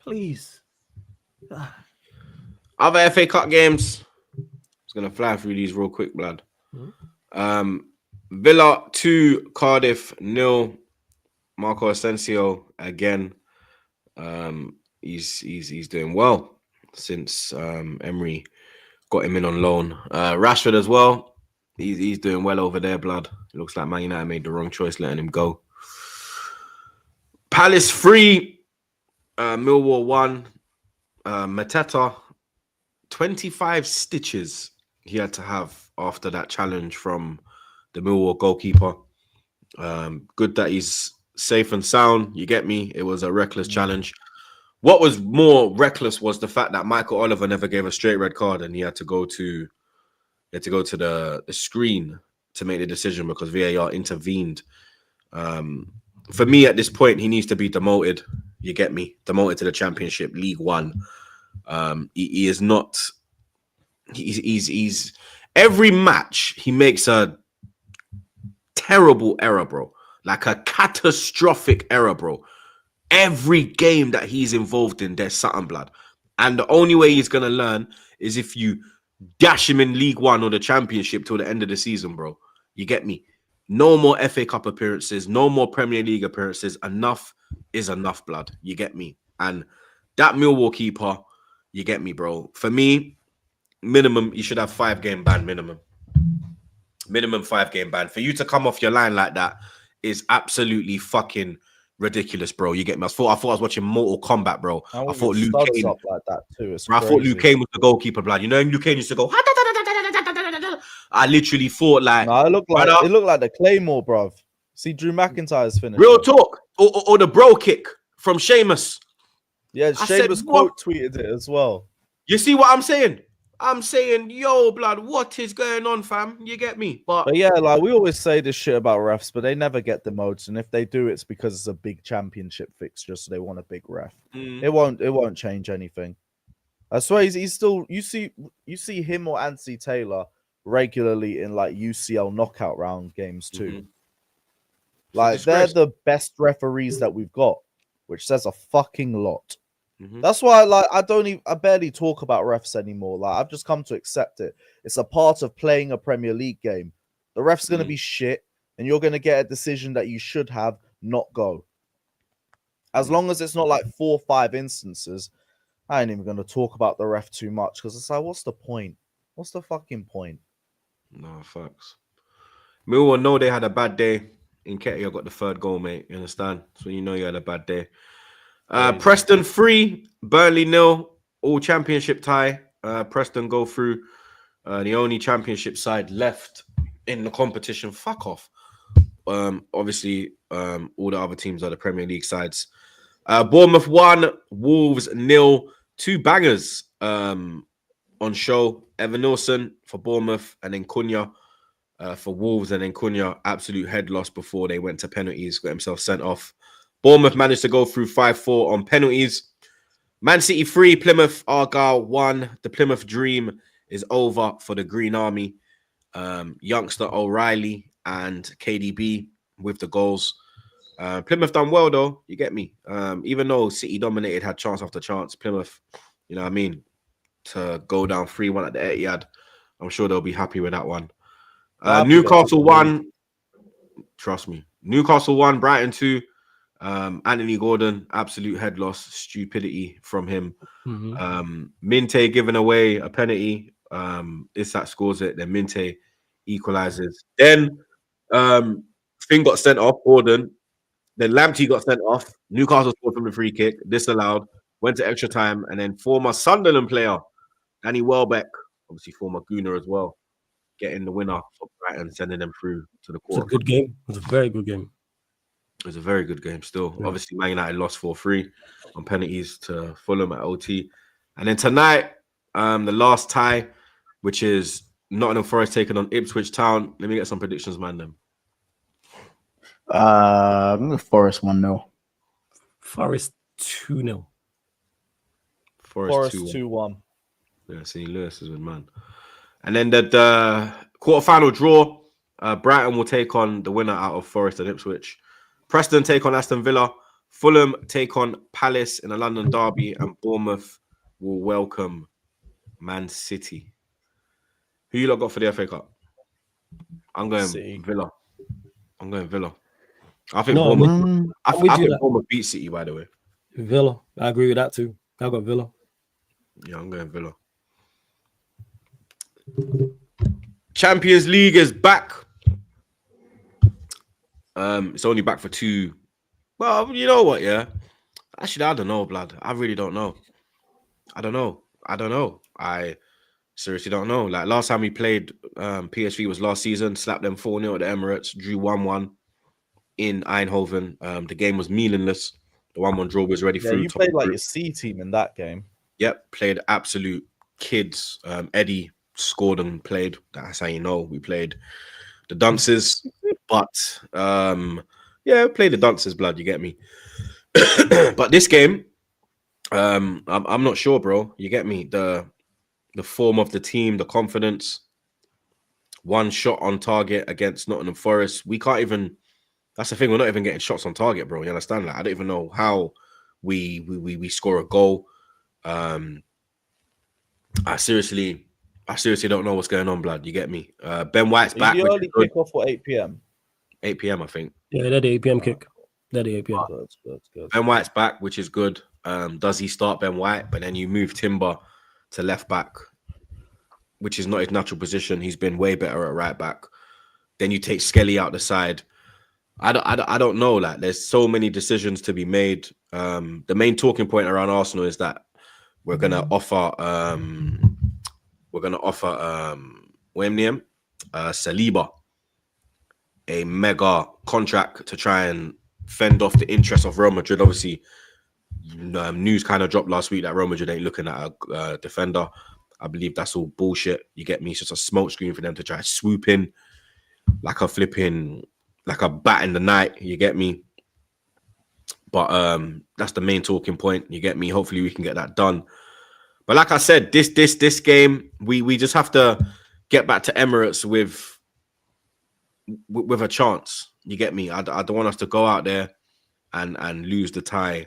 C: Please.
A: Other FA Cup games. Just gonna fly through these real quick, blood. Villa 2, Cardiff 0. Marco Asensio again. He's doing well since Emery got him in on loan. Rashford as well. He's doing well over there, blood. It looks like Man United made the wrong choice letting him go. Palace 3, Millwall 1. Mateta, 25 stitches he had to have after that challenge from the Millwall goalkeeper. Good that he's safe and sound. You get me? It was a reckless challenge. What was more reckless was the fact that Michael Oliver never gave a straight red card, and he had to go to the screen to make the decision because VAR intervened. For me, at this point, he needs to be demoted. You get me? Demoted to the Championship, League One. He is not. He's every match he makes a terrible error, bro. Like a catastrophic error, bro. Every game that he's involved in, there's something, blood. And the only way he's gonna learn is if you dash him in League One or the Championship till the end of the season, bro. You get me? No more FA Cup appearances, no more Premier League appearances. Enough is enough, blood. You get me? And that Millwall keeper, you get me, bro. For me, minimum, you should have 5-game ban minimum. Minimum 5-game ban. For you to come off your line like that is absolutely fucking ridiculous, bro. You get me? I thought I was watching Mortal Kombat, bro. I thought Luke Kane
B: up like that too.
A: I thought Luke Kane was the goalkeeper, blood. You know, Luke Kane used to go. I literally thought like,
B: no, it looked like the Claymore, bruv. See Drew McIntyre's finish.
A: Real talk, or the bro kick from Sheamus.
B: Yeah, Sheamus quote tweeted it as well.
A: You see what I'm saying? I'm saying, yo, blood, what is going on, fam? You get me? But
B: yeah, like we always say this shit about refs, but they never get the modes, and if they do, it's because it's a big championship fixture, so they want a big ref. It won't change anything. I swear he's still. You see him or Anthony Taylor regularly in like UCL knockout round games too. Like they're the best referees that we've got, which says a fucking lot. That's why, like, I barely talk about refs anymore. Like, I've just come to accept it. It's a part of playing a Premier League game. The ref's gonna be shit, and you're gonna get a decision that you should have not go. As long as it's not like 4 or 5 instances, I ain't even gonna talk about the ref too much because it's like, what's the point? What's the fucking point?
A: No, facts. Millwall know they had a bad day. Nketiah got the 3rd goal, mate. You understand? So you know you had a bad day. Preston 3, Burnley 0, all championship tie. Preston go through. The only championship side left in the competition. Fuck off. Obviously, all the other teams are the Premier League sides. Bournemouth 1, Wolves 0. 2 bangers on show. Evan Nilsson for Bournemouth, and then Cunha for Wolves, and then Cunha absolute head loss before they went to penalties, got himself sent off. Bournemouth managed to go through 5-4 on penalties. Man City 3, Plymouth Argyle 1. The Plymouth dream is over for the Green Army. Youngster O'Reilly and KDB with the goals. Plymouth done well though, you get me. Even though City dominated, had chance after chance, Plymouth, you know what I mean, to go down 3-1 at the Etihad. I'm sure they'll be happy with that one. Newcastle 1. Trust me. Newcastle 1, Brighton 2. Anthony Gordon, absolute head loss, stupidity from him. Minte giving away a penalty. Isak scores it, then Minte equalizes. Then Finn got sent off, Gordon. Then Lamptey got sent off. Newcastle scored from the free kick, disallowed, went to extra time, and then former Sunderland player Danny Welbeck, obviously former Gooner as well, getting the winner for Brighton, sending them through to the quarter.
C: It's a good game. It's a very good game.
A: It was a very good game still. Yeah. Obviously, Man United lost 4-3 on penalties to Fulham at OT. And then tonight, the last tie, which is Nottingham Forest taking on Ipswich Town. Let me get some predictions, man. Them.
D: Forest 1-0.
C: Forest 2-0.
B: Forest 2-1.
A: Yeah, see, Lewis is with man. And then the quarterfinal draw, Brighton will take on the winner out of Forest and Ipswich. Preston take on Aston Villa. Fulham take on Palace in a London derby, and Bournemouth will welcome Man City. Who you lot got for the FA Cup? I'm going Villa. I'm going Villa. I think Bournemouth. I think Bournemouth beat City, by the way.
C: Villa. I agree with that too. I got Villa.
A: Yeah, I'm going Villa. Champions League is back. It's only back for 2. Well, you know what, yeah? Actually, I don't know, blood. I really don't know. I don't know. I seriously don't know. Like, last time we played PSV was last season, slapped them 4-0 at the Emirates, drew 1-1 in Eindhoven. The game was meaningless. The 1-1 draw was ready through.
B: You played like your C team in that game.
A: Yep, played absolute kids. Eddie scored and played. That's how you know we played the dunces. But yeah, play the dunces, blood. You get me. But this game, I'm not sure, bro. You get me. The form of the team, the confidence. 1 shot on target against Nottingham Forest. We can't even. That's the thing. We're not even getting shots on target, bro. You understand? Like, I don't even know how we score a goal. I seriously don't know what's going on, blood. You get me? Ben White's back.
B: The early kickoff for 8 p.m.
A: 8 p.m. I think.
C: Yeah, they're the 8 p.m. kick. That EAPL.
B: Good.
A: Ben White's back, which is good. Does he start Ben White? But then you move Timber to left back, which is not his natural position. He's been way better at right back. Then you take Skelly out the side. I don't know. Like, there's so many decisions to be made. The main talking point around Arsenal is that we're gonna offer William Saliba a mega contract to try and fend off the interest of Real Madrid. Obviously, news kind of dropped last week that Real Madrid ain't looking at a defender. I believe that's all bullshit. You get me? It's just a smokescreen for them to try to swoop in like a bat in the night. You get me? But that's the main talking point. You get me? Hopefully we can get that done. But like I said, this game, we just have to get back to Emirates with a chance. You get me? I don't want us to go out there and lose the tie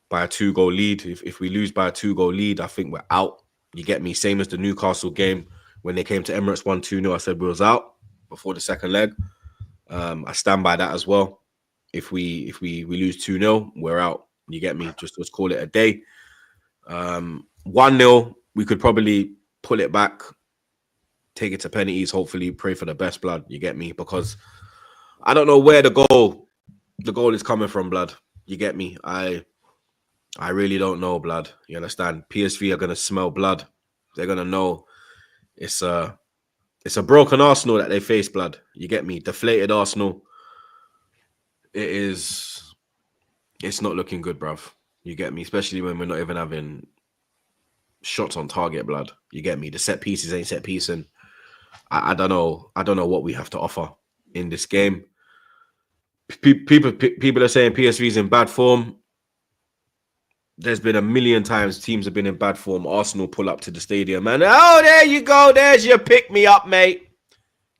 A: by a 2-goal lead. If we lose by a 2-goal lead, I think we're out. You get me? Same as the Newcastle game when they came to Emirates 1-2-0. I said we was out before the second leg. I stand by that as well. If we lose 2-0, we're out. You get me? Just let's call it a day. 1-0, we could probably pull it back, take it to penalties, hopefully pray for the best, blood. You get me? Because I don't know where the goal is coming from, blood. You get me? I really don't know, blood. You understand? PSV are gonna smell blood. They're gonna know it's a broken Arsenal that they face, blood. You get me? Deflated Arsenal. It's not looking good, bruv. You get me? Especially when we're not even having shots on target, blood. You get me? The set pieces ain't set piecing. I don't know what we have to offer in this game. People are saying PSV's in bad form. There's been a million times teams have been in bad form. Arsenal pull up to the stadium and oh, there you go. There's your pick me up, mate.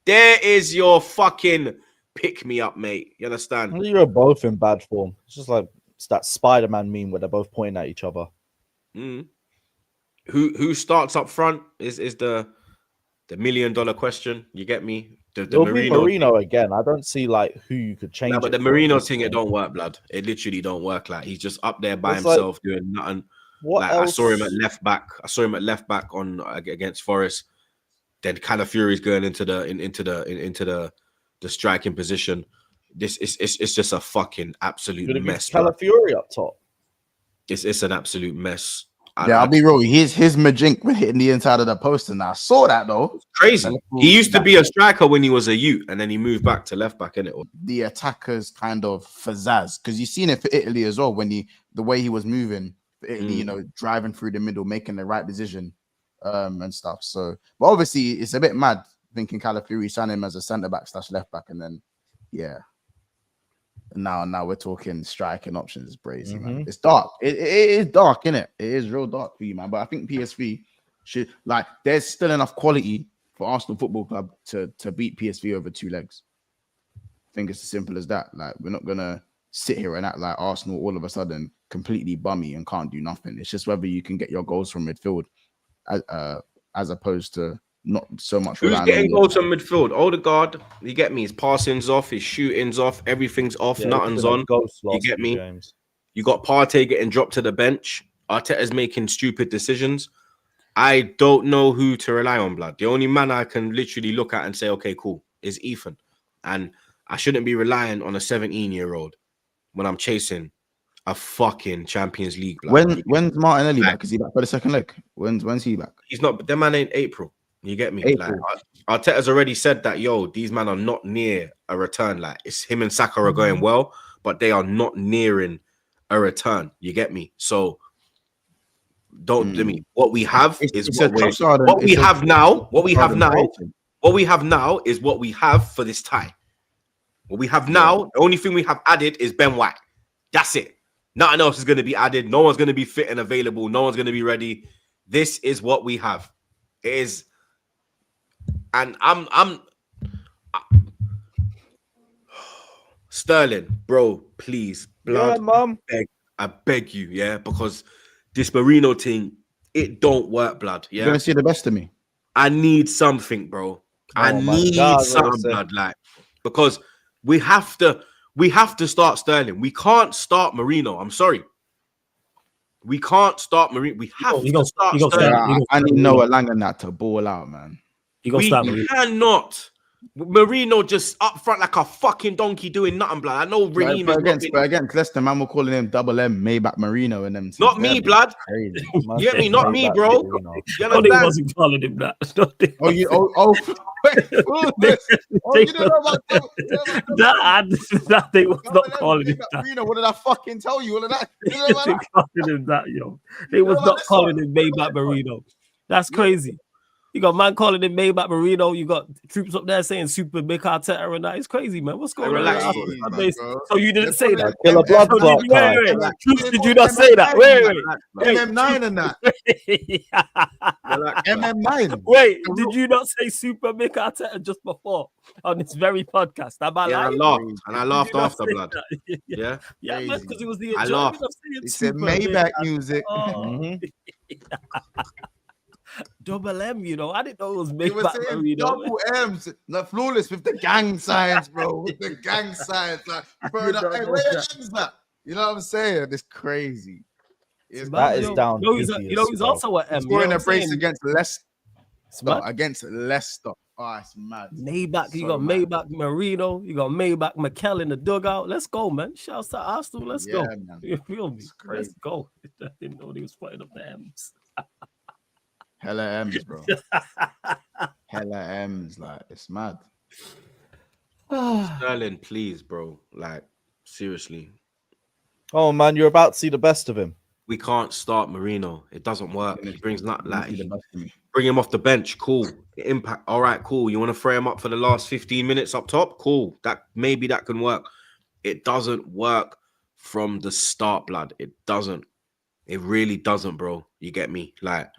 A: There is your fucking pick me up, mate. You understand?
B: You're both in bad form. It's just like it's that Spider-Man meme where they're both pointing at each other.
A: Who starts up front is the $1 million question. You get me? The
B: Marino again. I don't see like who you could change.
A: No, but the Marino thing, it don't work, blood. It literally don't work. Like he's just up there by himself doing nothing.
B: What else?
A: I saw him at left back. On against Forest. Then Calafiori's going into the striking position. It's just a fucking absolute mess.
B: Calafiori up top.
A: It's an absolute mess.
D: I'll be real. His Majink was hitting the inside of the post, and I saw that though.
A: Crazy. He used to be a striker when he was a youth, and then he moved back to left back, innit?
D: The attackers kind of pizzazz, because you've seen it for Italy as well when the way he was moving for Italy, you know, driving through the middle, making the right decision, and stuff. So, but obviously it's a bit mad thinking Calafiori signed him as a centre back / left back, and then Now we're talking striking options. It's crazy, man. It's dark. It is dark, innit? It is real dark for you, man. But I think PSV should there's still enough quality for Arsenal Football Club to beat PSV over 2 legs. I think it's as simple as that. Like, we're not gonna sit here and act like Arsenal all of a sudden completely bummy and can't do nothing. It's just whether you can get your goals from midfield, as opposed to not so much.
A: Who's getting goals from midfield? Odegaard, you get me? His passing's off, his shooting's off, everything's off, nothing's on. You get me? Games. You got Partey getting dropped to the bench. Arteta's making stupid decisions. I don't know who to rely on, blood. The only man I can literally look at and say, okay, cool, is Ethan. And I shouldn't be relying on a 17-year-old when I'm chasing a fucking Champions League.
D: Blood. When's Martinelli back? Is he back for the second leg? When's he back?
A: He's not, but that man ain't April. You get me? April. Like, Arteta's already said that, these men are not near a return. Like, it's him and Saka are going well, but they are not nearing a return. You get me? So don't let me. What we have is what we have now. What we have now is what we have for this tie. What we have now, the only thing we have added is Ben White. That's it. Nothing else is going to be added. No one's going to be fit and available. No one's going to be ready. This is what we have. It is. And I'm Sterling, bro, please, blood.
B: Yeah, mum.
A: I beg you, because this Marino thing, it don't work, blood. Yeah,
D: you're gonna see the best of me.
A: I need something, bro. I need something, blood, like, because we have to We have to start Sterling. We can't start Marino. I'm sorry. We can't start Marino. We have to start Sterling.
D: I need Noah Lang and that to ball out, man.
A: We cannot. Marino just up front like a fucking donkey doing nothing, blood. I know Raheem is
D: against Leicester, man, we're calling him Double M, Maybach Marino, and them.
A: Not me, blood.
B: Crazy.
A: You get me? Not me, bro. You understand?
C: He wasn't calling him that.
D: Wait, you know about
C: that they was not calling him that.
D: Marino, what did I fucking tell you? All of that.
C: They calling him that, yo. They was not calling him Maybach Marino. That's crazy. You got man calling him Maybach Marino. You got troops up there saying Super Big Arteta and that. It's crazy, man. What's going on? So you didn't say that.
B: Kill a blood clot.
C: Did you not say that? Wait.
D: MM9 and that. MM9.
C: Wait, did you not say Super Big Arteta just before on this very podcast?
A: I laughed after, blood. Yeah,
C: man, because it was the
A: enjoyment
C: of saying
D: He said Maybach music.
C: Double M, you know. I didn't know it was
D: Maybach Marino. Double M's, like flawless with the gang signs, bro. With the gang signs, like, bro, hey, where your M's at? You know what I'm saying? It's crazy.
B: That is down.
C: He's also an M.
D: Scoring a brace against Leicester. Against Leicester. Oh, it's mad.
C: Maybach, so you got Maybach Marino, you got Maybach McKell in the dugout. Let's go, man. Shouts to Arsenal. Let's go. Man. You feel me? Let's go. I didn't know he was putting up the M's.
D: Hella M's, bro. Hella M's, like, it's mad.
A: Sterling, please, bro. Like, seriously.
B: Oh, man, you're about to see the best of him.
A: We can't start Marino. It doesn't work. He brings not like bring him off the bench. Cool. Impact. All right, cool. You want to throw him up for the last 15 minutes up top? Cool. Maybe that can work. It doesn't work from the start, blood. It doesn't. It really doesn't, bro. You get me? Like,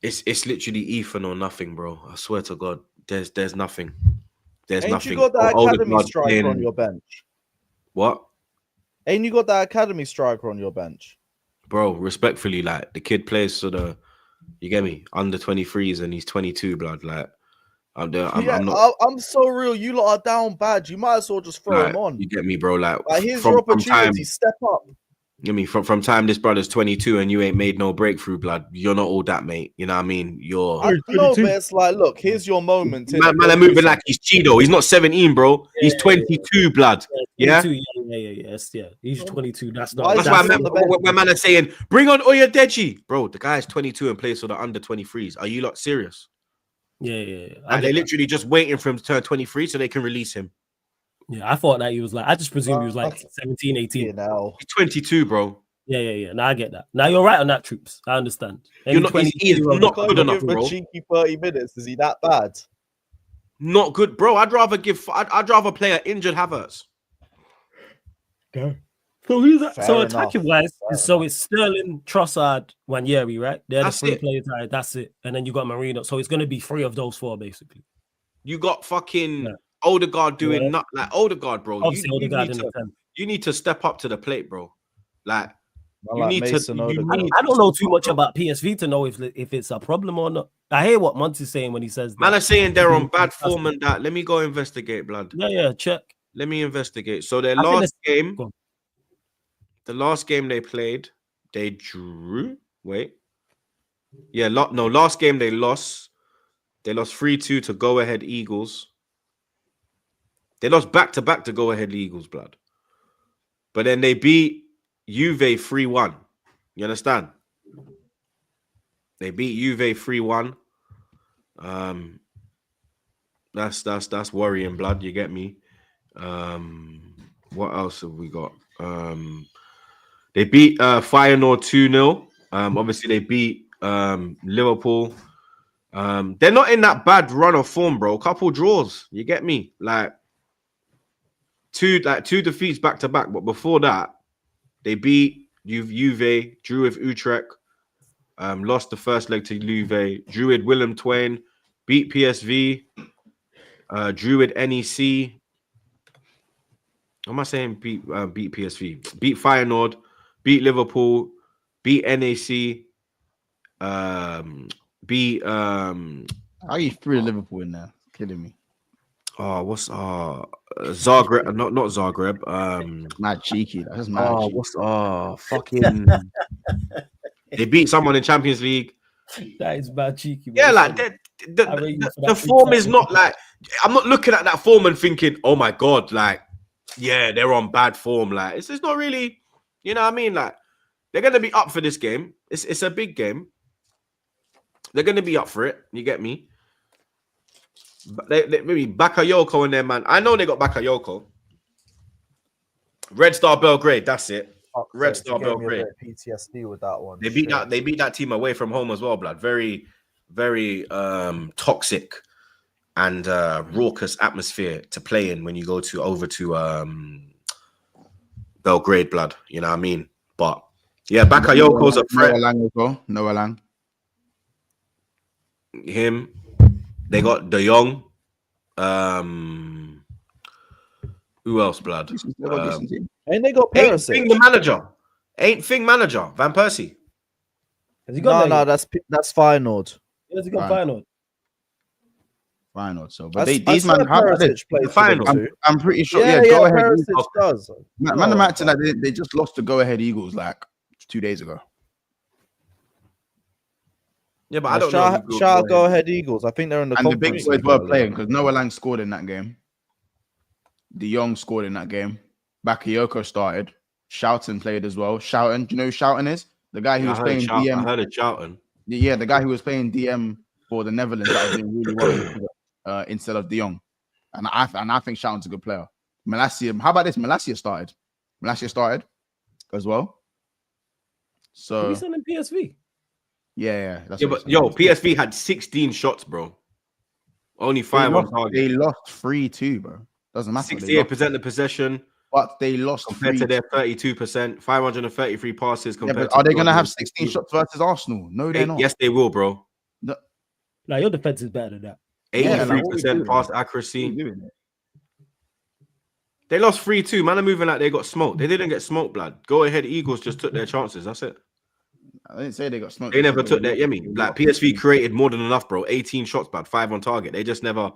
A: it's literally Ethan or nothing, bro. I swear to God. There's nothing. There's nothing.
B: You got that academy striker on your bench?
A: What?
B: Ain't you got that academy striker on your bench?
A: Bro, respectfully, like, the kid plays sort of, you get me, under 23s and he's 22, blood. Like, I'm so real. You lot are down bad. You might as well just throw him on. You get me, bro? Like
B: here's your opportunity. Step up.
A: Get me from time this brother's 22 and you ain't made no breakthrough, blood. You're not all that, mate. You know what I mean?
B: No, but it's like, look, here's your moment.
A: Man, I'm moving like he's Cheeto. He's not 17, bro. He's 22, blood. Yeah.
C: Yeah. He's 22. That's not.
A: That's why man are saying, bring on Oyadeji, bro. The guy's 22 and plays for the under 23s. Are you lot serious?
C: Yeah.
A: Like, they're literally just waiting for him to turn 23 so they can release him.
C: Yeah, I thought that he was like, I just presumed he was like 17, 18.
B: You know.
A: He's 22, bro.
C: Yeah. Now I get that. Now you're right on that, Troops. I understand.
A: He's not good enough, bro.
B: Cheeky 30 minutes. Is he that bad?
A: Not good, bro. I'd rather play an injured Havertz.
C: Okay. So who's that? So attacking wise, so it's Sterling, Trossard, Wanyeri, right? They're the three players. That's it. And then you got Marino. So it's going to be 3 of those 4, basically.
A: You got fucking Odegaard doing not like Odegaard, bro. You need to step up to the plate, bro. Like, I
C: don't know too much about PSV to know if it's a problem or not. I hear what Monty's saying when he says that.
A: Man are saying they're on bad form and that. Let me go investigate, blood.
C: Yeah, check.
A: Let me investigate. So the last game they played, they drew. Wait. Yeah, last game they lost. They lost 3-2 to Go Ahead Eagles. They lost back-to-back to Go Ahead Eagles, blood. But then they beat Juve 3-1. You understand? They beat Juve 3-1. That's worrying, blood. You get me? What else have we got? They beat Feyenoord 2-0. Obviously they beat Liverpool. They're not in that bad run of form, bro. Couple draws. You get me? Like two defeats back to back. But before that, they beat Juve, drew with Utrecht, lost the first leg to Juve, drew with Willem Twain, beat PSV, drew with NEC. What am I saying? Beat PSV, beat Feyenoord, beat Liverpool, beat NEC, beat
D: How you threw Liverpool in there? Kidding me.
A: Oh, Zagreb, not Zagreb.
D: Mad cheeky. That's mad cheeky.
A: Fucking. They beat someone in Champions League.
C: That is bad cheeky.
A: Yeah, like
C: I rate you for
A: the
C: that
A: form is
C: insight.
A: not like. I'm not looking at that form and thinking, oh my god, like, yeah, they're on bad form. Like, it's not really, you know what I mean? Like, they're gonna be up for this game. It's a big game. They're gonna be up for it. You get me? But they maybe Bakayoko in there, man. I know they got Bakayoko. Red Star Belgrade, that's it. Red Star Belgrade.
B: PTSD with that one.
A: They beat that team away from home as well, blood. Very, very toxic and raucous atmosphere to play in when you go over to Belgrade, blood. You know what I mean? But yeah, Bakayoko's a threat.
D: Noah Lang as well. Noah Lang.
A: Him. They got De Jong. Who else, blood?
B: Ain't they got
A: Ain't
B: Perisic?
A: Thing the manager. Ain't Thing manager. Van Persie.
C: Has he got
B: No, that's Feyenoord.
C: Has he got
D: Fine.
C: final?
D: Final. So, but
B: I
D: these
B: swear
D: man have
B: Perisic plays
A: the final.
B: for them too.
D: I'm pretty sure.
B: Yeah,
D: Yeah, go ahead.
B: Perisic does.
D: Man, I'm acting like they just lost to Go Ahead Eagles like 2 days ago.
A: Yeah, but I don't know.
B: Shout out Go Ahead Eagles. I think they're in the
D: And the big
B: conference
D: boys
B: league
D: were
B: earlier.
D: playing because Noah Lang scored in that game. De Jong scored in that game. Bakayoko started. Shoughton played as well. Shoughton, do you know who Shoughton is? The guy who was playing DM.
A: I heard it shouting.
D: Yeah, the guy who was playing DM for the Netherlands that was doing really well instead of De Jong. And I think Shoughton's a good player. Malacia, how about this? Malacia started as well. So
C: He's selling PSV.
D: yeah. That's
A: Yeah,
D: what
A: but
D: I'm saying.
A: PSV had 16 shots, bro. Only 5 on target.
D: They lost 3-2, bro. Doesn't matter.
A: 68% of possession
D: But they lost
A: compared to their 32%. 533 passes
D: Yeah,
A: compared
D: but are
A: to
D: they going to have 16
A: 262.
D: shots versus Arsenal? No, they're not.
A: Yes, they will, bro.
C: Like your defense is better than that.
A: 83% pass
D: What
A: accuracy.
D: are you doing there?
A: They lost 3-2. Man are moving like they got smoked. They didn't get smoked, blood. Go Ahead Eagles just took their chances. That's it.
D: I didn't say they got smoked.
A: They never took that. Yeah, me. Like PSV created more than enough, bro. 18 shots, blood. 5 on target. They just never,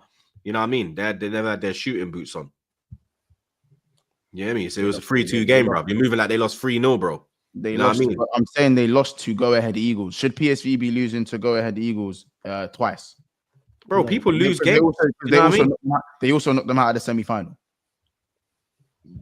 A: you know what I mean? They never had their shooting boots on. You hear me? So it was a 3-2 game, bro. You're moving like they lost 3-0, bro.
D: They
A: You know
D: lost.
A: what I mean?
D: I'm saying they lost to Go Ahead Eagles. Should PSV be losing to Go Ahead Eagles twice?
A: Bro,
C: No.
A: people lose
D: They
A: games.
D: also,
A: You know what I mean?
D: they also knocked them out of the semi-final.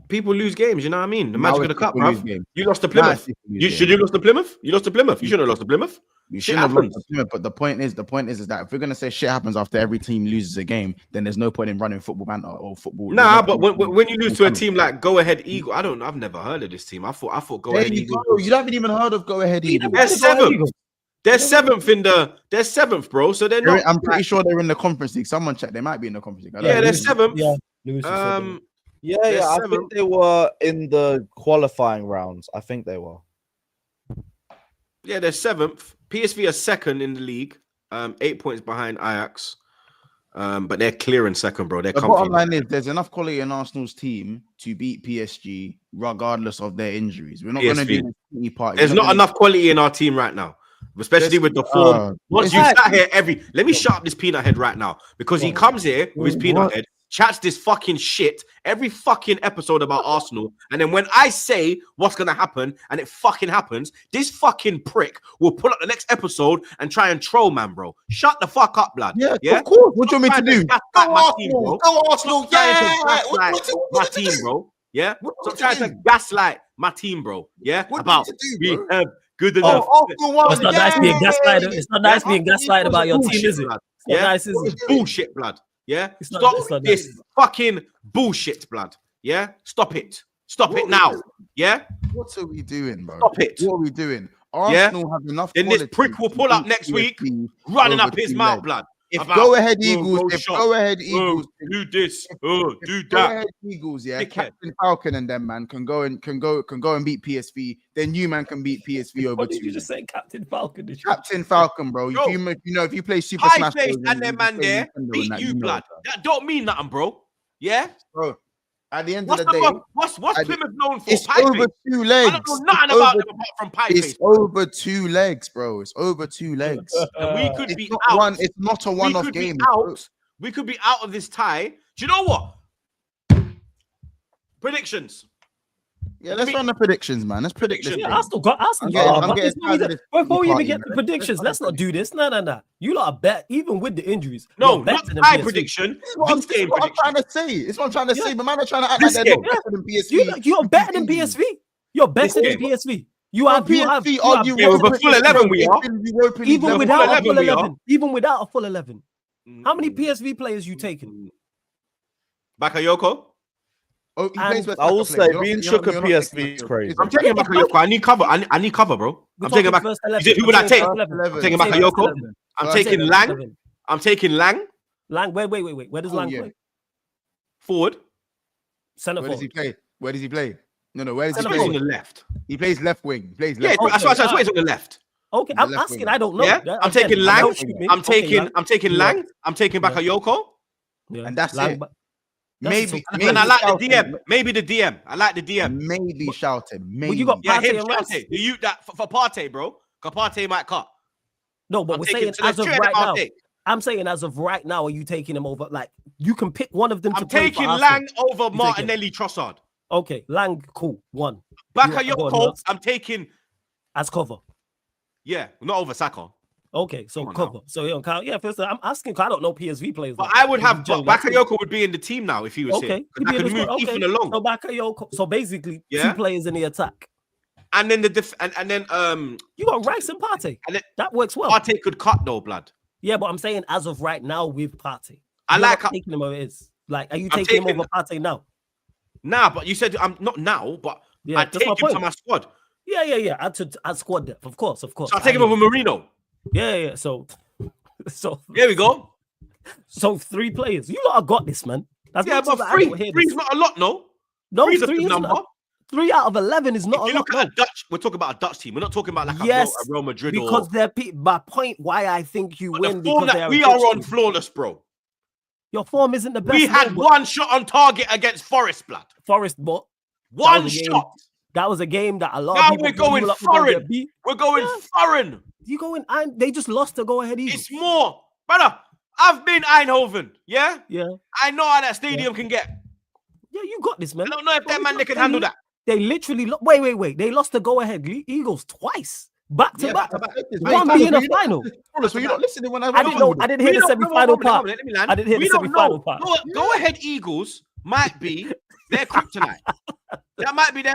A: People lose games, you know what I mean? The
D: Now
A: magic of the
D: it's
A: cup,
D: people lose
A: bruv.
D: games.
A: You lost to
D: Nah,
A: Plymouth.
D: it's people lose
A: Should you lost to Plymouth? You lost to Plymouth. You shouldn't have lost to Plymouth.
D: You
A: Shit
D: shouldn't have lost
A: happens.
D: to Plymouth, but the point is that if we're gonna say shit happens after every team loses a game, then there's no point in running football banter or football.
A: Nah, but when you lose to a team like Go Ahead Eagle, I've never heard of this team. I thought Go
D: there
A: Ahead
D: you
A: Eagle.
D: go. You haven't even heard of Go Ahead Eagles.
A: They're seventh. They're seventh, bro. So they're not.
D: I'm pretty sure they're in the conference league. Someone check. They might be in the conference league. I don't
A: Yeah,
D: know.
A: they're seventh.
C: Yeah, Lewis has said that.
B: Yeah,
A: They're
B: I
A: seventh.
B: think they were in the qualifying rounds. I think they were.
A: Yeah, they're seventh. PSV are second in the league. 8 points behind Ajax. But they're clearing second, bro. They're
D: The
A: comfy.
D: bottom line is there's enough quality in Arsenal's team to beat PSG regardless of their injuries. We're not going to
A: PSV.
D: do the City party.
A: There's
D: We're
A: not
D: gonna-
A: enough quality in our team right now, especially with the form. Once you sat here let me shut up this peanut head right now because he comes here with his peanut head, chats this fucking shit every fucking episode about Arsenal, and then when I say what's gonna happen and it fucking happens, this fucking prick will pull up the next episode and try and troll, man, bro. Shut the fuck up, blood.
D: Yeah, of course. What do you want me to do?
A: Go Arsenal, my team, bro. Yeah, stop trying to gaslight my team, bro. Yeah, about we have good enough.
C: It's not nice being gaslighted. It's not nice being gaslighted about your team, is it?
A: Blood.
C: It's not
A: Yeah,
C: nice, is it?
A: it's bullshit, blood. Yeah,
C: It's not-
A: stop
C: it's not
A: this
C: nice.
A: fucking bullshit, blood. Yeah, stop it. Stop it now. Yeah,
D: What are we doing, bro?
A: stop it.
D: What are we doing? Arsenal have enough.
A: Then this
D: quality
A: prick will
D: to
A: pull up
D: beat
A: next week,
D: PSG
A: running
D: over
A: up his
D: 2
A: mouth,
D: legs.
A: blood.
D: If
A: about,
D: Go Ahead
A: oh,
D: Eagles,
A: go
D: if
A: shot.
D: Go Ahead
A: Oh,
D: Eagles,
A: do this. Oh, do
D: Go
A: that.
D: Ahead Eagles, yeah,
A: Dickhead.
D: Captain Falcon and them man can go and beat PSV. Then you man can beat PSV over
C: What did
D: 2
C: you just
D: legs.
C: say, Captain Falcon? Did you?
D: Captain Falcon, bro.
A: Yo.
D: If you play Super
A: High
D: Smash
A: face
D: Bros.
A: and their man there beat
D: that,
A: you,
D: know
A: blood.
D: that.
A: That don't mean nothing, bro. Yeah.
D: Bro, at the end
A: What's
D: of the day,
A: what's
D: I-
A: Plymouth known for?
D: it's
A: Pie
D: over
A: face.
D: 2
A: I
D: legs.
A: don't know nothing
D: It's
A: about
D: over-
A: them apart from pie
D: It's
A: face.
D: over 2 legs, bro. It's over 2 legs.
A: And we could
D: It's
A: be
D: not
A: out.
D: one. It's not a
A: We
D: one-off
A: could
D: game.
A: be out. We could be out of this tie. Do you know what? Predictions.
D: Yeah, let's run the predictions, man. Let's predict this.
A: Predictions.
C: Yeah, Arsenal got Arsenal.
D: I'm getting tired of this
C: Before we even
D: party,
C: get the
D: man.
C: predictions, let's not do this. No. You lot are bet, even with the injuries.
A: No,
C: you're
A: not
C: better than
A: my
C: PSV.
A: prediction.
D: This is what
A: This game
D: I'm
A: prediction.
D: trying to say. It's what I'm trying to say. But man, are trying to act
A: This
D: like they're
A: game.
D: not better than PSV.
C: You're better than PSV. You're better than
A: game.
C: PSV. You have
D: PSV
C: you have
D: argue
A: Yeah, with a full 11 we are.
C: even
A: with
C: without a
A: 11
C: full
A: we are.
C: 11. Even without a full 11. How many PSV players you taking?
A: Bakayoko.
D: Oh, he plays
B: I will say being shook at PSV is crazy.
A: I'm taking Bakayoko. I need cover. I need cover, bro.
C: We're
A: I'm taking
C: talking
A: back.
C: first
A: Is
C: 11.
A: it, who would I
C: I'm
A: take?
C: saying first 11.
A: I'm taking
C: I'm saying
A: Bakayoko.
C: first 11.
A: I'm
C: I'm
A: taking
C: saying
A: Lang.
C: first 11.
A: I'm taking Lang.
C: Lang, wait. Where does Lang play?
A: Forward.
C: Centre
D: Where does he
C: forward.
D: play? Where does he play? No. Where does he
A: He's on
D: play?
A: the left.
D: He plays left wing. He plays
A: Yeah,
D: left.
A: that's why he's on the left.
C: Okay,
D: The
C: I'm
D: left
C: asking.
D: winger.
C: I don't know.
A: Yeah, I'm
C: Again,
A: taking Lang.
C: don't shoot me.
A: I'm
C: Okay,
A: taking
C: Yeah.
A: Lang. I'm taking
C: Yeah.
A: Bakayoko.
C: Yeah.
D: And that's
C: Lang,
D: it.
C: but-
D: Maybe,
C: That's
A: And I like
D: shout
A: the
D: him.
A: DM. Maybe the DM. I like the DM.
D: Maybe shout him. Maybe.
C: Well, you got
A: Yeah,
C: Partey
A: him.
C: and Rice.
A: Partey. You that for Partey, bro. Because Partey might cut.
C: No, but
A: I'm
C: we're
A: taking-
C: saying
A: so there's
C: as of
A: two of them
C: right
A: I'll
C: now.
A: take.
C: I'm saying as of right now, are you taking him over? Like you can pick one of them to
A: I'm
C: play
A: taking
C: for Arsenal.
A: Lang over
C: taking-
A: Martinelli Trossard.
C: Okay, Lang, cool. One. Go on, who
A: Bakayoko,
C: else?
A: I'm taking.
C: As cover.
A: Yeah, not over Saka.
C: Okay, so
A: Come on
C: cover. So you don't count. Yeah, first I'm asking 'cause I don't know PSV players.
A: But
C: like
A: I would
C: that.
A: have. But Bakayoko would be in the team now if he was here.
C: Okay,
A: 'Cause I could move Ethan along.
C: So Bakayoko. So basically,
A: Yeah.
C: two players in the attack.
A: And then and then
C: You got Rice and Partey.
A: And then
C: That works well.
A: Partey could cut though, blood.
C: Yeah, but I'm saying as of right now with Partey.
A: I
C: You're
A: like
C: not taking him over is. Like, are you
A: I'm
C: taking him
A: taking-
C: over Partey now?
A: Nah, but you said I'm not now, but
C: Yeah,
A: I'd
C: that's
A: take
C: my
A: him to
C: point.
A: my squad.
C: Yeah. Add squad depth, of course.
A: So I'll take him
C: I
A: over
C: hear
A: Marino.
C: you. Yeah. So
A: There we go.
C: So 3 players. You lot have got this, man. That's
A: Yeah,
C: not
A: but
C: something I don't hear
A: three's
C: this.
A: not a lot, no.
C: No,
A: Three's a
C: 3
A: good
C: isn't
A: number.
C: 3 out of 11 is not
A: If
C: a
A: you
C: lot.
A: look at a Dutch, we're talking about a Dutch team. We're not talking about like
C: Yes,
A: a Real Madrid
C: because
A: or
C: they're my point why I think you
A: but
C: win
A: the form
C: because they
A: that
C: are
A: we
C: a
A: are
C: Dutch
A: on
C: team.
A: flawless, bro.
C: Your form isn't the best.
A: We had
C: no, but
A: one shot on target against Forest, blood.
C: Forest, but
A: One
C: was a game.
A: shot.
C: that was a game that a lot
A: Now
C: of people
A: we're going
C: thought you were gonna
A: foreign.
C: get beat.
A: We're going
C: Yeah.
A: foreign.
C: You going and they just lost to go ahead Eagles.
A: It's more, brother. I've been Eindhoven. Yeah,
C: Yeah,
A: I know how that stadium can get.
C: you got this, man.
A: I don't know if
C: But
A: that
C: we
A: man they
C: got
A: can
C: them.
A: handle that.
C: They literally wait. They lost to go ahead Eagles twice, back to back. One
D: Hey,
C: being a
D: you
C: final.
D: So you're not listening when
C: I didn't know. I didn't hear the semi-final part.
A: Let me land.
C: I didn't hear
A: We
C: the
A: don't
C: semi-final
A: know.
C: part.
A: Go ahead, Eagles might be their kryptonite. That might be their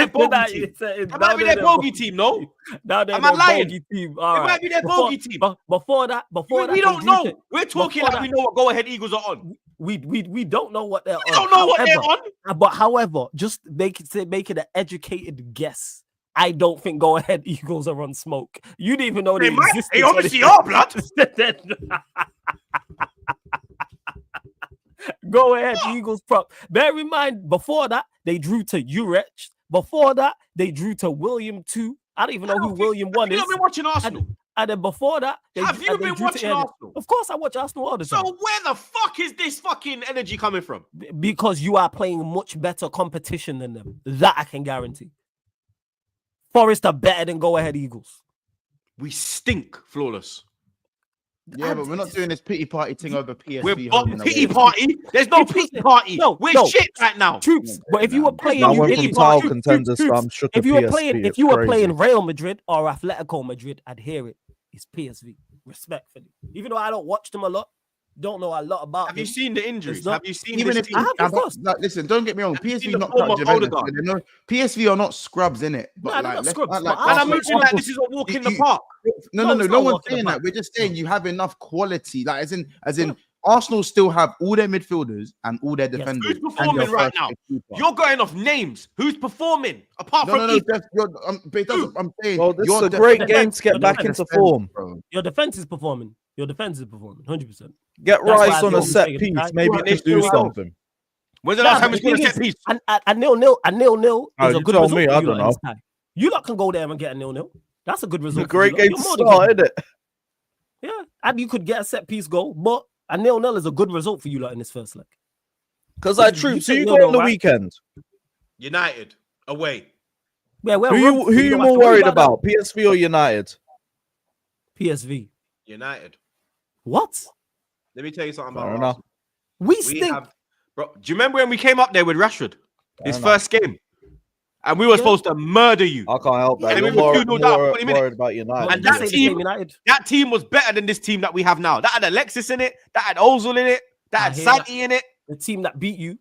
A: bogey team. That might be their bogey team, no?
C: Now they're
A: Am I
C: their
A: lying?
C: bogey team.
A: It
C: All right.
A: might be their bogey team.
C: Before that,
A: We
C: they
A: don't
C: drew
A: know.
C: to-
A: We're talking
C: before
A: like we
C: that-
A: know what go ahead Eagles are on.
C: We don't know what they're
A: We
C: on.
A: don't know what they're
C: However-
A: on.
C: But however, just make it an educated guess. I don't think go ahead Eagles are on smoke. You didn't even know they existed.
A: They obviously are, blood.
C: Go ahead, Eagles prop. Bear in mind, before that, they drew to Urech. Before that, they drew to William 2. I don't even know who William 1
A: Have
C: is.
A: you not been watching Arsenal?
C: And then before that,
A: Have you been
C: drew to
A: watching
C: Everton.
A: Arsenal?
C: Of course, I watch Arsenal all the
A: So
C: time.
A: where the fuck is this fucking energy coming from?
C: Because you are playing much better competition than them. That I can guarantee. Forest are better than go ahead Eagles.
A: We stink, flawless.
D: Yeah, but we're not doing this pity party thing over PSV.
A: We're
D: home and
A: pity
D: away.
A: party. There's no pity party.
C: No,
A: We're
C: no.
A: shit right now.
C: Troops, but if you were playing,
B: I
C: you
B: went
C: really
B: from title
C: Troops,
B: contenders to
C: Troops,
B: I'm shook
C: if
B: at
C: you were
B: PSV.
C: playing, if
B: It's
C: you were
B: crazy.
C: playing Real Madrid or Atletico Madrid, I'd hear it. It's PSV, respectfully. Even though I don't watch them a lot, don't know a lot about
A: Have
C: them.
A: you seen the injuries?
C: It's not-
A: Have you seen
D: Even
A: this
D: if
A: team?
C: I have, of course.
D: like, listen, don't get me wrong.
A: Have you seen
D: PSV
A: the
D: not
A: form
D: cut
A: of
D: Juventus.
A: Odegaard?
D: They know PSV are not scrubs in it. But
C: Nah, they're
D: like,
C: not
D: let's
C: scrubs,
D: act
C: but
D: like
A: And I'm
C: Arsenal-
A: moving like this is a walk in the
D: You-
A: park.
D: No,
C: No, it's
D: no
C: not
D: one's
C: walking
D: saying
C: the
D: that.
C: park.
D: We're just saying you have enough quality. Like, as in Arsenal still have all their midfielders and all their
C: Yes.
D: defenders.
A: Who's
D: and
A: performing
D: your
A: right
D: first
A: now?
D: choice keeper.
A: You're going off names. Who's performing apart from
D: No.
A: Ethan?
D: But it doesn't, I'm saying.
B: Well, this is
D: your
B: a great
D: defense-
B: game to get
C: your
B: back
C: defense,
B: into form.
D: bro.
C: Your defense is performing. 100%.
B: Get
C: That's why
B: Rice
C: I
B: on a
C: think
B: set
C: we're
B: piece.
C: taking
B: Maybe
A: Well,
B: he
A: they
B: can do
A: still will.
B: something.
A: When's the
C: Nah,
A: last time
C: but
A: we scored a
C: the
A: set
C: thing
A: piece?
C: is, a nil-nil
B: Oh,
C: is a
B: you
C: good
B: tell
C: result
B: me,
C: for
B: I
C: you
B: don't
C: lot in this time. You lot can go there and get a 0-0. That's a good result.
B: A
C: for you
B: great
C: lot.
B: game
C: You're
B: to
C: more than
B: start,
C: capable.
B: isn't it?
C: Yeah, and you could get a set piece goal, but a 0-0 is a good result for you lot in this first leg.
B: Because like
C: You
B: Troops, who
C: think
B: you
C: you'll
B: got
C: know,
B: on the
C: right?
B: weekend?
A: United away.
C: Yeah, we're
B: Who
C: robbed, so
B: you
C: don't have
B: more
C: to worry
B: worried
C: that.
B: about? PSV or United?
C: PSV.
A: United.
C: What?
A: Let me tell you something
B: Fair
A: about
B: enough.
A: Arsenal.
C: We
A: We
C: stink.
A: have, bro. Do you remember when we came up there with Rashford? His
B: Fair enough.
A: first game. And we were supposed to murder you.
B: I can't help that.
A: And
B: You're
A: we were
B: more,
A: 2-0 down for 20 minutes.
B: worried about United.
A: And
C: You
A: that
C: say the
A: team-
C: same United.
A: That team was better than this team that we have now. That had Alexis in it. That had Ozil in it. That
C: I
A: had
C: hear
A: Santi in it.
C: The team that beat you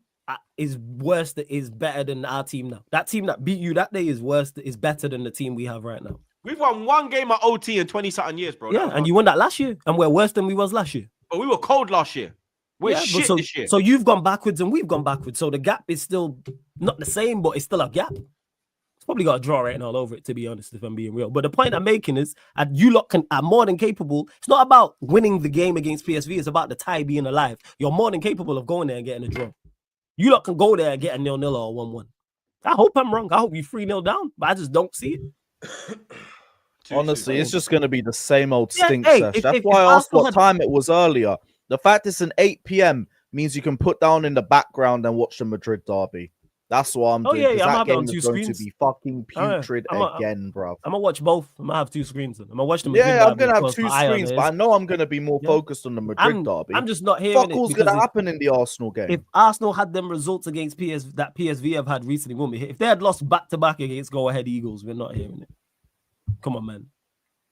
C: is worse. That is better than our team now. That team that beat you that day is worse. Is better than the team we have right now.
A: We've won one game at OT in 20-something years, bro.
C: Yeah, and you won that last year, and we're worse than we was last year.
A: But we were cold last year. We're
C: Yeah, but
A: shit
C: so,
A: this year.
C: So you've gone backwards and we've gone backwards. So the gap is still not the same, but it's still a gap. It's probably got a draw rating all over it, to be honest, if I'm being real. But the point I'm making is, you lot are more than capable. It's not about winning the game against PSV. It's about the tie being alive. You're more than capable of going there and getting a draw. You lot can go there and get a 0-0 or 1-1. I hope I'm wrong. I hope you 3-0 down, but I just don't see it.
B: Honestly, it's just going to be the same old
C: Yeah,
B: stink
C: hey,
B: sesh.
C: if-
B: That's
C: if
B: why I asked
C: Arsenal
B: what
C: had-
B: time it was earlier. The fact it's an 8 p.m. means you can put down in the background and watch the Madrid derby. That's what I'm
C: Oh,
B: doing.
C: yeah,
B: 'Cause
C: yeah, I'm
B: that
C: having it on
B: game
C: 2
B: is going
C: screens.
B: to be fucking
C: Oh, yeah.
B: putrid
C: I'm
B: again, bro.
C: I'm gonna watch both. I'm gonna have 2 screens. I'm gonna watch the Madrid
B: Yeah, I'm
C: derby,
B: gonna
C: of
B: have
C: course,
B: 2
C: my eye on
B: screens,
C: it
B: but I
C: is.
B: know I'm gonna be more
C: Yeah.
B: focused on the Madrid derby.
C: I'm just not hearing
B: Fuck
C: it
B: all's
C: because
B: gonna
C: if-
B: happen in the Arsenal game.
C: If Arsenal had them results against that PSV have had recently, wouldn't we? If they had lost back-to-back against go-ahead Eagles, we're not hearing it. Come on, man.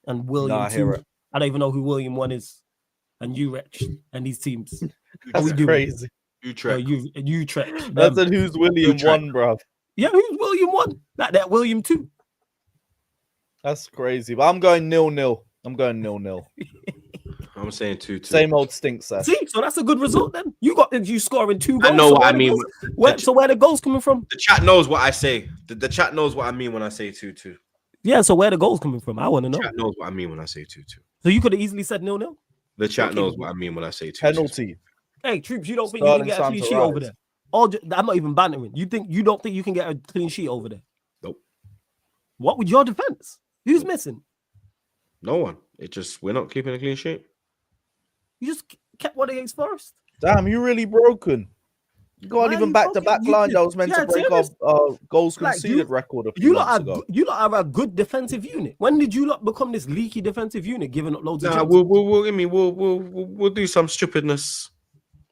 C: And William
B: I hear
C: too.
B: it.
C: I don't even know who William 1 is. And Utrecht and these teams.
B: That's
C: we doing?
B: crazy.
A: Utrecht.
C: Utrecht.
B: That's
C: them.
B: who's William
A: Utrecht.
B: 1, bro.
C: Yeah, who's William 1? That William 2.
B: That's crazy. But I'm going 0-0. I'm going 0-0.
A: I'm saying 2-2.
B: Same old stink sesh.
C: See, so that's a good result then. You scoring 2 goals.
A: I know
C: so
A: what
C: where
A: I
C: the
A: mean.
C: goals- So where the goals coming from?
A: The chat knows what I say. The chat knows what I mean when I say 2-2.
C: Yeah, so where the goals coming from? I want to know.
A: Chat knows what I mean when I say 2-2.
C: So you could have easily said 0-0.
A: The chat
C: Okay.
A: knows what I mean when I say 2-2.
B: Penalty.
C: Hey, Troops, you don't think you
B: Sterling
C: can get a clean
B: Santos
C: sheet over
B: rise.
C: there? I'm not even bantering. You don't think you can get a clean sheet over there?
A: Nope.
C: What with your defense? Who's missing?
A: No one. We're not keeping a clean sheet.
C: You just kept one against Forest.
B: Damn, you really broken. You got
C: Why
B: even
C: you
B: back-to-back
C: broken?
B: line that was meant to break
C: serious?
B: our goals
C: Like,
B: conceded record a few
C: You lot
B: months ago.
C: are a good defensive unit. When did you lot become this leaky defensive unit, giving up loads of
A: Nah,
C: chances?
A: we'll do some stupidness.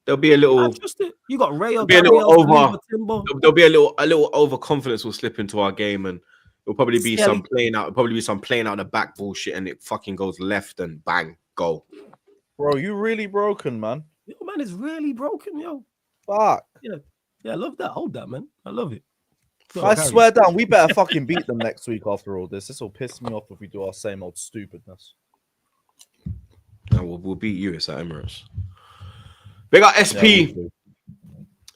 A: There'll be a little.
C: I trust it. You got Rayo,
A: Be a little
C: Gabriel,
A: over.
C: Saliba, Timber.
A: There'll be a little overconfidence will slip into our game, and it'll probably be
C: Skelly.
A: some playing out. Probably be some playing out the back bullshit, and it fucking goes left and bang goal.
B: Bro, you really broken, man.
C: Yo, man, is really broken, yo.
B: Fuck.
C: Yeah, I love that. Hold that, man. I love it. Go,
B: I
C: carry
B: swear down, we better fucking beat them next week after all this. This will piss me off if we do our same old stupidness.
A: No, we'll beat you. It's at Emirates. Big up SP.
B: Yeah, we'll do.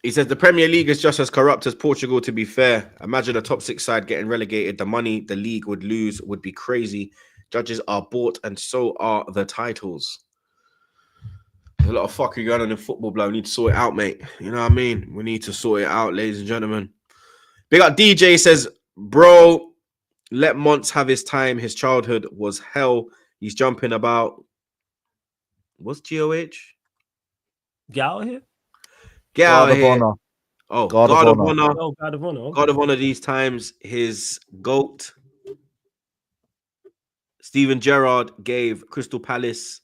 A: He says the Premier League is just as corrupt as Portugal, to be fair. Imagine a top 6 side getting relegated. The money the league would lose would be crazy. Judges are bought and so are the titles. There's a lot of fuckery going on in football, blood. We need to sort it out, mate. You know what I mean? We need to sort it out, ladies and gentlemen. Big up DJ says, bro, let Monts have his time. His childhood was hell. He's jumping about. What's GOH?
C: Get out of here.
A: Get
B: God
A: out of
B: of
A: here.
B: honor.
A: Oh,
B: God
A: God,
B: of
A: of
B: honor.
A: honor.
C: Oh, God of honor. Okay.
A: God of honor these times. His GOAT. Steven Gerrard gave Crystal Palace.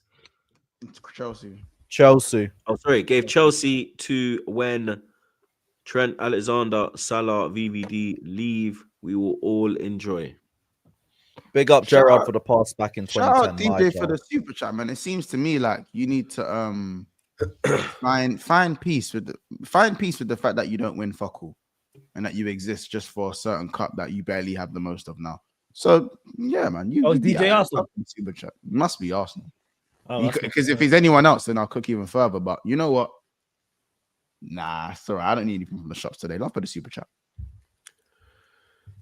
D: Chelsea.
A: Oh, sorry. Gave Chelsea to when Trent Alexander, Salah, VVD leave. We will all enjoy.
B: Big up
D: Shout
B: Gerard
D: out-
B: for the pass back in
D: Shout out
B: 2010.
D: DJ for the super chat, man. It seems to me like you need to find peace with the fact that you don't win fuck all and that you exist just for a certain cup that you barely have the most of now. So yeah, man.
C: Oh, it's DJ Arsenal?
D: Super chat. Must be Arsenal.
C: Oh, that's
D: Because if he's anyone else, then I'll cook even further. But you know what? Nah, it's all right. I don't need anything from the shops today. Love for the super chat.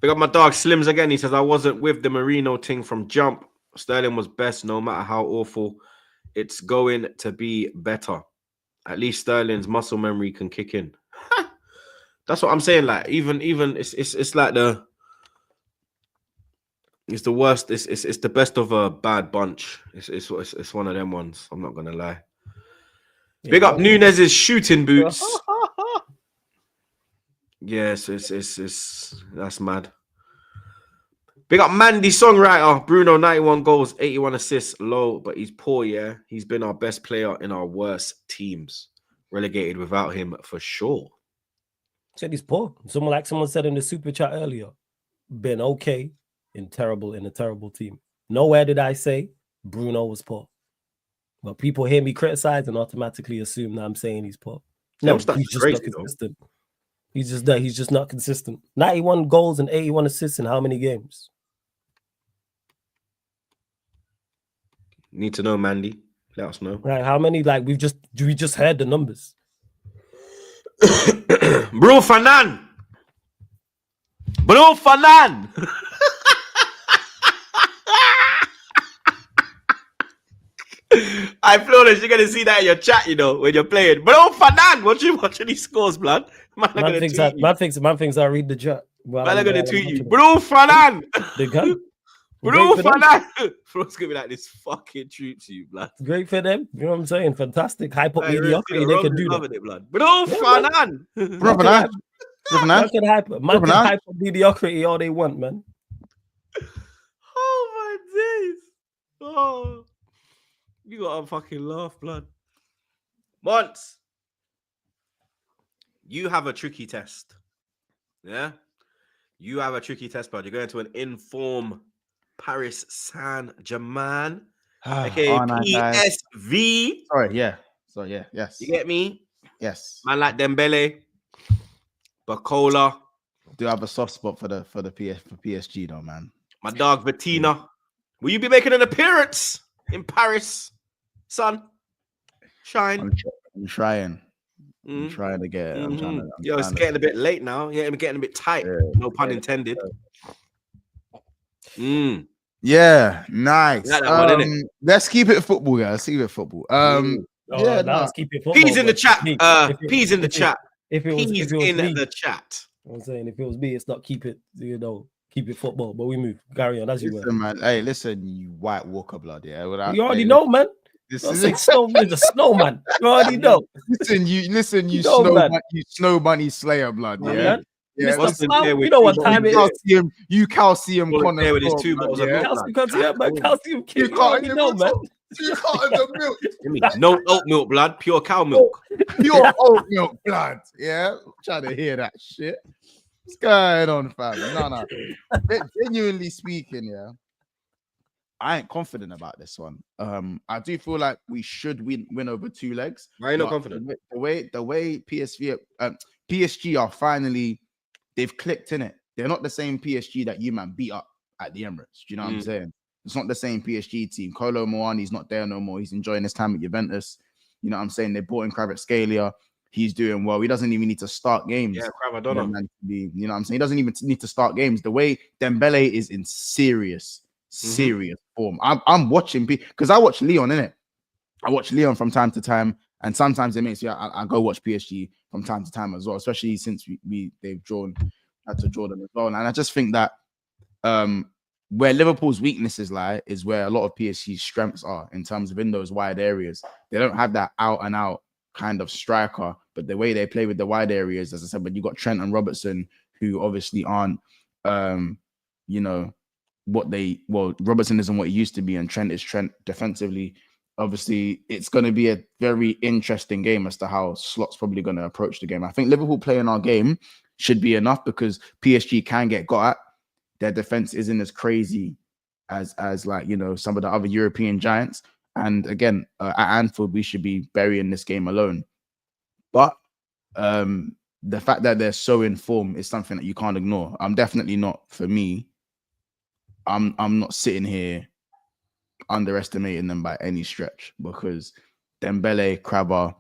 A: Big up my dog Slims again. He says, I wasn't with the Marino thing from jump. Sterling was best no matter how awful. It's going to be better. At least Sterling's muscle memory can kick in. That's what I'm saying. Like, even it's like it's the worst. It's the best of a bad bunch. It's one of them ones. I'm not gonna lie. Big up Nunez's shooting boots. Yes, it's that's mad. Big up Mandy songwriter Bruno, 91 goals, 81 assists, low, but he's poor. Yeah, he's been our best player in our worst teams. Relegated without him for sure.
C: Said he's poor. Someone said in the super chat earlier, been okay in a terrible team. Nowhere did I say Bruno was poor. But people hear me criticize and automatically assume that I'm saying he's poor. No, he's just not consistent. He's just not consistent. 91 goals and 81 assists in how many games?
A: Need to know, Mandy. Let us know.
C: Right, how many? Like we just heard the numbers.
A: Bruno Fernand. Bruno Fernand. I Flawless, you're gonna see that in your chat, you know, when you're playing. Bruno Fernand, watching these scores, blood. Man thinks
C: I read the chat.
A: Man, I'm gonna tweet you. Bruno Fernand.
C: They can.
A: Bruno Fernand. Bro's gonna be like this fucking troops, you blood.
C: Great for them. You know what I'm saying? Fantastic. Hype up mediocrity. They can do that.
A: It, blood. Bruno Fernand.
C: Man can hype up mediocrity all they want, man.
A: Oh my days. Oh. You gotta fucking laugh, blood. Monts, you have a tricky test. Yeah? You have a tricky test, blood. You're going to an inform Paris Saint-Germain, aka PSV.
D: Yes.
A: You get me?
D: Yes.
A: Man like Dembele, Bacola.
D: Do have a soft spot for PSG though, man.
A: My dog Vitina. Will you be making an appearance in Paris? Son, shine.
D: I'm trying. I'm trying to get.
A: Yo, it's getting a bit late now. Yeah, I'm getting a bit tight. Yeah, no pun intended.
D: Yeah, nice.
A: Like that one,
D: let's keep it football, guys. Let's keep it football.
C: Let's keep it football.
A: Peas in the chat. Peas in the chat.
C: If it was
A: in the chat.
C: I'm saying if it was me, it's not keep it. Keep it football. But we move. Carry on as you were.
D: Man. Hey, listen, you White Walker blood. Yeah,
C: you already know, man. This is the snowman. You already know.
D: Listen, you snow bunny slayer blood. Yeah.
C: Yeah, you know what time it is.
D: You calcium
A: there with his 2 bottles of milk.
C: Calcium kid. You already know, man.
D: 2 cartons of milk.
A: No oat milk, blood. Pure cow milk.
D: Pure oat milk, blood. Yeah. I'm trying to hear that shit. What's going on, fam? No. Genuinely speaking, yeah. I ain't confident about this one. I do feel like we should win over 2 legs.
A: Why are you not confident?
D: The way PSG are finally, they've clicked in it. They're not the same PSG that you man beat up at the Emirates. Do you know what I'm saying? It's not the same PSG team. Kolo Muani's not there no more. He's enjoying his time at Juventus. You know what I'm saying? They bought in Kvaratskhelia. He's doing well. He doesn't even need to start games.
A: Yeah,
D: you know what I'm saying? He doesn't even need to start games. The way Dembele is in serious form. I'm watching because I watch Leon, innit? I watch Leon from time to time, and sometimes it makes me I go watch PSG from time to time as well, especially since they've had to draw them as well. And I just think that where Liverpool's weaknesses lie is where a lot of PSG's strengths are in terms of in those wide areas. They don't have that out and out kind of striker, but the way they play with the wide areas, as I said, but you got Trent and Robertson, who obviously aren't Robertson isn't what he used to be, and Trent is Trent defensively. Obviously, it's going to be a very interesting game as to how Slot's probably going to approach the game. I think Liverpool playing our game should be enough because PSG can get got at. Their defense isn't as crazy as like, you know, some of the other European giants. And again, at Anfield, we should be burying this game alone. But the fact that they're so in form is something that you can't ignore. I'm definitely not, for me, I'm not sitting here underestimating them by any stretch, because Dembele, Krabber,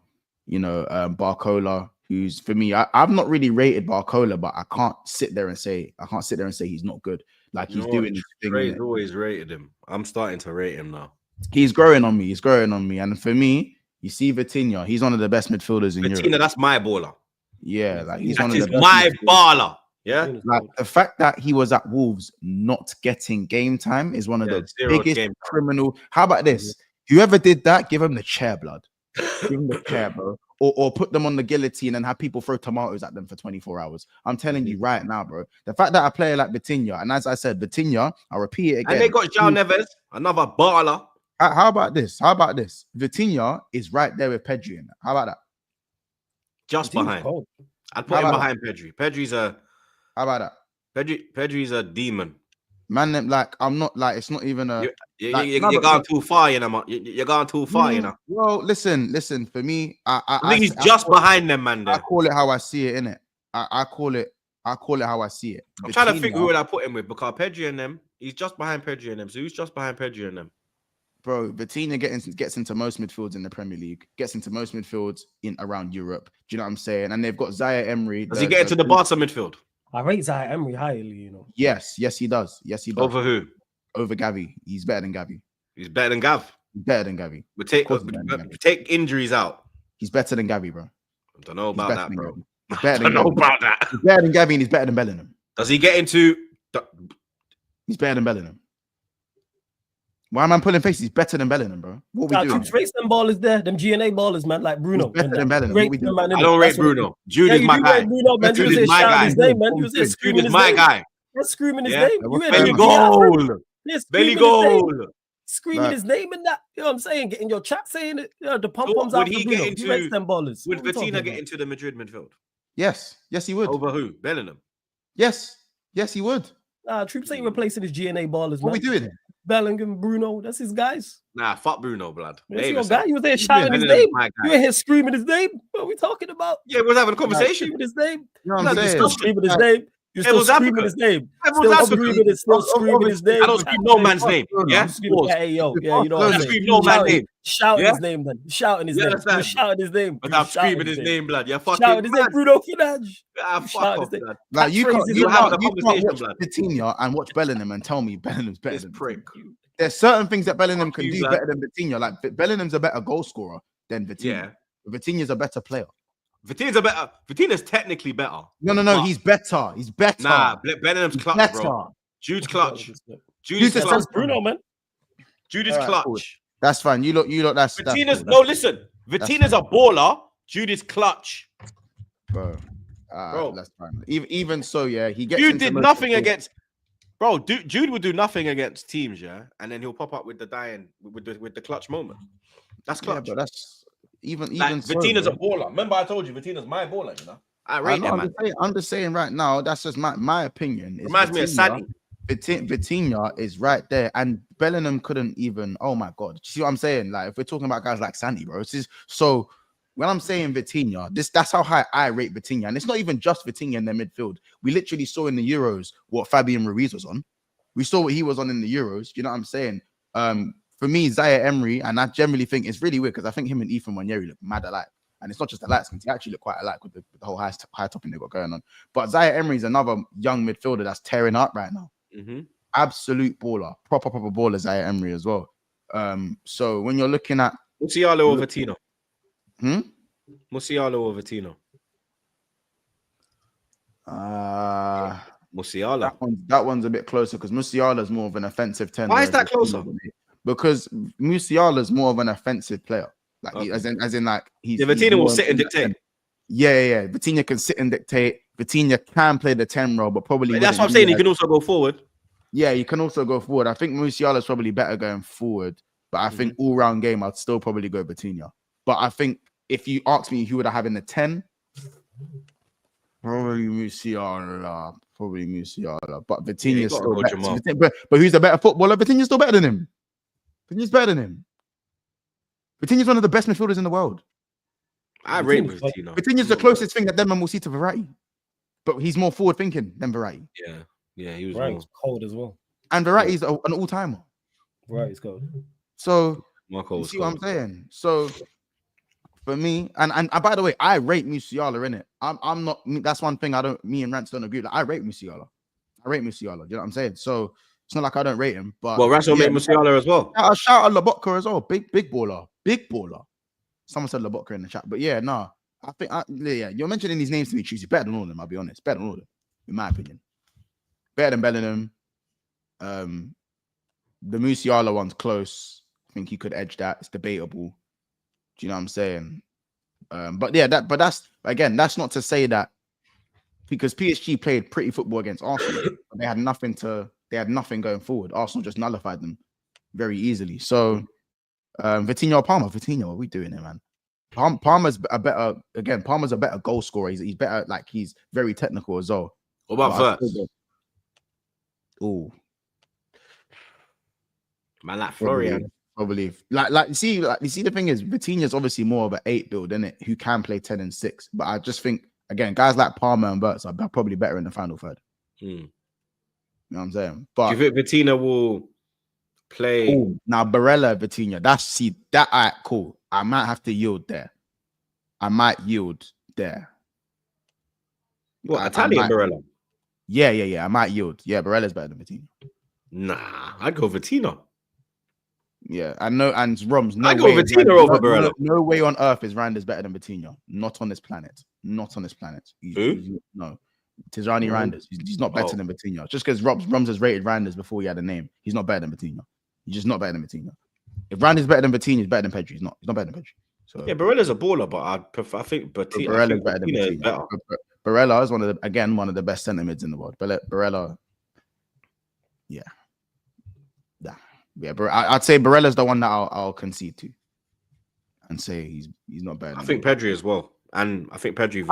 D: you know, Barcola, who's, for me, I've not really rated Barcola, but I can't sit there and say he's not good. Like, he's doing his thing.
A: Trey's always rated him. I'm starting to rate him now.
D: He's growing on me. And for me, you see Vitinha, he's one of the best midfielders in Europe.
A: Vitinha, that's my baller.
D: Yeah, like he's
A: that
D: one of the best.
A: My baller. Yeah,
D: like the fact that he was at Wolves not getting game time is one of the biggest criminal. How about this? Whoever did that, give him the chair, blood. Give him the chair, bro. Or put them on the guillotine and have people throw tomatoes at them for 24 hours. I'm telling you right now, bro. The fact that a player like Vitinha, and as I said, Vitinha, I'll repeat it again.
A: And they got João Neves, another baller.
D: How about this? Vitinha is right there with Pedri in that. How about that?
A: Just behind. I'd put
D: How
A: him
D: about
A: behind Pedri.
D: How about that?
A: Pedri's a demon.
D: Man, like I'm not like it's not even a like
A: You're gone too far, you know. Man. You're gone too far, you know.
D: Well, listen. For me,
A: I think he's just behind them, man.
D: I
A: There.
D: call it how I see it, innit? I call it how I see it.
A: I'm trying to think who would I put him with because Pedri and them. He's just behind Pedri and them. So who's just behind Pedri and them?
D: Bro, Vitinha gets into most midfields in the Premier League, gets into most midfields in around Europe. Do you know what I'm saying? And they've got Zaire Emery.
A: Does he get into the Barca midfield?
C: I rate Zaire Emery highly, you know.
D: Yes, he does. Yes, he does.
A: Over who?
D: Over Gavi. He's better than Gavi.
A: He's better than Gav.
D: He's better than Gavi.
A: We take injuries out.
D: He's better than Gavi, bro.
A: I don't know about that, bro.
D: He's better
A: I
D: than
A: don't know
D: Gavi.
A: about that.
D: He's better than Gavi and he's better than Bellingham.
A: Does he get into?
D: He's better than Bellingham. Why am I pulling faces? He's better than Bellingham, bro. What we doing?
C: Race them ballers there, them GNA ballers, man, like Bruno.
D: He's better than Bellingham.
C: Rate
D: What we
C: them,
D: doing?
C: man,
A: I don't rate Bruno. Jude is my guy.
C: Bruno, man.
A: Jude
C: You
A: is my guy.
C: his name, man. You was
A: Jude
C: screaming
A: is
C: his
A: my
C: name.
A: guy.
C: Let's screaming his
A: Yeah.
C: name. You ain't
A: Belly
C: even
A: goal. Belly goal.
C: Screaming his name in that. You know what I'm saying? Getting your chat saying it. You know, the pom poms
A: would
C: out
A: he
C: for
A: get
C: Bruno.
A: into-
C: He rates them ballers.
A: Would
C: What we talking
A: Vitinha get
C: about?
A: into the Madrid midfield?
D: Yes, he would.
A: Over who? Bellingham.
D: Yes, he would.
C: Troops ain't replacing his GNA ballers,
D: What
C: man.
D: we doing here?
C: Bellingham, Bruno, that's his guys.
A: Nah, fuck Bruno, blood.
C: That's
A: Behave
C: your
A: yourself.
C: guy. You was there shouting his
A: Bellingham's
C: name.
A: my
C: You
A: guy.
C: in here screaming his name. What are we talking about?
A: Yeah, we was having a conversation.
C: Screaming his name.
D: You know what
A: No,
D: I'm
A: just
D: saying?
C: Still screaming his name. You're still
A: Devil's
C: screaming
A: advocate.
C: his name.
A: Devil's
C: Still
A: advocate.
C: screaming his name.
A: I don't scream no man's name. Yeah,
C: Yeah, hey, yo, yeah, you know what
A: I
C: I'm
A: scream
C: saying?
A: no man's name.
C: Shouting
A: Yeah?
C: his name, then. Shouting his
A: You
C: name.
A: understand?
C: You're shouting his name.
A: But
C: You're
A: I'm screaming
C: shouting
A: his name, blood. You're
C: Shouting
A: fucking
C: his name.
A: mad.
C: Bruno Fernandes.
A: Ah, fuck
C: shouting
A: off,
C: his name.
A: blood.
D: Like you
C: Catchphrases
A: We're having a
D: can't
A: conversation,
D: watch
A: blood.
D: Vitinha and watch Bellingham and tell me Bellingham's better
A: This
D: than
A: prick.
D: Vitinha. There's certain things that Bellingham
A: Fuck
D: can
A: you,
D: do
A: blood.
D: better than Vitinha. Like Bellingham's a better goal scorer than Vitinha.
A: Yeah.
D: Vitinha's a better player.
A: Vitinha's technically better.
D: No.
A: But-
D: He's better. He's better.
A: Nah, Bellingham's
D: He's
A: clutch,
D: better.
A: bro. Jude's clutch.
D: Jude's
A: Jude's
D: just
A: clutch.
C: That's Bruno, man.
A: Jude is
D: Alright,
A: clutch.
D: cool. That's fine. You look. That's
A: Vitinha's
D: cool.
A: no. Listen, Vitinha's a baller. Jude is clutch.
D: bro.
A: Bro.
D: That's fine. Even so, yeah, he gets.
A: Jude
D: into
A: did
D: most
A: nothing
D: of the-
A: against. Bro, Jude would do nothing against teams, yeah, and then he'll pop up with the dying with the clutch moment. That's
D: Yeah,
A: clutch.
D: but that's even
A: Like,
D: so,
A: Vitinha's
D: bro.
A: a baller. Remember, I told you Vitinha's my baller. You know, I
D: I
A: rate
D: know,
A: that man.
D: I'm just saying right now. That's just my opinion. Is
A: Reminds me of Santi.
D: Vitinha is right there, and Bellingham couldn't even. Oh my god! You see what I'm saying? Like if we're talking about guys like Santi, bro. It's just, so when I'm saying Vitinha, that's how high I rate Vitinha, and it's not even just Vitinha in their midfield. We literally saw in the Euros what Fabian Ruiz was on. We saw what he was on in the Euros. You know what I'm saying? For me, Zaire Emery, and I generally think it's really weird because I think him and Ethan Waneri look mad alike. And it's not just the light skins, he actually look quite alike with the whole high topping they got going on. But Zaire Emery is another young midfielder that's tearing up right now.
A: Mm-hmm.
D: Absolute baller, proper baller, Zaire Emery as well. So when you're looking at
A: Musiala or Vitinha?
D: Hmm?
A: Musiala or Vitinha? Musiala.
D: that one's a bit closer because Musiala is more of an offensive 10.
A: Why is
D: whereas
A: that closer?
D: Because Musiala is more of an offensive player. Like
A: Okay.
D: as in like he's
A: Yeah, Vitinha will
D: more
A: sit and
D: in that
A: dictate.
D: 10. Yeah. Vitinha can sit and dictate. Vitinha can play the 10 role, but probably
A: But that's what I'm
D: wouldn't
A: saying. He
D: utilize-
A: can also go forward.
D: Yeah, you can also go forward. I think Musiala is probably better going forward, but I think all round game, I'd still probably go Vitinha. But I think if you ask me who would I have in the 10, probably Musiala. But Vitinha is
A: gotta
D: still
A: go
D: better.
A: Jamal.
D: But who's the better footballer? Vitinha's still better than him. Vitinha's better than him. Vitinha's one of the best midfielders in the world.
A: I rate
C: Vitinha's
A: Vitinha.
D: Vitinha's the closest thing that Denman will see to Verratti. But he's more forward thinking than Verratti.
A: Yeah, he was
C: Right,
A: more.
C: it's cold as well.
D: And Verratti's an all-timer.
C: Right, it's cold.
D: So
A: Marco
D: you
A: was
D: see what I'm
A: cold.
D: saying? So for me, and by the way, I rate Musiala in it. I'm not. That's one thing I don't. Me and Rance don't agree. Like, I rate Musiala. Do you know what I'm saying? So it's not like I don't rate him. But
A: Well, Russell made Musiala as well.
D: I shout out Lobotka as well. Big baller. Someone said Lobotka in the chat, but yeah, no. I think you're mentioning these names to me. He's better than all of them. I'll be honest, better than all of them, in my opinion. Better than Bellingham. The Musiala one's close. I think he could edge that. It's debatable. Do you know what I'm saying? But yeah, that's not to say that because PSG played pretty football against Arsenal. But they had nothing going forward. Arsenal just nullified them very easily. So Vitinha or Palmer? Vitinha, what are we doing here, man? Palmer's a better goal scorer. He's better, like he's very technical as well.
A: What about Verts?
D: Oh,
A: Man, like Florian.
D: Probably. You see the thing is, Vitinha's obviously more of an 8 build, isn't it? Who can play 10 and 6. But I just think, again, guys like Palmer and Verts are probably better in the final third. You know what I'm saying? But
A: do you think Vitinha will play?
D: Now Barella, Vitinha, alright, cool. I might have to yield there.
A: What, Italian Barella?
D: Yeah. I might yield. Yeah, Barella's better than Vitinha.
A: Nah, I'd go Vitinha.
D: Yeah, I know, and Roms.
A: I go Vitinha over Barella.
D: No way on earth is Randers better than Vitinha. Not on this planet.
A: Who?
D: No, Tijani Randers. He's not better than Vitinha. Just because Roms has rated Randers before he had a name, he's not better than Vitinha. He's just not better than Vitinha. If Randers is better than Vitinha, he's better than Pedri. He's not better than Pedri. So
A: yeah, Barella's a baller, but I think
D: Barella's better than Vitinha. Barella is one of the best centre mids in the world. Barella, yeah. Yeah, I'd say Barella's the one that I'll concede to, and say he's not bad.
A: I think Pedri as well, and I think Pedri.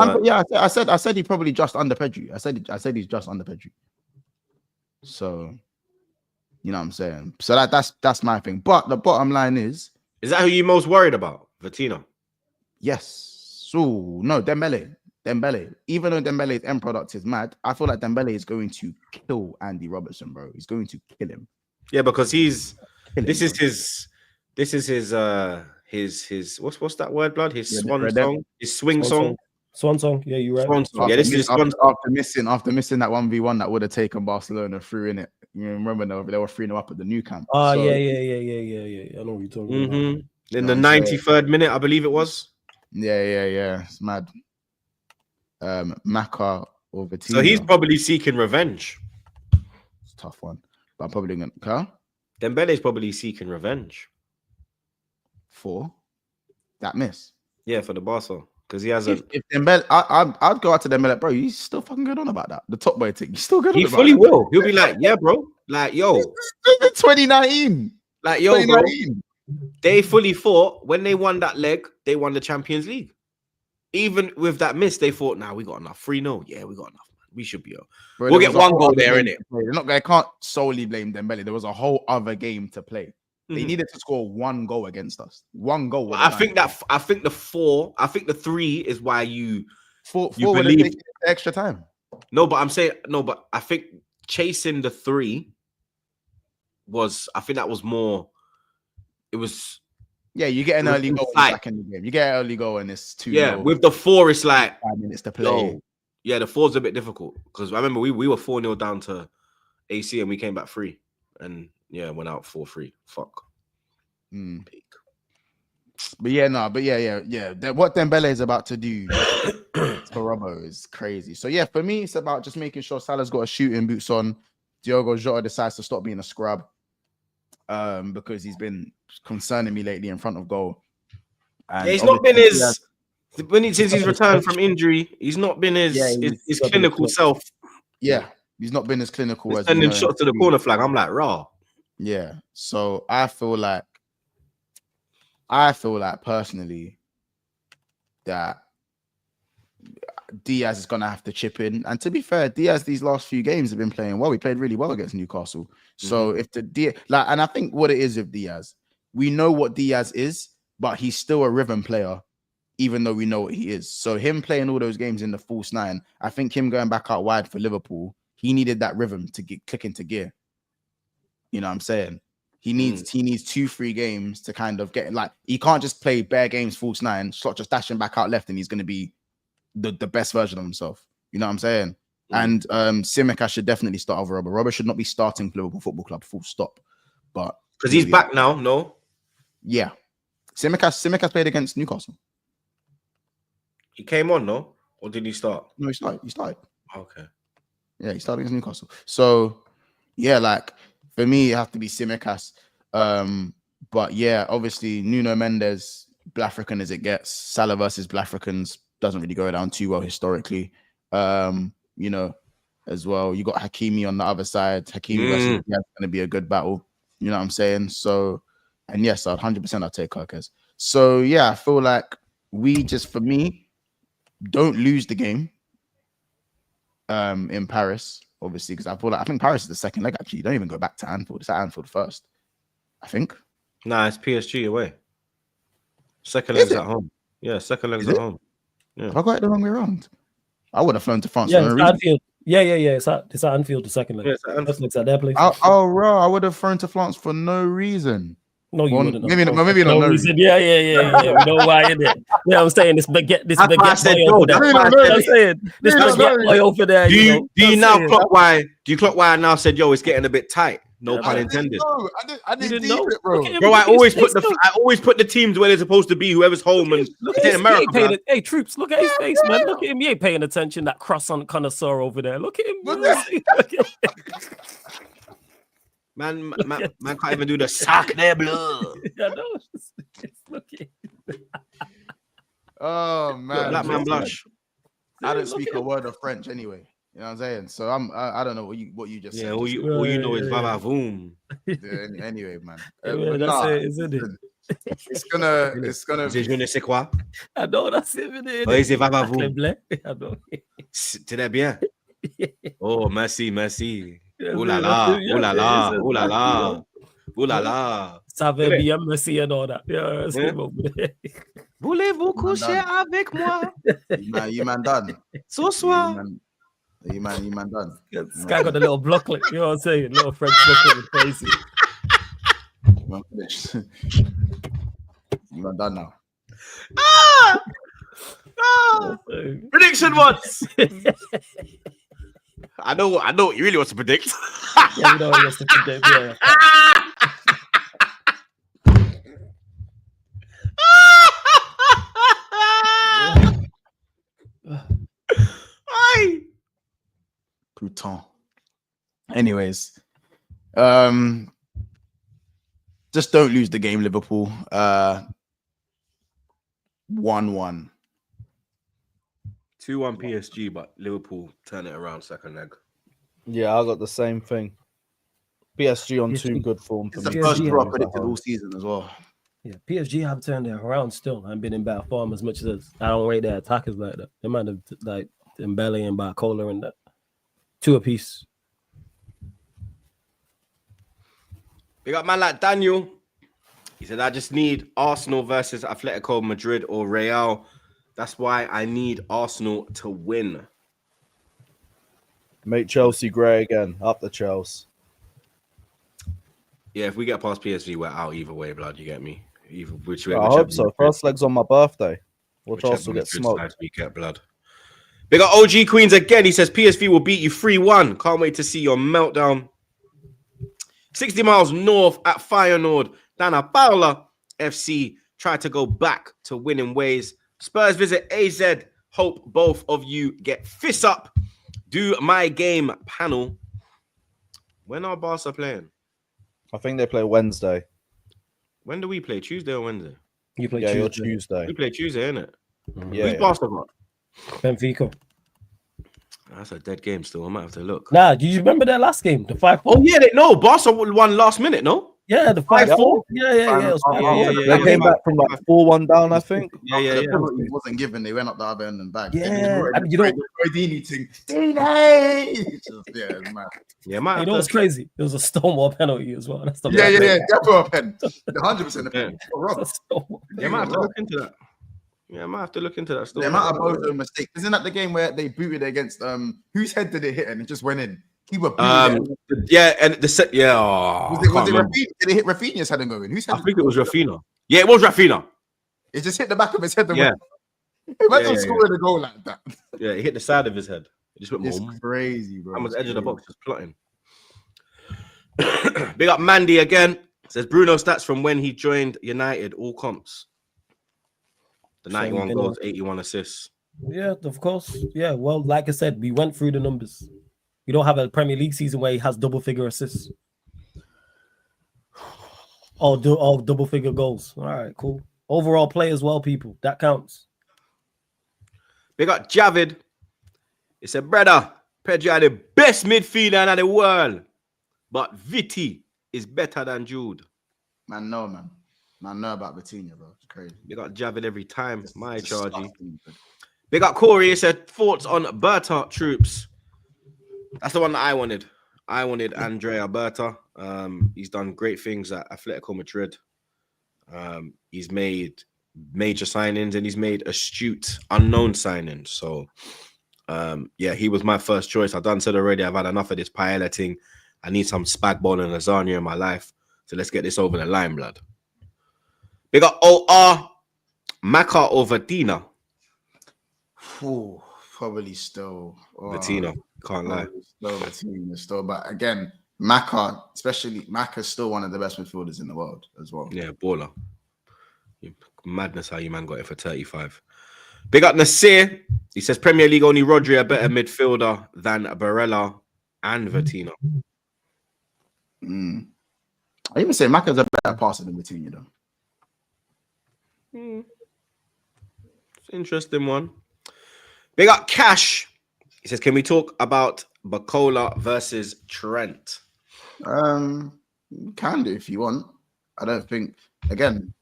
D: I said he's probably just under Pedri. I said he's just under Pedri. So, you know what I'm saying. So that's my thing. But the bottom line is
A: that who you most worried about, Vitinha?
D: Yes. So no, Dembele. Even though Dembele's end product is mad, I feel like Dembele is going to kill Andy Robertson, bro. He's going to kill him. Yeah,
A: because this is his what's that word, blood? His swan song, his swing song.
C: Swan song. Yeah, you're right.
A: Swan song. Yeah, this is
D: after missing that 1v1 that would have taken Barcelona through in it. You remember they were 3-0 up at the new camp.
C: Yeah. I know what you're talking about.
A: In the 93rd minute, I believe it was.
D: Yeah. It's mad. Maka or Vitinha.
A: So he's probably seeking revenge.
D: It's a tough one. But I'm probably going to...
A: Dembele's probably seeking revenge.
D: For that miss?
A: Yeah, for the Barca. Because he hasn't...
D: If Dembele... I'd go out to Dembele, bro, you still fucking good on about that. The top boy thing. You still good on about that.
A: He fully will. He'll be like, yeah, bro. Like, yo.
D: It's 2019.
A: Like, yo, 2019. Bro. They fully thought when they won that leg, they won the Champions League. Even with that miss, they thought, we got enough. 3-0. Yeah, we got enough. We should be. Bro, we'll get one goal there, innit?
D: They can't solely blame Dembele. There was a whole other game to play. They needed to score one goal against us. One goal.
A: I think the 3 is why you
D: believe extra time.
A: No, but I'm saying but I think chasing the 3 was. I think that was more. It was.
D: Yeah, you get an early goal back in the game. You get an early goal and it's 2.
A: Yeah, with the 4, it's like
D: 5 minutes to play.
A: Yeah, the 4's a bit difficult because I remember we were 4-0 down to AC and we came back 3 and went out 4-3. Fuck.
D: Peak. But what Dembele is about to do to Robbo is crazy. So yeah, for me, it's about just making sure Salah's got a shooting boots on. Diogo Jota decides to stop being a scrub because he's been concerning me lately in front of goal. And
A: he's not been since he's returned from injury, he's not been his clinical self.
D: Yeah, he's not been as clinical as
A: sending shots to the corner flag. I'm like, raw.
D: Yeah, so I feel like personally that Diaz is gonna have to chip in. And to be fair, Diaz these last few games have been playing well. He played really well against Newcastle. So if the Diaz, and I think what it is with Diaz, we know what Diaz is, but he's still a rhythm player. Even though we know what he is. So him playing all those games in the false 9, I think him going back out wide for Liverpool, he needed that rhythm to click into gear. You know what I'm saying? He needs 2-3 games to kind of get like, he can't just play bare games false 9, just dash him back out left and he's going to be the best version of himself. You know what I'm saying? And Tsimikas should definitely start over Robbo. Robbo should not be starting for Liverpool Football Club, full stop. But
A: because he's back now, no?
D: Yeah. Tsimikas played against Newcastle.
A: He came on, no? Or did he start?
D: No, he started.
A: Okay.
D: Yeah, he started against Newcastle. So, yeah, like, for me, it have to be Tsimikas. But, yeah, obviously, Nuno Mendes, Black African as it gets. Salah versus Black Africans doesn't really go down too well historically. You know, as well. You got Hakimi on the other side. Hakimi versus Diaz is going to be a good battle. You know what I'm saying? So, and yes, 100% I'll take Kirkes. So, yeah, I feel like we just, for me, don't lose the game in Paris, obviously, because I think Paris is the second leg. Actually, you don't even go back to Anfield. It's at Anfield first, I think.
A: Nah, it's PSG away. Second
D: Is
A: leg's
D: it?
A: at home. Yeah, second leg's
D: Is
A: at
D: it?
A: home. Yeah.
D: Have I got it the wrong way around? I would have flown to France
C: Yeah,
D: for no
C: it's
D: reason.
C: Anfield. Yeah. It's at Anfield, the second leg.
A: Yeah, it's at Anfield.
C: First leg's at their place.
D: Bro, I would have flown to France for no reason.
C: No, you
D: Well,
C: wouldn't.
D: maybe not no
C: reason.
D: reason.
C: Yeah. We know why, innit? Yeah, I'm saying this baguette
A: That's why I
C: boy
A: said
C: over
A: no.
C: there.
A: That's why I
C: I'm
A: said
C: saying this baguette boy over there.
A: Do you now
C: saying.
A: clock why? Do you clock why I now said, yo, it's getting a bit tight? No
C: Yeah,
A: pun
D: I
A: intended.
D: didn't
C: didn't
D: deep
C: know?
D: it, bro.
C: Look at him.
A: Bro, I always put the teams where they're supposed to be. Whoever's home and
C: Look
A: it's
C: at
A: in
C: his,
A: America.
C: he ain't
A: Man.
C: hey, Troops, look at his face, man. Look at him. He ain't paying attention. That croissant connoisseur over there. Look at him.
A: Man can't even do the sack their blood.
C: I know. Look at him.
D: Oh man,
A: Black man blush.
D: I don't speak a word of French anyway. You know what I'm saying? So I don't know what you just
A: Yeah,
D: said.
A: all you know is vava voom.
D: Anyway, man.
C: Yeah, that's it, isn't it?
D: It's gonna.
A: Je ne sais quoi.
C: I know that's it, innit?
A: Oui, c'est vava voom.
C: I know.
A: Très bien. Oh, merci.
C: Yeah,
A: Ooh la la.
C: Ça va bien, merci and all that. Yeah, that's him over there.
A: Voulez-vous coucher avec moi
D: You man done.
A: ce soir?
D: You man done.
C: This guy got a little blocklet, you know what I'm saying? Little French blocklet with faces.
D: You man finished. You man done now.
A: Prediction once. I know what you really want to predict.
C: Yeah, we know what he wants to predict, yeah.
A: Aye.
D: Putain. Anyways, just don't lose the game, Liverpool. 1-1.
A: 2-1 PSG, but Liverpool turn it around second leg.
B: Yeah, I got the same thing. PSG on two good form for
D: It's the
B: me.
D: first
C: PSG
D: draw I predicted all season as well.
C: Yeah, PSG have turned it around still and been in bad form as much as I don't rate their attackers like that. They might have like Mbele and Barcola and that. 2 apiece.
A: We got man like Daniel. He said, I just need Arsenal versus Atletico Madrid or Real. That's why I need Arsenal to win.
B: Make Chelsea grey again. Up the Chelsea.
A: Yeah, if we get past PSV, we're out either way, blood. You get me? Which way?
B: I hope so. First leg's on my birthday. Watch Arsenal get smoked.
A: We get blood. Big up OG Queens again. He says PSV will beat you 3-1. Can't wait to see your meltdown. 60 miles north at Feyenoord. Dana Paula FC try to go back to winning ways. Spurs visit AZ. Hope both of you get fists up. Do my game panel. When are Barca playing?
B: I think they play Wednesday.
A: When do we play? Tuesday or Wednesday?
C: You play
B: Yeah,
C: Tuesday.
B: Tuesday.
A: We play Tuesday, innit?
B: Yeah.
A: Who's Barca got?
C: Benfica.
A: That's a dead game still. I might have to look.
C: Nah, do you remember their last game? The 5-4?
A: Oh, yeah. No, Barca won last minute, no?
C: Yeah, the 5-4. Yeah. It was 5-4.
B: They came back from like 4-1 down, I think.
A: Yeah.
D: The penalty wasn't given. They went up the other end and back.
C: Yeah, I mean, you know,
D: Dini thing. Yeah, man.
A: Yeah, might
C: you
A: have
C: know what's
A: to.
C: crazy? It was a Stonewall penalty as well. That's the
D: Yeah. Definitely a pen. 100% a pen.
C: That's a Stonewall.
A: Yeah, might have to look into that. Yeah, I might have to look into that still.
D: The amount of Bozo mistake. Isn't that the game where they booted against whose head did it hit and it just went in? He was
A: Yeah, and the set. Yeah,
D: was it Rafinha? Did it hit Rafinha's head and go in? Whose head?
A: I think it was Rafinha. Yeah, it was Rafinha.
D: It just hit the back of his head. And
A: Yeah.
D: Imagine scoring a goal like that.
A: Yeah, it hit the side of his head. It just went
D: It's
A: boom.
D: crazy, bro.
A: I'm on the edge of the box, just plotting. Big up Mandy again. Says Bruno stats from when he joined United, all comps. The 91 goals, 81 assists.
C: Yeah, of course. Yeah, well, like I said, we went through the numbers. We don't have a Premier League season where he has double-figure assists. Or double-figure goals. All right, cool. Overall play as well, people. That counts.
A: Big up Javid. He said, brother, Pedro are the best midfielder in the world. But Viti is better than Jude.
D: Man, no, man. Man, know about Vitinha, bro. It's crazy.
A: They got jabbing every time. My chargy.
D: Disgusting.
A: Big up Corey. He said thoughts on Berta Troops. That's the one that I wanted. I wanted Andrea Berta. He's done great things at Atletico Madrid. He's made major signings and he's made astute, unknown signings. So, yeah, he was my first choice. I've done said already. I've had enough of this paella thing. I need some spag bol and lasagna in my life. So let's get this over the line, blood. Big up OR, Maka or Vatina?
D: Ooh, probably still.
A: Vatina, can't lie.
D: Still Vatina, still. But again, Maka, especially Maka's still one of the best midfielders in the world as well.
A: Yeah, baller. Madness how you man got it for 35. Big up Nasir. He says Premier League only Rodri a better midfielder than Barella and Vatina.
D: I even say Maka's a better passer than Vitinha, though.
A: It's an interesting one. Big up Cash. He says, can we talk about Bacola versus Trent?
D: Can do if you want. I don't think, again,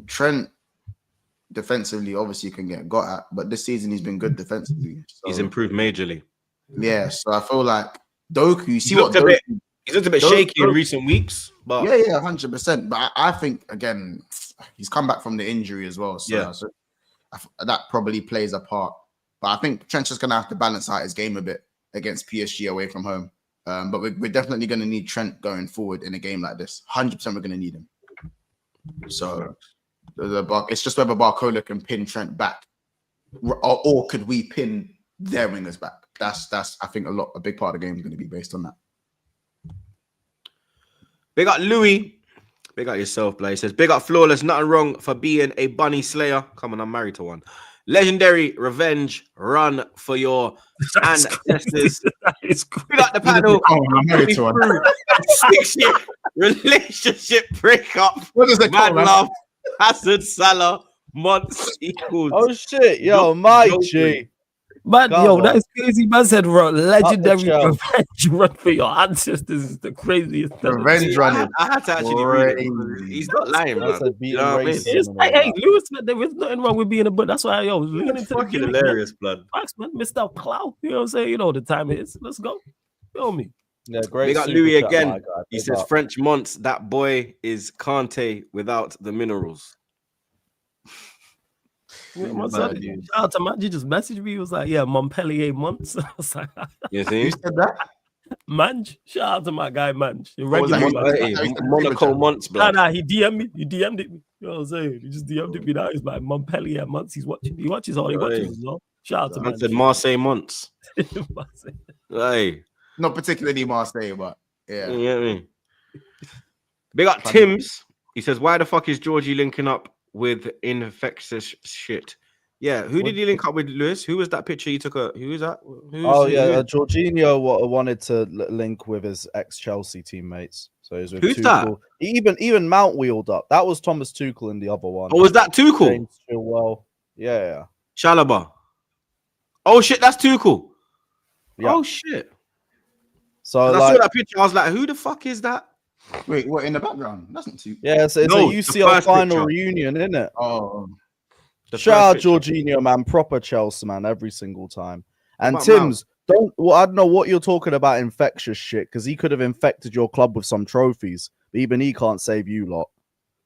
D: Trent defensively obviously can get got at, but this season he's been good defensively. So,
A: He's improved majorly.
D: Yeah, so I feel like Doku, you see
A: He's looked a bit shaky in recent weeks, but
D: yeah, 100%. But I think again, he's come back from the injury as well, so, so that probably plays a part. But I think Trent's just gonna have to balance out his game a bit against PSG away from home. But we're definitely gonna need Trent going forward in a game like this. 100%, we're gonna need him. So it's just whether Barcola can pin Trent back, or could we pin their wingers back? That's I think a big part of the game is going to be based on that.
A: Big up Louis. Big up yourself, Blay. He says, big up Flawless. Nothing wrong for being a bunny slayer. Come on, I'm married to one. Legendary revenge run for your ancestors. Big up the panel.
D: I'm married to one.
A: 6-year relationship breakup.
D: What is it
A: Mad
D: called?
A: love. Hazard, Salah, months equals.
B: Oh shit, yo, my G.
C: Man,
B: Come
C: yo,
B: on.
C: that is crazy. Man said, legendary
B: Chelsea.
C: revenge run for your ancestors is the craziest thing.
D: Revenge running.
A: I had to actually read it. He's not lying,
B: That's
A: man.
B: a beating
A: You know what I mean?
B: racism
C: It's
B: and
C: like,
B: all
C: hey,
B: that.
C: Lewis, man, there is nothing wrong with being a but that's why yo leaning into the
A: Fucking
C: game,
A: hilarious, blood.
C: Facts, man. Mr. Cloud. You know what I'm saying? You know the time it is. Let's go. Feel me.
B: Yeah, great.
A: We got
B: super
A: Louis
B: chat,
A: again.
B: my guy.
A: He
B: Big
A: says
B: up.
A: French Monts, that boy is Kante without the minerals.
C: Yeah, man, shout out to Manji just messaged me. He was like, yeah, Montpellier months. I was like,
A: You
D: Who
A: see?
D: said that?
C: Manj. Shout out to my guy Manj.
D: was that?
A: Monaco Monts, blood.
C: Nah, he DM'd me. He DM'd it me. You know what I'm saying? He just DM'd it me now. He's like Montpellier months. He's watching. He watches all he watches as well. Shout out to
A: Man
C: Manj.
A: said Marseille Monts. Hey.
D: Not particularly Marseille, but yeah.
A: You know what I mean? Big up Tim's. He says, why the fuck is Georgie linking up with infectious shit? Yeah, who did he link up with, Lewis? Who was that picture you took? Who is that?
B: Jorginho wanted to link with his ex-Chelsea teammates. So he was with
A: Who's
B: Tuchel. Even Mount wheeled up. That was Thomas Tuchel in the other one.
A: Oh, was that Tuchel?
B: James Chilwell. Yeah.
A: Chalobah. Oh shit, that's Tuchel.
B: Yeah.
A: Oh shit.
B: So
A: I
B: like,
A: saw that picture. I was like, who the fuck is that?
D: Wait, what in the background? That's not too.
B: yeah, it's
A: No,
B: a
A: the
B: UCL
A: first
B: final
A: picture.
B: reunion, isn't it?
D: Oh,
B: Shout out
A: Picture.
B: Jorginho, man, proper Chelsea man, every single time. And
A: about
B: Tim's, I don't know what you're talking about infectious shit, because he could have infected your club with some trophies, but even he can't save you lot.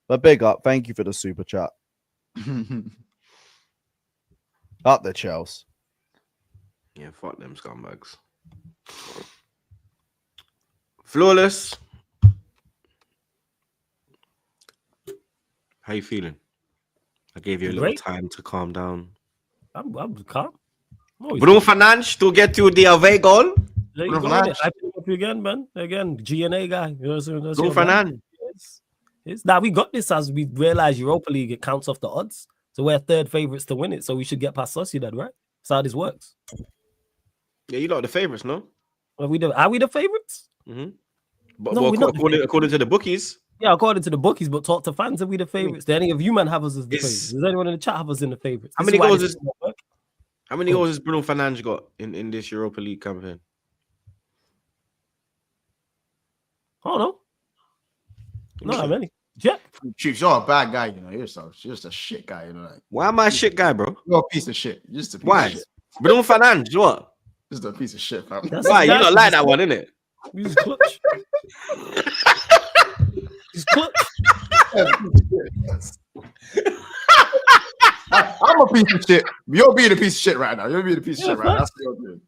B: But big up, thank you for the super chat. Up the Chelsea.
A: Yeah, fuck them scumbags. Flawless. How you feeling? I gave you a little
C: Great.
A: time to calm down.
C: I'm calm.
A: Bruno Fernandes to get to the away goal.
C: There you
D: Bruno
C: go.
D: Fernandes.
C: I pick up you again, man. Again, GNA guy. You know what I'm saying? That's
A: Bruno
C: your man.
A: Fernandes.
C: It's now we got this as we realize Europa League, it counts off the odds. So we're third favorites to win it. So we should get past Sociedad, right? That's how this works.
A: Yeah, you lot the favourites, no?
C: Are we the favorites?
A: Mm-hmm. But
C: No, we're not the favourites.
A: according to the bookies,
C: Yeah, according to the bookies, but talk to fans, are we the favorites? Do any of you man have us as the
A: It's-
C: favorites? Does anyone in the chat have us in the favorites?
A: How
C: This
A: many
C: why
A: goals
C: this
A: is-
C: not work.
A: how many goals has Bruno Fernandes got in this Europa League campaign?
C: Oh no. Not that many. Check.
D: Troops, you're a bad guy, you know. You're just a shit guy, you know. Like,
A: Why am I a shit guy, bro?
D: you're a piece of shit. You're just a piece
A: Why?
D: of shit.
A: Bruno Fernandes, what?
D: Just a piece of shit, fam.
C: That's
A: Why? You
C: exactly
A: not like
C: just
A: that one, innit?
C: He's clutch. He's clutch.
D: I'm a piece of shit. You're being a piece of shit right now. You're being a piece of shit right now. That's what you're doing.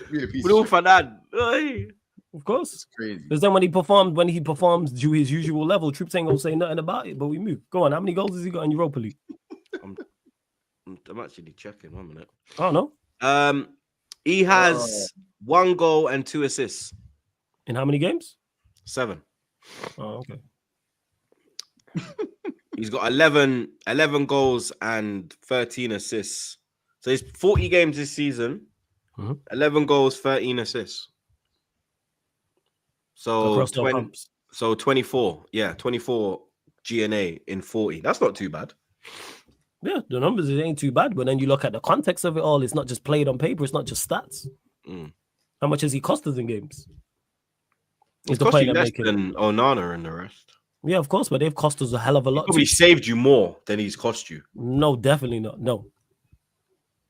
D: You're being a piece
A: Bruno
D: of shit.
A: Fernandes. Oi.
C: Of course.
D: It's crazy.
C: Because then when he performs to his usual level, Troops ain't gonna say nothing about it. But we move. Go on. How many goals has he got in Europa League?
A: I'm actually checking 1 minute.
C: I don't know.
A: He has 1 goal and 2 assists.
C: In how many games?
A: 7.
C: Oh, okay.
A: He's got 11 goals and 13 assists. So he's 40 games this season. 11 goals, 13 assists. So 24. Yeah, 24 GNA in 40. That's not too bad.
C: Yeah, the numbers it ain't too bad. But then you look at the context of it all. It's not just played on paper. It's not just stats. How much has he cost us in games?
A: It's cost you less than Onana and the rest.
C: Yeah, of course, but they've cost us a hell of a lot.
A: He probably saved you more than he's cost you.
C: No, definitely not. No.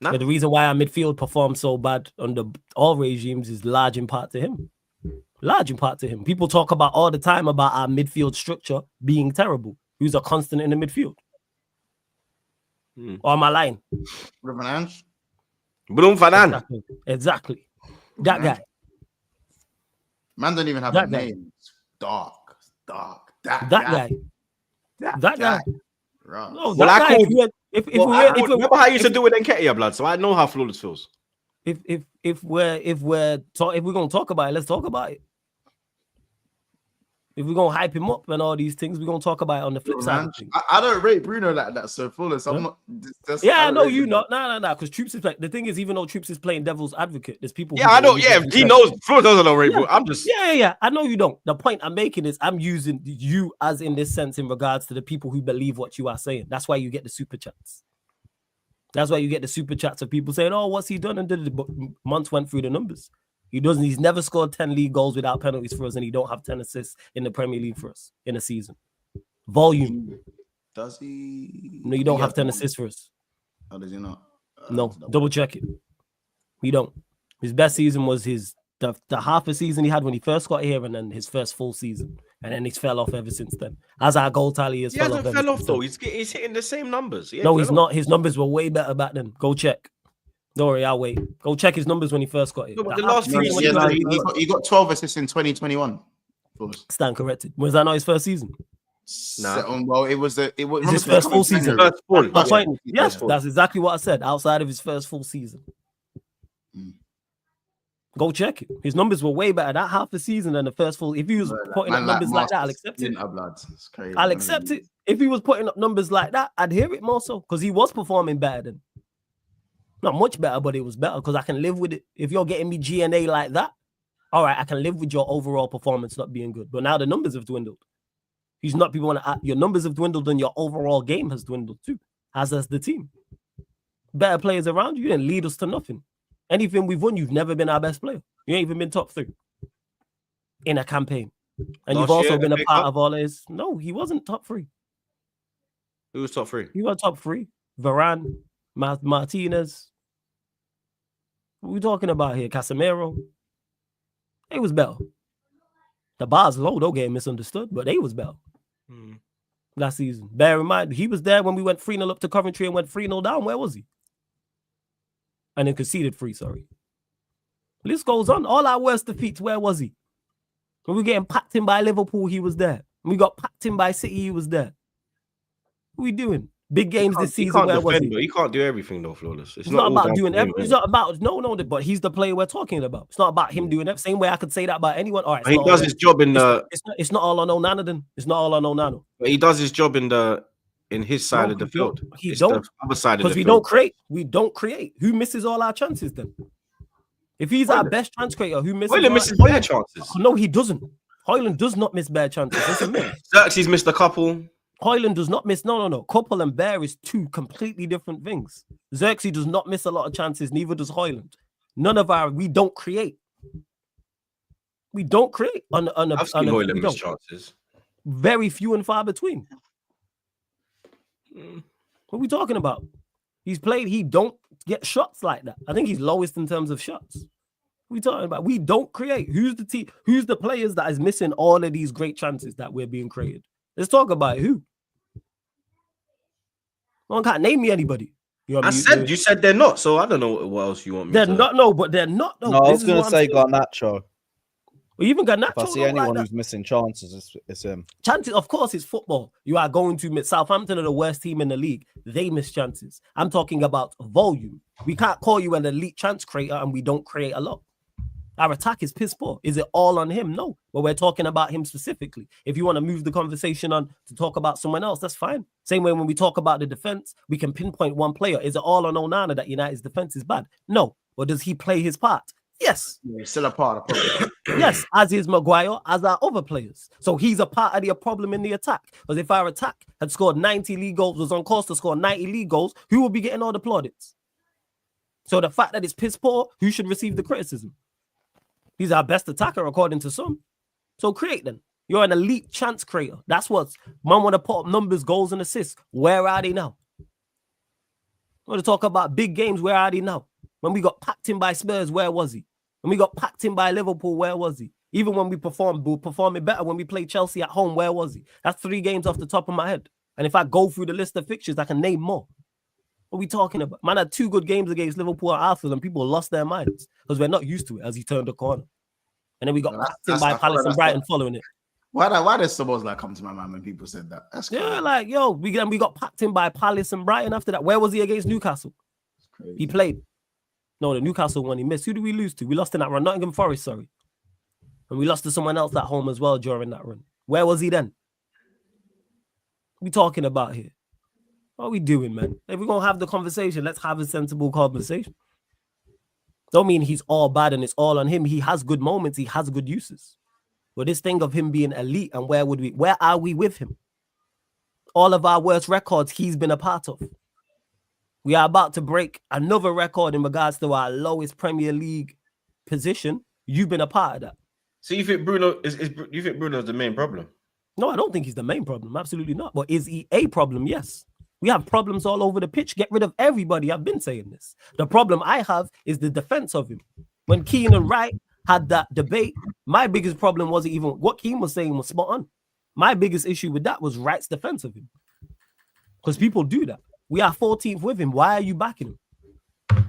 A: Nah.
C: But the reason why our midfield performed so bad under all regimes is large in part to him. Large in part to him. People talk about all the time about our midfield structure being terrible. Who's a constant in the midfield? Or am I lying?
D: Bruno Fernandes.
A: Bruno Fernandes.
C: Exactly. That guy.
D: Man don't even have
C: That
D: a
C: guy.
D: name. It's dark.
C: That guy. That guy.
D: Right.
C: No,
A: Well,
C: that
A: I
C: guy.
A: called- Remember how I used to do it in Ketia, blood, so I know how flawless feels.
C: If we're gonna talk about it, let's talk about it. If we're gonna hype him up and all these things, we're gonna talk about it on the flip side. Of things.
D: I don't rate Bruno like that, so flawless. I'm not.
C: Yeah, I know you not. No. Because Troops is like the thing is, even though Troops is playing devil's advocate, there's people.
A: Yeah, I know. Yeah, he knows. Flawless doesn't know, bro. I'm just.
C: Yeah. I know you don't. The point I'm making is I'm using you as in this sense in regards to the people who believe what you are saying. That's why you get the super chats. That's why you get the super chats of people saying, "Oh, what's he done?" And months went through the numbers. He doesn't. He's never scored 10 league goals without penalties for us, and he don't have 10 assists in the Premier League for us in a season. Volume.
D: Does he?
C: No, you don't have 10 assists for us.
D: How does he not?
C: No, double check it. We don't. His best season was the half a season he had when he first got here, and then his first full season, and then he's fell off ever since then. As our goal tally has fell off.
A: Fell off though. He's hitting the same numbers.
C: No, he's not. His numbers were way better back then. Go check. Don't worry, I'll wait. Go check his numbers when he first got here.
A: No, but the last few
D: he got 12 assists in 2021.
C: Stand corrected. Was that not his first season?
D: Nah. Well, it was
C: his first full season. Yes, that's exactly what I said. Outside of his first full season. Go check it. His numbers were way better that half the season than the first full. If he was putting up numbers like that, I'll accept it. I'll accept it. If he was putting up numbers like that, I'd hear it more so because he was performing better than. Not much better, but it was better because I can live with it. If you're getting me GNA like that, all right, I can live with your overall performance not being good. But now the numbers have dwindled. He's not people want to. Your numbers have dwindled and your overall game has dwindled too, as has the team. Better players around you didn't lead us to nothing. Anything we've won, you've never been our best player. You ain't even been top 3 in a campaign, and you've also been a part of all this. No, he wasn't top 3.
A: Who was top 3?
C: He was top 3. Varane, Martinez. What are we talking about here? Casemiro. They was better. The bar's low, don't get misunderstood, but they was better last season. Bear in mind, he was there when we went 3-0 up to Coventry and went 3-0 down. Where was he? And then conceded 3, sorry. List goes on. All our worst defeats, where was he? When we were getting packed in by Liverpool, he was there. When we got packed in by City, he was there. What are we doing? Big games this season. Where was he?
A: He can't do everything though, flawless.
C: It's not about doing everything. It's not about but he's the player we're talking about. It's not about him doing that. Same way I could say that about anyone. All right,
A: he does his job in the.
C: It's not all on Onana. Then it's not all on Onana.
A: But he does his job in his side of the field.
C: He don't.
A: The other side of the field.
C: Because we don't create. We don't create. Who misses all our chances then? If he's our best chance creator, who misses?
A: Hoyland misses bare chances.
C: No, he doesn't. Hoyland does not miss bare chances.
A: Xerxes missed a couple.
C: Hoyland does not miss. No. Couple and Bear is 2 completely different things. Xerxes does not miss a lot of chances. Neither does Hoyland. We don't create. We don't create on
A: I've seen Hoyland miss chances.
C: very few and far between. What are we talking about? He's played. He don't get shots like that. I think he's lowest in terms of shots. What are we talking about? We don't create. Who's the team? Who's the players that is missing all of these great chances that we're being created? Let's talk about it. Who? No one can't name me anybody. You
A: said they're not, so I don't know what else you want me
C: they're
A: to...
C: not. No, but they're not.
B: No, I was going to say Garnacho.
C: Well, even Garnacho.
B: If I see anyone who's missing chances, it's him.
C: Chances, of course, it's football. You are going to miss. Southampton are the worst team in the league. They miss chances. I'm talking about volume. We can't call you an elite chance creator and we don't create a lot. Our attack is piss poor. Is it all on him? No. But we're talking about him specifically. If you want to move the conversation on to talk about someone else, that's fine. Same way when we talk about the defense, we can pinpoint one player. Is it all on Onana that United's defense is bad? No. Or does he play his part? Yes.
D: Yeah, he's still a part of the problem.
C: Yes, as is Maguire, as are other players. So he's a part of the problem in the attack. Because if our attack had scored 90 league goals, was on course to score 90 league goals, who would be getting all the plaudits? So the fact that it's piss poor, who should receive the criticism? He's our best attacker, according to some. So create then. You're an elite chance creator. That's what's... Man want to put up numbers, goals, and assists. Where are they now? Want to talk about big games, where are they now? When we got packed in by Spurs, where was he? When we got packed in by Liverpool, where was he? Even when we performed, we're performing better when we played Chelsea at home, where was he? That's 3 games off the top of my head. And if I go through the list of fixtures, I can name more. What are we talking about? Man had 2 good games against Liverpool and Arsenal, and people lost their minds because we're not used to it as he turned the corner. And then we got packed in by Palace and Brighton following it.
D: Why does Szoboszlai come to my mind when people said that? That's crazy.
C: Yeah, like, yo, we got packed in by Palace and Brighton after that. Where was he against Newcastle? He played. No, the Newcastle one he missed. Who did we lose to? We lost in that run. Nottingham Forest, sorry. And we lost to someone else at home as well during that run. Where was he then? What are we talking about here? What are we doing, man? If we're going to have the conversation, let's have a sensible conversation. Don't mean he's all bad and it's all on him. He has good moments. He has good uses. But this thing of him being elite and where are we with him? All of our worst records he's been a part of. We are about to break another record in regards to our lowest Premier League position. You've been a part of that.
A: So you think Bruno you think Bruno's the main problem?
C: No, I don't think he's the main problem. Absolutely not. But is he a problem? Yes. We have problems all over the pitch. Get rid of everybody. I've been saying this. The problem I have is the defense of him. When Keane and Wright had that debate, my biggest problem wasn't even what Keane was saying was spot on. My biggest issue with that was Wright's defense of him. Because people do that. We are 14th with him. Why are you backing him?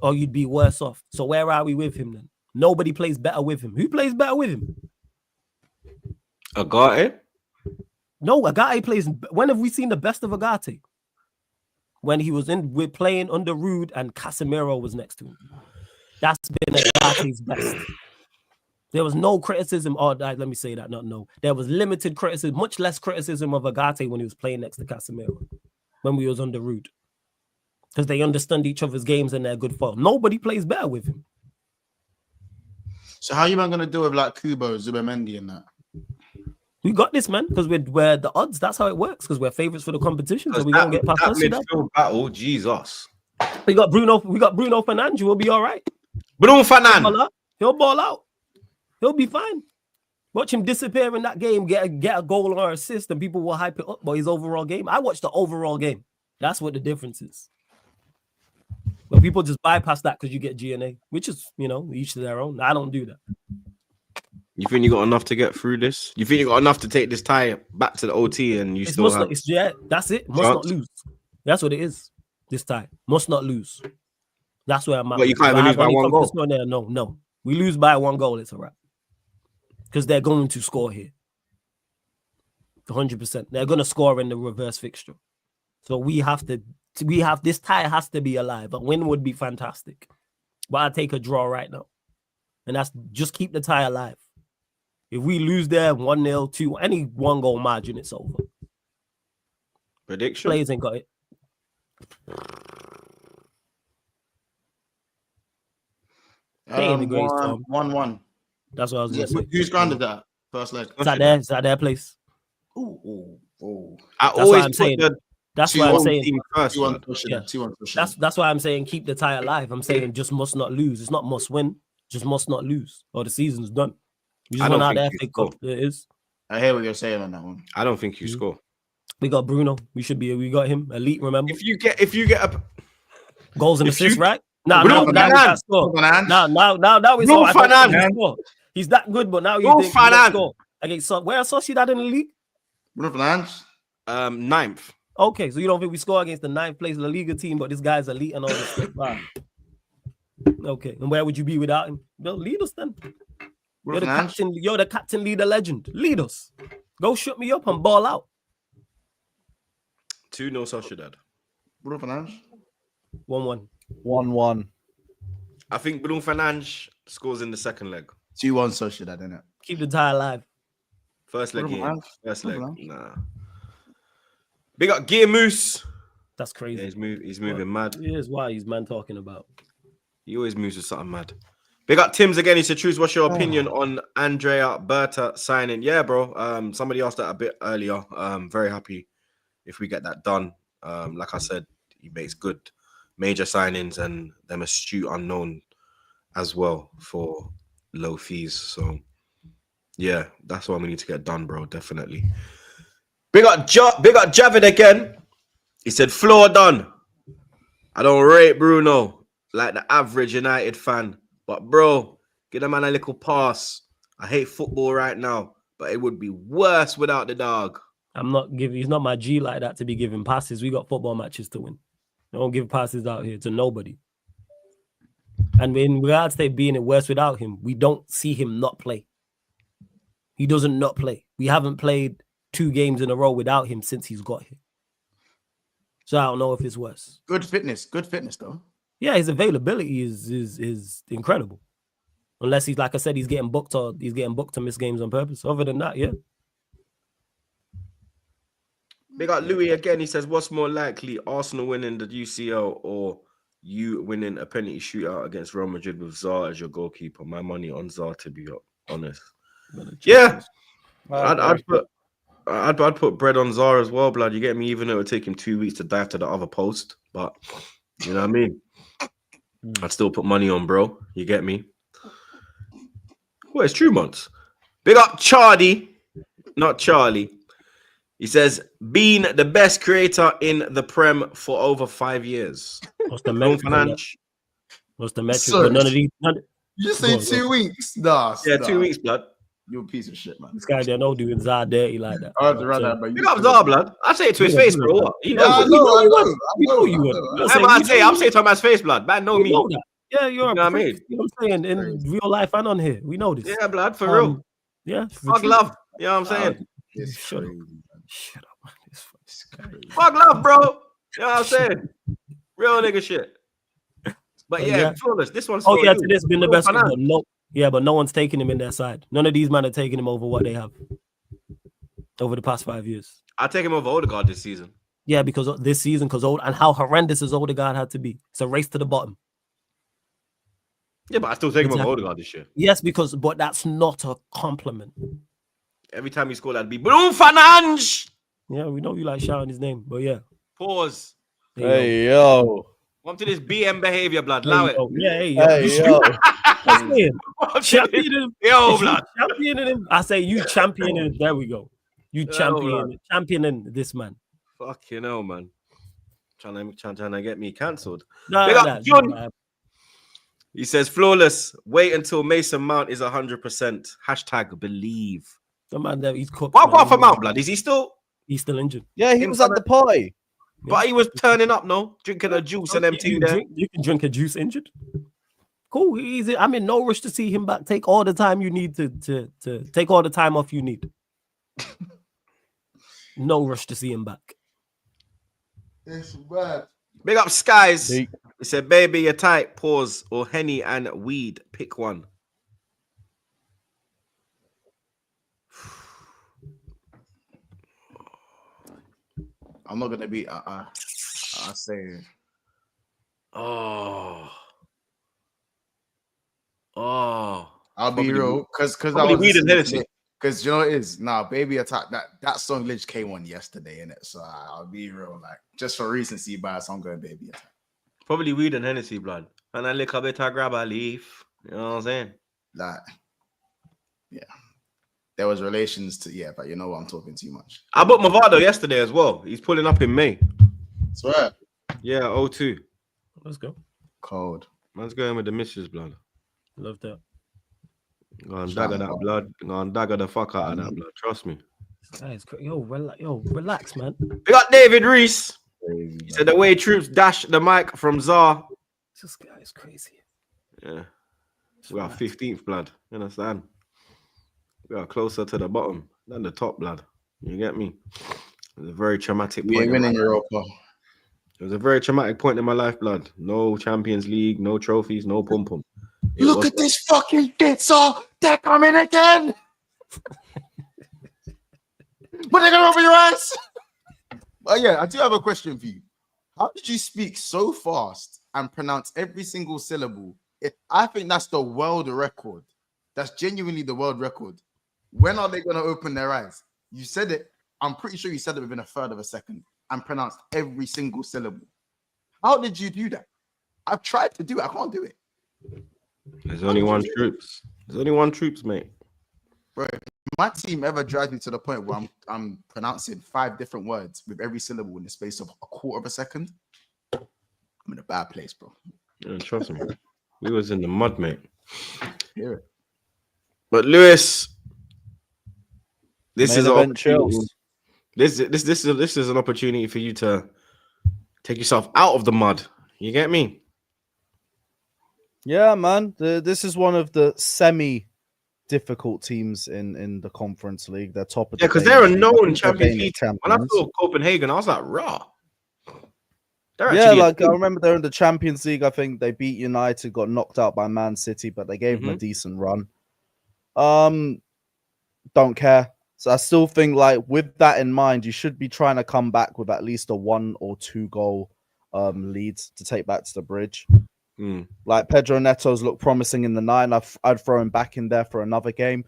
C: Or you'd be worse off. So where are we with him then? Nobody plays better with him. Who plays better with him?
A: Agate?
C: No, Agate plays. When have we seen the best of Agate? When he was we're playing under Rude and Casemiro was next to him. That's been Agate's best. There was no criticism, let me say that, not no. There was limited criticism, much less criticism of Agate when he was playing next to Casemiro, when we was under Rude. Because they understand each other's games and they're good for him. Nobody plays better with him.
D: So how are you man going to do with like Kubo, Zubimendi and that?
C: We got this, man, because we're the odds. That's how it works, because we're favorites for the competition. So we don't get past us.
A: Midfield battle, Jesus.
C: We got Bruno Fernandes. We'll be all right.
A: Bruno Fernandes.
C: He'll ball out. He'll be fine. Watch him disappear in that game, get a goal or assist, and people will hype it up by his overall game. I watched the overall game. That's what the difference is. But people just bypass that because you get GNA, which is, each to their own. I don't do that.
A: You think you got enough to get through this? You think you got enough to take this tie back to the OT and you still have...
C: that's it. Must not lose. That's what it is. This tie. Must not lose. That's where I'm at.
A: But you can't even lose by 1 goal.
C: No. We lose by 1 goal, it's a wrap. Because they're going to score here. 100%. They're going to score in the reverse fixture. So this tie has to be alive. A win would be fantastic. But I'll take a draw right now. And that's just keep the tie alive. If we lose there 1-0, 2, any 1 goal margin, it's over.
A: Prediction?
C: Players ain't got it. They ain't the greatest,
D: 1-1.
C: That's what I was going to say.
D: Who's grounded that first leg?
C: It's at their place.
D: Ooh.
C: That's why I'm saying.
D: That's
C: why I'm saying keep the tie alive. I'm saying just must not lose. It's not must win. Just must not lose. Or the season's done. You just won out the FA Cup. It is.
D: I hear what you're saying on that one.
A: I don't think you score.
C: We got Bruno. We got him. Elite, remember?
A: If you get a
C: Goals and
A: if
C: assists,
A: you-
C: right? Now
A: Bruno
C: we can't
A: Fernandes.
C: score.
D: Bruno Fernandes.
C: Now it's
A: Bruno
C: all. I don't think he
A: Fernandes.
C: score. He's that good, but now you
A: Bruno
C: think he don't
A: Fernandes.
C: score. Against where are Sociedad in the league?
D: Bruno Fernandes.
A: 9th.
C: Okay, so you don't think we score against the 9th place La Liga team, but this guy's elite and all this stuff. Wow. Okay, and where would you be without him? Well, lead us then.
D: Bruno Fernandes.
C: You're the captain, leader, legend. Lead us. Go shut me up and ball out.
A: 2-0 Sociedad.
D: Bruno Fernandes.
C: 1-1.
B: 1-1.
A: I think Bruno Fernandes scores in the second leg.
D: 2-1 Sociedad, innit?
C: Keep the tie alive.
A: First leg,
D: Bruno
A: yeah.
D: Fernandes.
A: First leg,
D: Bruno Fernandes.
A: nah. Big up Gear Moose.
C: That's crazy.
A: Yeah, he's moving mad.
C: Here's why he's man talking about.
A: He always moves with something mad. Big up Tim's again. He said, "Choose. What's your opinion on Andrea Berta signing?" Yeah, bro. Somebody asked that a bit earlier. Very happy if we get that done. Like I said, he makes good major signings and them astute unknown as well for low fees. So yeah, that's what we need to get done, bro. Definitely. Big up Javid again. He said, "Floor done. I don't rate Bruno like the average United fan. But bro, give the man a little pass. I hate football right now, but it would be worse without the dog."
C: I'm not giving. He's not my G like that to be giving passes. We got football matches to win. I don't give passes out here to nobody. And in regards to it being worse without him, we don't see him not play. He doesn't not play. We haven't played 2 games in a row without him since he's got here. So I don't know if it's worse.
D: Good fitness though.
C: Yeah, his availability is incredible. Unless he's, like I said, he's getting booked to miss games on purpose. Other than that, yeah.
A: Big up Louis again. He says, "What's more likely, Arsenal winning the UCL or you winning a penalty shootout against Real Madrid with Zaha as your goalkeeper?" My money on Zaha, to be honest. Yeah, I'd put bread on Zaha as well, blood. You get me? Even though it would take him 2 weeks to dive to the other post, but you know what I mean. I'd still put money on, bro. You get me? Well, it's true, months. Big up Charlie, not Charlie. He says, "Been the best creator in the Prem for over 5 years."
C: What's the metric? What's the metric?
D: Sorry.
C: But none of these.
D: You say 2 weeks? Nah.
A: Yeah,
D: nah.
A: 2 weeks, blood.
D: You're a piece of shit, man.
C: This guy there no doing Zah dirty like that.
D: I'd rather, but
A: Big up Zaha, blood. I say it to his face, bro. What? He knows it.
C: We know you would.
A: I'm saying to my face, blood. Man, know
C: We
A: me.
C: know that. Yeah, you're
A: You know
C: a
A: what I
C: prick.
A: mean?
C: You know what I'm saying? In real life and on here. We know this.
A: Yeah, blood, for real.
C: Yeah.
A: Fuck love. You know what I'm saying?
C: Shut up. Shut up, man. It's crazy.
A: Fuck love, bro. You know what I'm saying? Real nigga shit. But yeah, flawless. This one's
C: Oh
A: for
C: yeah,
A: you.
C: to this been the best one,
A: Fernandes.
C: but no. Yeah, but no one's taking him in their side. None of these men are taking him over what they have over the past 5 years.
A: I'll take him over Odegaard this season.
C: Yeah, because of this season, and how horrendous his Odegaard had to be. It's a race to the bottom.
A: Yeah, but I still take him over
C: Exactly.
A: Odegaard this year.
C: Yes, but that's not a compliment.
A: Every time he scored, that'd be Bruno Fernandes.
C: Yeah, we know you like shouting his name, but yeah.
A: Pause.
C: There you go.
B: Hey, yo.
A: Come to this BM behavior, blood.
C: There
A: Allow
C: you
A: it.
C: go. Yeah, hey, yo.
B: Hey,
C: You
B: yo.
C: championing him.
A: Yo, blood.
C: Championing him. I say you championing him. There we go. You championing this man.
A: Fucking hell, man. Trying to get me cancelled.
C: No,
A: Big
C: no,
A: up
C: no,
A: John.
C: no.
A: He says, "Flawless. Wait until Mason Mount is 100%. Hashtag believe."
C: The man there, he's cooked.
A: What
C: man.
A: about for Mount, blood? Is he still?
C: He's still injured.
B: Yeah, he was at the party.
A: But he was turning up, no? Drinking a juice and them thing there.
C: You can drink a juice injured. Cool, easy. I'm in no rush to see him back. Take all the time you need to take all the time off you need. No rush to see him back.
D: It's bad.
A: Big up Skies.
B: He-
A: He said, "Baby, you're tight. Pause or Henny and weed. Pick one."
D: I'm not gonna be. I say.
A: Oh.
D: I'll be real, because I
A: Probably
D: was
A: weed and Hennessy.
D: because you know what it is. Nah, Baby Attack. That song Lynch came on yesterday, innit? So I'll be real, like just for recency bias, I'm going Baby Attack.
A: Probably weed and Hennessy, blood. And I lick a bit, I grab a leaf. You know what I'm saying?
D: Like, yeah. there was relations to but you know what, I'm talking too much.
A: I booked Movado yesterday as well. He's pulling up in May.
D: Swear.
A: Yeah, 02.
C: Let's go.
D: Cold.
A: Man's going with the missus blood.
C: Love that.
A: Go and dagger that blood. Go and dagger the fuck out of that blood. Trust me.
C: That is crazy. Yo, relax, man.
A: We got David Reese.
D: Crazy,
A: He said the way Troops dash the mic from Czar.
C: This guy is crazy.
A: Yeah. We are 15th blood. You understand? We are closer to the bottom than the top blood. You get me? It was a very traumatic
D: We
A: point.
D: ain't winning Europa.
A: It was a very traumatic point in my life, blood. No Champions League, no trophies, no pum pum.
D: Look at this fucking ditzer. They're coming again. But they're gonna open your eyes. But yeah, I do have a question for you. How did you speak so fast and pronounce every single syllable? I think that's the world record. That's genuinely the world record. When are they going to open their eyes? You said it. I'm pretty sure you said it within a third of a second and pronounced every single syllable. How did you do that? I've tried to do it. I can't do it.
A: There's only one Troops. There's only one Troops, mate.
D: Bro, if my team ever drives me to the point where I'm pronouncing 5 different words with every syllable in the space of a quarter of a second, I'm in a bad place, bro.
A: Yeah, trust me. We was in the mud, mate.
D: Hear it.
A: But Lewis, this
B: Main
A: is an
B: event
A: opportunity.
B: chills.
A: This is an opportunity for you to take yourself out of the mud. You get me?
B: Yeah, man. This is one of the semi-difficult teams in the Conference League. They're top of the
A: because they're a
B: Danish league.
A: known
B: They're
A: Champions
B: Danish
A: League.
B: champions.
A: When I saw Copenhagen, I was like, raw.
B: Yeah, like I remember they're in the Champions League. I think they beat United, got knocked out by Man City, but they gave them a decent run. Don't care. So I still think, like, with that in mind, you should be trying to come back with at least a 1 or 2 goal lead to take back to the bridge. Like Pedro Neto's look promising in the 9. I'd throw him back in there for another game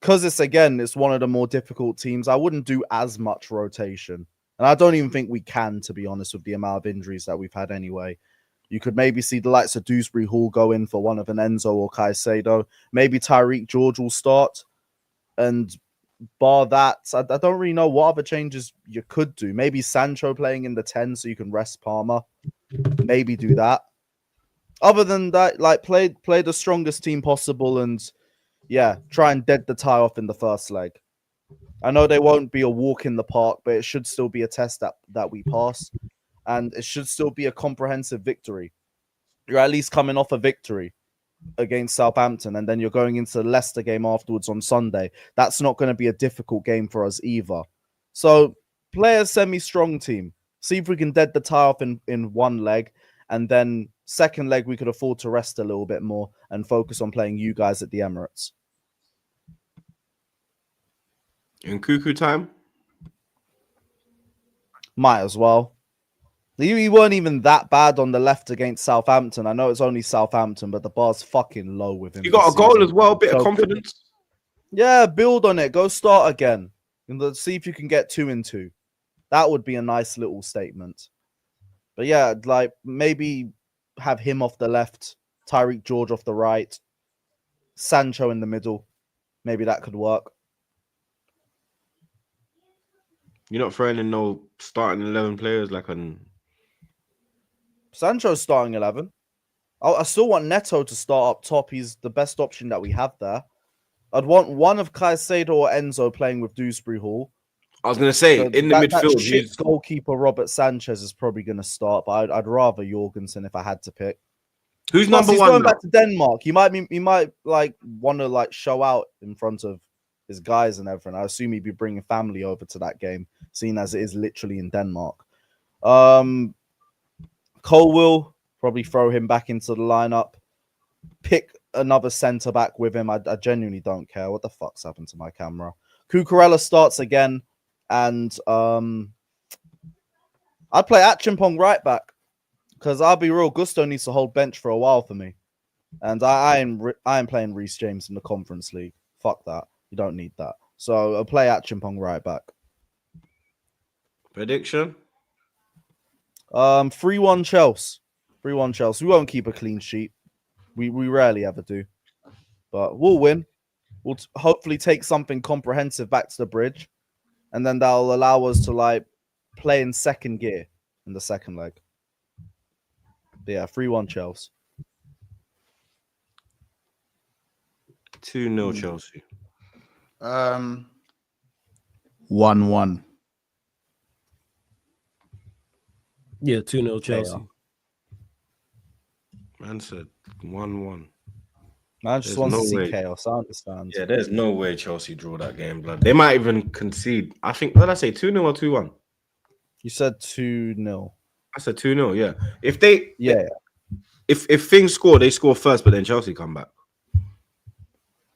B: because it's one of the more difficult teams. I wouldn't do as much rotation, and I don't even think we can, to be honest, with the amount of injuries that we've had anyway. You could maybe see the likes of Dewsbury Hall go in for one of an Enzo or Caicedo. Maybe Tyreek George will start, and bar that, I don't really know what other changes you could do. Maybe Sancho playing in the 10 so you can rest Palmer. Maybe do that. Other than that, like play the strongest team possible and try and dead the tie off in the first leg. I know they won't be a walk in the park, but it should still be a test that we pass, and it should still be a comprehensive victory. You're at least coming off a victory against Southampton, and then you're going into the Leicester game afterwards on Sunday. That's not going to be a difficult game for us either. So play a semi-strong team. See if we can dead the tie off in one leg, and then second leg we could afford to rest a little bit more and focus on playing you guys at the Emirates.
A: In cuckoo time?
B: Might as well. We weren't even that bad on the left against Southampton. I know it's only Southampton, but the bar's fucking low with him.
A: You got a goal as well, bit of confidence.
B: Yeah, build on it. Go start again. And let's see if you can get 2 in 2. That would be a nice little statement. But yeah, like maybe have him off the left, Tyreek George off the right, Sancho in the middle. Maybe that could work.
A: You're not throwing in no starting 11 players like an...
B: Sancho's starting 11. I still want Neto to start up top. He's the best option that we have there. I'd want one of Caicedo or Enzo playing with Dewsbury Hall.
A: I was going to say, in the midfield...
B: That shit goalkeeper Robert Sanchez is probably going to start, but I'd rather Jorgensen if I had to pick.
A: Who's
B: Plus,
A: number
B: he's
A: one?
B: Going back to Denmark. He might like want to like show out in front of his guys and everything. I assume he'd be bringing family over to that game, seeing as it is literally in Denmark. Cole will probably throw him back into the lineup. Pick another centre back with him. I genuinely don't care. What the fuck's happened to my camera? Cucurella starts again, and I'd play Achimpong right back because I'll be real. Gusto needs to hold bench for a while for me, and I am playing Reece James in the Conference League. Fuck that. You don't need that. So I'll play Achimpong right back.
A: Prediction?
B: 3-1 Chelsea. 3-1 Chelsea. We won't keep a clean sheet. We rarely ever do. But we'll win. will hopefully take something comprehensive back to the bridge, and then that'll allow us to like play in second gear in the second leg. But yeah, 3-1 Chelsea.
A: 2-0 Chelsea.
D: 1-1.
C: Yeah, 2-0 Chelsea.
A: Man said 1-1.
B: Man just
A: There's
B: wants
A: no
B: to see
A: way.
B: chaos. I understand.
A: Yeah, there's no way Chelsea draw that game, blood. They might even concede. I think, what did I say, 2-0 or 2-1?
B: You said 2-0.
A: I said 2-0, yeah. If they,
B: Yeah.
A: if things score, they score first, but then Chelsea come back.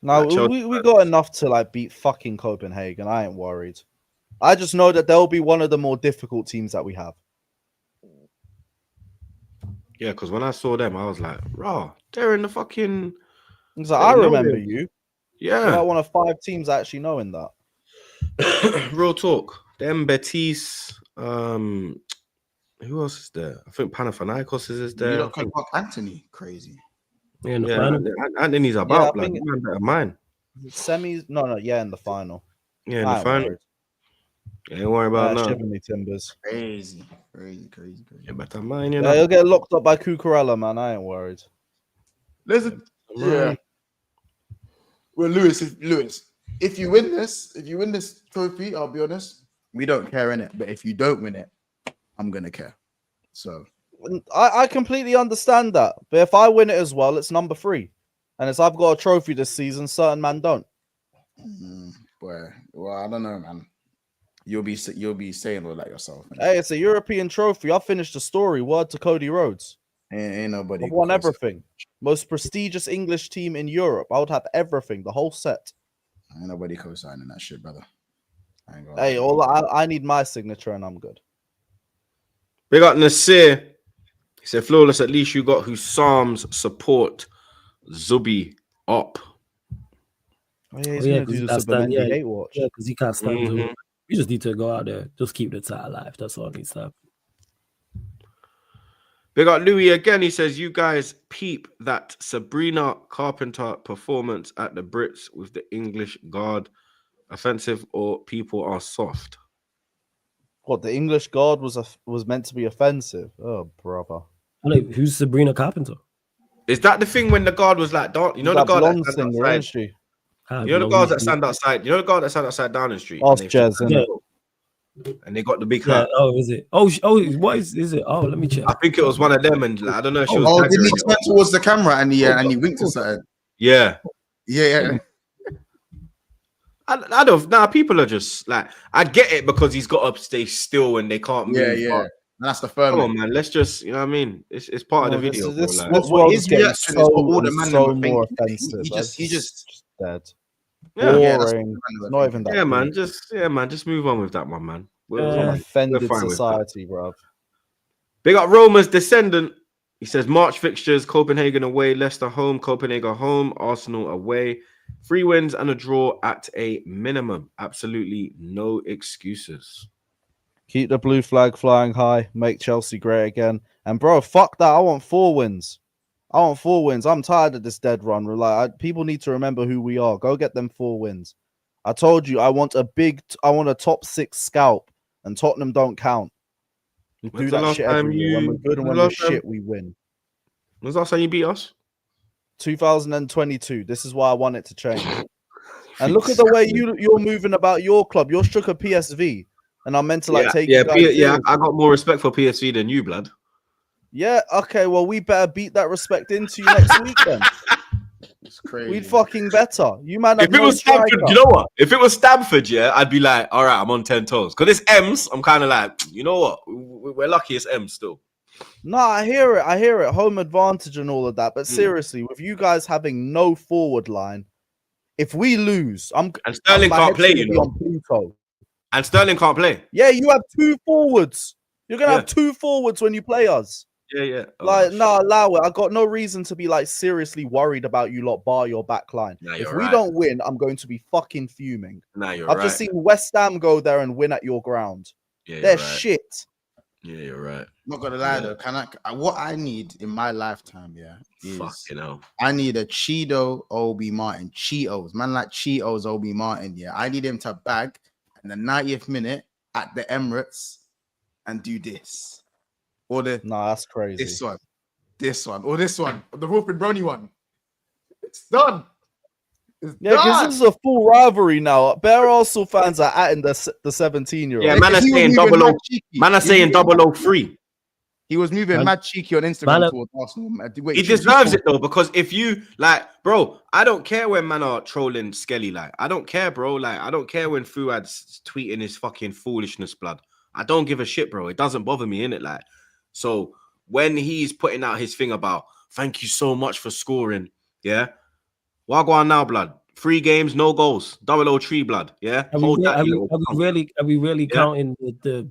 B: No,
A: Like
B: we got enough to like beat fucking Copenhagen. I ain't worried. I just know that they'll be one of the more difficult teams that we have.
A: Yeah, because when I saw them, I was like, raw, they're in the fucking...
B: He's like, I remember you. You're
A: Yeah.
B: like one of 5 teams actually knowing that.
A: Real talk. Them Betis, who else is there? I think Panathinaikos is there.
D: You
A: I
D: don't
A: think,
D: clock Anthony crazy.
C: Yeah, in the
A: yeah,
C: final.
A: Anthony's about,
B: I
A: like,
B: think-
A: man better mine.
B: Semis? No, yeah, in the final.
A: Yeah, in
B: I
A: the
B: ain't
A: final.
B: worried.
A: Ain't worry about that.
B: Shiver me timbers.
D: Crazy.
A: Yeah, better mine, you
B: Yeah,
A: know.
B: he'll get locked up by Cucurella, man. I ain't worried.
D: Listen, yeah. Well, Lewis, if you win this trophy, I'll be honest, we don't care in it. But if you don't win it, I'm gonna care. So
B: I completely understand that. But if I win it as well, it's number 3. And as I've got a trophy this season, certain man don't.
D: boy, well, I don't know, man. You'll be saying all that yourself. Man.
B: Hey, it's a European trophy. I finished the story. Word to Cody Rhodes.
D: Ain't nobody.
B: I've won everything. Most prestigious English team in Europe. I would have everything, the whole set.
D: Ain't nobody co-signing that shit, brother. I ain't gonna
B: Hey, I need my signature and I'm good.
A: Big up Nasir. He said, Flawless, at least you got Husam's support. Zubi up.
B: Oh, yeah, he's going to do the Subliminal Gate watch.
C: Yeah, because he can't stand
A: Mhm.
C: to. We just need to go out there, just keep the tie alive. That's all needs to happen.
A: Big up Louis again. He says, you guys peep that Sabrina Carpenter performance at the Brits with the English guard. Offensive or people are soft?
B: What, the English guard was meant to be offensive? Oh, brother.
C: Who's Sabrina Carpenter?
A: Is that the thing when the guard was like, you know, the guard
B: blonde
A: that stand
B: singer,
A: outside?
B: isn't she?
A: You know the guards that stand outside. You know the guard that stand outside Downing Street.
B: Ask Jez, innit?
A: And they got the big
C: Yeah.
A: hat.
C: Oh, is it? Oh, what is it? Oh, let me check.
A: I think it was one of them, and like, I don't know if she was.
D: Oh, did he turn towards the camera and he winked at something?
A: Yeah.
D: Yeah.
A: I don't. Nah, people are just like, I get it because he's got to stay still and they can't move.
D: Yeah. That's the firm.
A: Come on, man. Let's just, you know what I mean? It's part of the video.
B: This
A: bro, like.
B: world
D: his
B: is getting
D: reaction is what all the man
B: so
D: them were
B: more
D: thinking.
B: offensive.
D: He just
B: dead.
A: Yeah,
D: that's
B: Boring.
D: what
B: Not even that.
A: Yeah,
B: good.
A: man. Just move on with that one, man. We're
B: It's an
A: fine.
B: offended
A: We're fine with that.
B: society, bro.
A: Big up Roma's descendant. He says March fixtures: Copenhagen away, Leicester home, Copenhagen home, Arsenal away. 3 wins and a draw at a minimum. Absolutely no excuses.
B: Keep the blue flag flying high. Make Chelsea great again. And bro, fuck that. I want 4 wins. I'm tired of this dead run. Like, people need to remember who we are. Go get them 4 wins. I told you I want a top 6 scalp, and Tottenham don't count. We do that shit every year. When we're good and when we're shit, we win.
A: When's the last time you beat us?
B: 2022. This is why I want it to change. And look at the way you're moving about your club. You're shook a PSV, and I'm meant to take you guys seriously.
A: I got more respect for PSV than you, blood.
B: Yeah, okay, well, we better beat that respect into you next week then.
D: It's crazy.
B: We'd fucking better. You man have
A: If it
B: no
A: was Stamford,
B: striker.
A: you know what? If it was Stamford, yeah, I'd be like, all right, I'm on 10 toes. Because it's M's, I'm kind of like, you know what? We're lucky it's M's still.
B: No, I hear it. Home advantage and all of that. But seriously, with you guys having no forward line, if we lose,
A: And Sterling can't play, you know.
B: on Pluto.
A: And Sterling can't play.
B: Yeah, you have 2 forwards. You're gonna have 2 forwards when you play us.
A: Yeah.
B: Allow it. I got no reason to be seriously worried about you lot bar your back line. If we don't win, I'm going to be fucking fuming.
A: Nah, you're
B: I've just seen West Ham go there and win at your ground.
A: Yeah,
B: They're shit.
A: Yeah, you're right.
D: Not gonna lie though, what I need in my lifetime, is
A: Fucking hell.
D: I need a Cheeto Obi Martin. Cheetos, man, like Cheetos Obi Martin. Yeah, I need him to bag in the 90th minute at the Emirates and do this. Or
B: Nah, that's crazy.
D: this one, or this one, the Wolford Brony one. It's done. It's
B: Yeah, because
D: done.
B: this is a full rivalry now. Bare Arsenal fans are atting the 17-year-old.
A: Yeah, man are saying man are saying 003.
D: He was moving mad cheeky on Instagram towards Arsenal. Wait,
A: He deserves it though, because if you like, bro, I don't care when man are trolling Skelly. Like, I don't care, bro. Like, I don't care when Fuad's tweeting his fucking foolishness, blood. I don't give a shit, bro. It doesn't bother me, innit? Like, so when he's putting out his thing about thank you so much for scoring, yeah. Wagwan now, blood. 3 games, no goals. 003, blood. Yeah.
C: Are we really counting the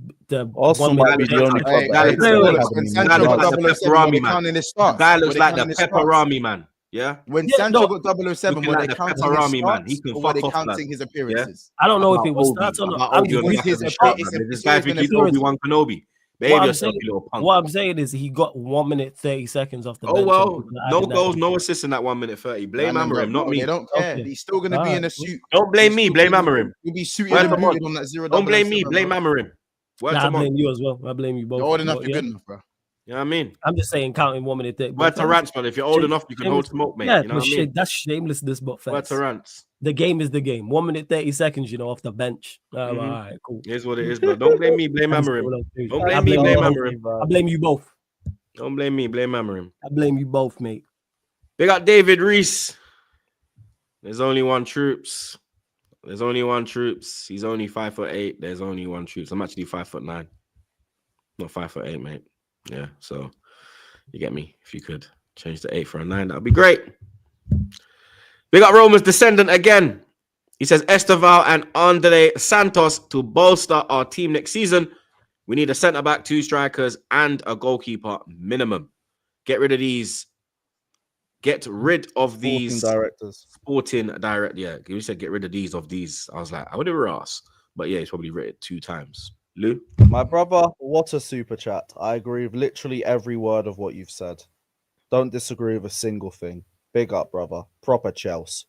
B: Arsenal might be the only club
A: that guy looks like the pepperami man. Yeah.
D: When Sancho got 007, were they counting his
A: man? He can
D: or were
A: fuck
D: they
A: off,
D: counting his appearances?
C: I don't know if it was stats or not.
A: This guy's Obi-Wan Kenobi.
C: What I'm saying is he got 1 minute 30 seconds off the bench.
A: Oh well, no goals, no assists in that 1 minute 30. Blame Amorim, not me.
D: They don't care. He's still gonna be in a suit.
A: Don't blame me. Blame Amorim.
D: He'll be suited and booted on that 0.
A: Don't blame me. Blame Amorim.
C: I blame you as well. I blame you both.
D: You're old enough. You're good enough, bro.
A: You know what I mean?
C: I'm just saying, counting 1 minute 30.
A: Word to Rants, man. If you're old enough, you can hold smoke, mate.
C: Yeah,
A: you know what I mean?
C: That's shamelessness, but facts.
A: Word to Rants.
C: The game is the game. 1 minute 30 seconds, off the bench. All right, cool.
A: Here's what it is, bro. Don't blame me. Blame Amorim. Don't blame me. Blame Amorim.
C: I blame you both.
A: Don't blame me. Blame Amorim.
C: I blame you both, mate.
A: Big up David Reese. There's only one Troops. There's only one Troops. He's only 5'8". There's only one Troops. I'm actually 5'9". Not 5'8", mate. Yeah, so you get me. If you could change the 8 for a 9, that'd be great. Big up Roma's descendant again. He says Esteval and Andre Santos to bolster our team next season. We need a centre back, 2 strikers, and a goalkeeper minimum. Get rid of these. Get rid of these sporting directors. Yeah, he said get rid of these. I was like, I would have asked, but yeah, he's probably written it 2 times. Lou,
B: my brother, what a super chat. I agree with literally every word of what you've said. Don't disagree with a single thing. Big up, brother. Proper Chelsea.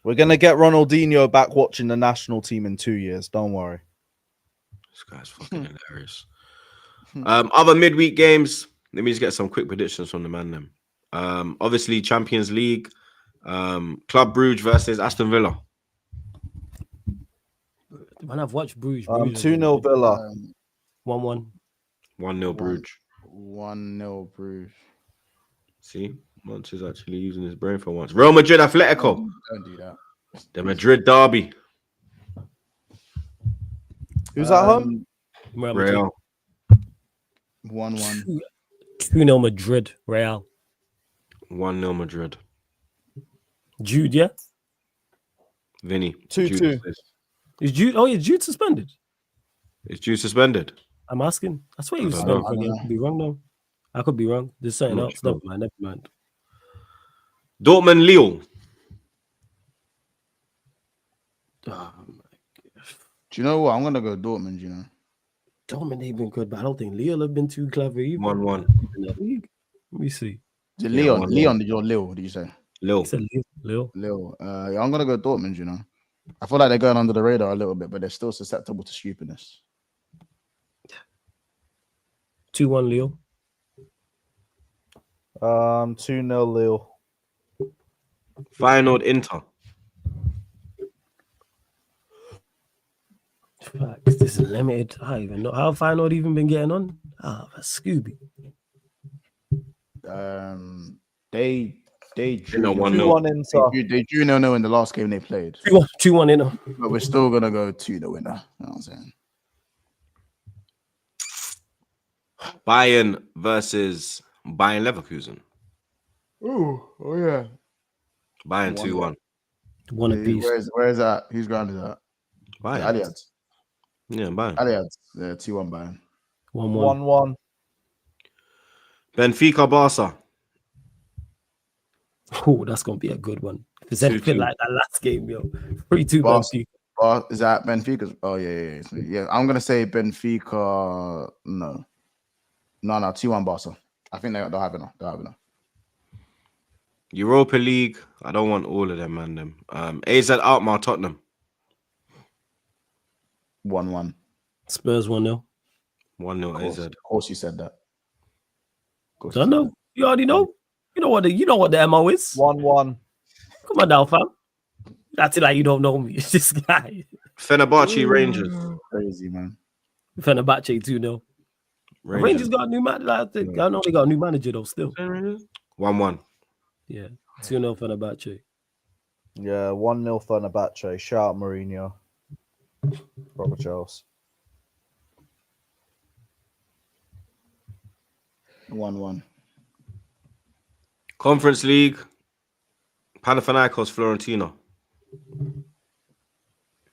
B: We're going to get Ronaldinho back watching the national team in 2 years. Don't worry.
A: This guy's fucking hilarious. Other midweek games. Let me just get some quick predictions from the man then. Obviously, Champions League. Club Brugge versus Aston Villa.
C: When I've watched Bruges
B: 2-0 Villa.
C: 1-1.
A: 1-0 Brugge.
D: 1-0 Bruges.
A: See, Munch is actually using his brain for once. Real Madrid Atletico.
D: Don't do that.
A: The Madrid derby.
B: Who's at home?
A: Real.
D: 1-1.
C: 2-0 Madrid. Real.
A: 1-0 Madrid.
C: Jude, yeah?
A: Vinny.
B: 2-2.
C: Is Jude? Oh, yeah, Jude suspended.
A: Is Jude suspended?
C: I'm asking. I swear he was suspended. I could be wrong, though. I could be wrong. There's something else. Sure. Never mind.
A: Dortmund Lille.
C: Oh, my gosh.
D: Do you know what? I'm going to go Dortmund, you know.
C: Dortmund ain't been good, but I don't think Lille have been too clever either.
A: 1-1.
C: Let me see.
D: Is it Leon? Leon, did you Lille? Did you say?
A: Lille.
C: Lille.
D: Yeah, I'm going to go Dortmund, you know. I feel like they're going under the radar a little bit, but they're still susceptible to stupidness.
C: 2-1 Lille.
B: 2-0 Lille.
A: Feyenoord Inter.
C: Fuck, this is limited. I don't even know how Feyenoord even been getting on. That's Scooby.
D: They drew
B: 2-1 Inter.
D: They drew 0-0 in the last game they played.
C: 2-1 Inter.
D: But we're still gonna go 2 winner. You know what I'm saying?
A: Bayern versus Bayern Leverkusen.
D: Oh yeah.
A: Bayern 2-1.
C: One apiece.
D: Where is that? Whose ground is that?
A: Bayern.
D: Allianz.
A: Yeah, Bayern.
D: Allianz. Yeah, 2-1 Bayern.
B: 1-1.
A: Benfica Barca.
C: Oh, that's gonna be a good one. If it's anything like that last game, yo. 3-2
D: Barca.
C: Benfica.
D: Is that Benfica's? Oh yeah. I'm gonna say Benfica. No. 2-1 Barca. I think they'll have enough.
A: Europa League. I don't want all of them, man. AZ Alkmaar Tottenham.
D: 1-1.
C: Spurs 1-0.
A: 1-0 AZ.
D: Of course you said that.
C: I know. You already know. You know what the MO is.
B: 1-1.
C: Come on now, fam. That's it. Like you don't know me. It's this guy.
A: Fenerbahce Rangers.
D: Crazy, man.
C: Fenerbahce 2-0. Rangers got a new manager. I think I know they got a new manager though. Still
A: 1-1.
C: Yeah, 2-0 Fenerbahce.
B: Yeah, 1-0 Fenerbahce. Shout out Mourinho. Robert Charles.
D: 1-1.
A: Conference League. Panathinaikos Fiorentina.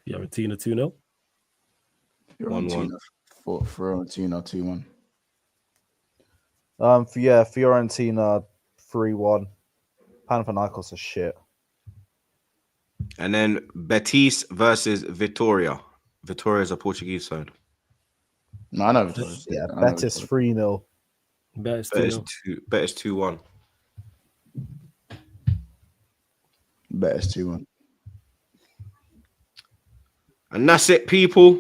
C: Fiorentina 2-0.
A: 1-1.
D: Fiorentina 2-1.
B: Fiorentina 3-1. Panathinaikos are shit.
A: And then Betis versus Vitória. Vitória is a Portuguese side.
D: No, I know.
B: Yeah, Betis 3-0.
C: Betis 2-0.
A: Betis 2-1.
D: Betis 2-1.
A: And that's it, people.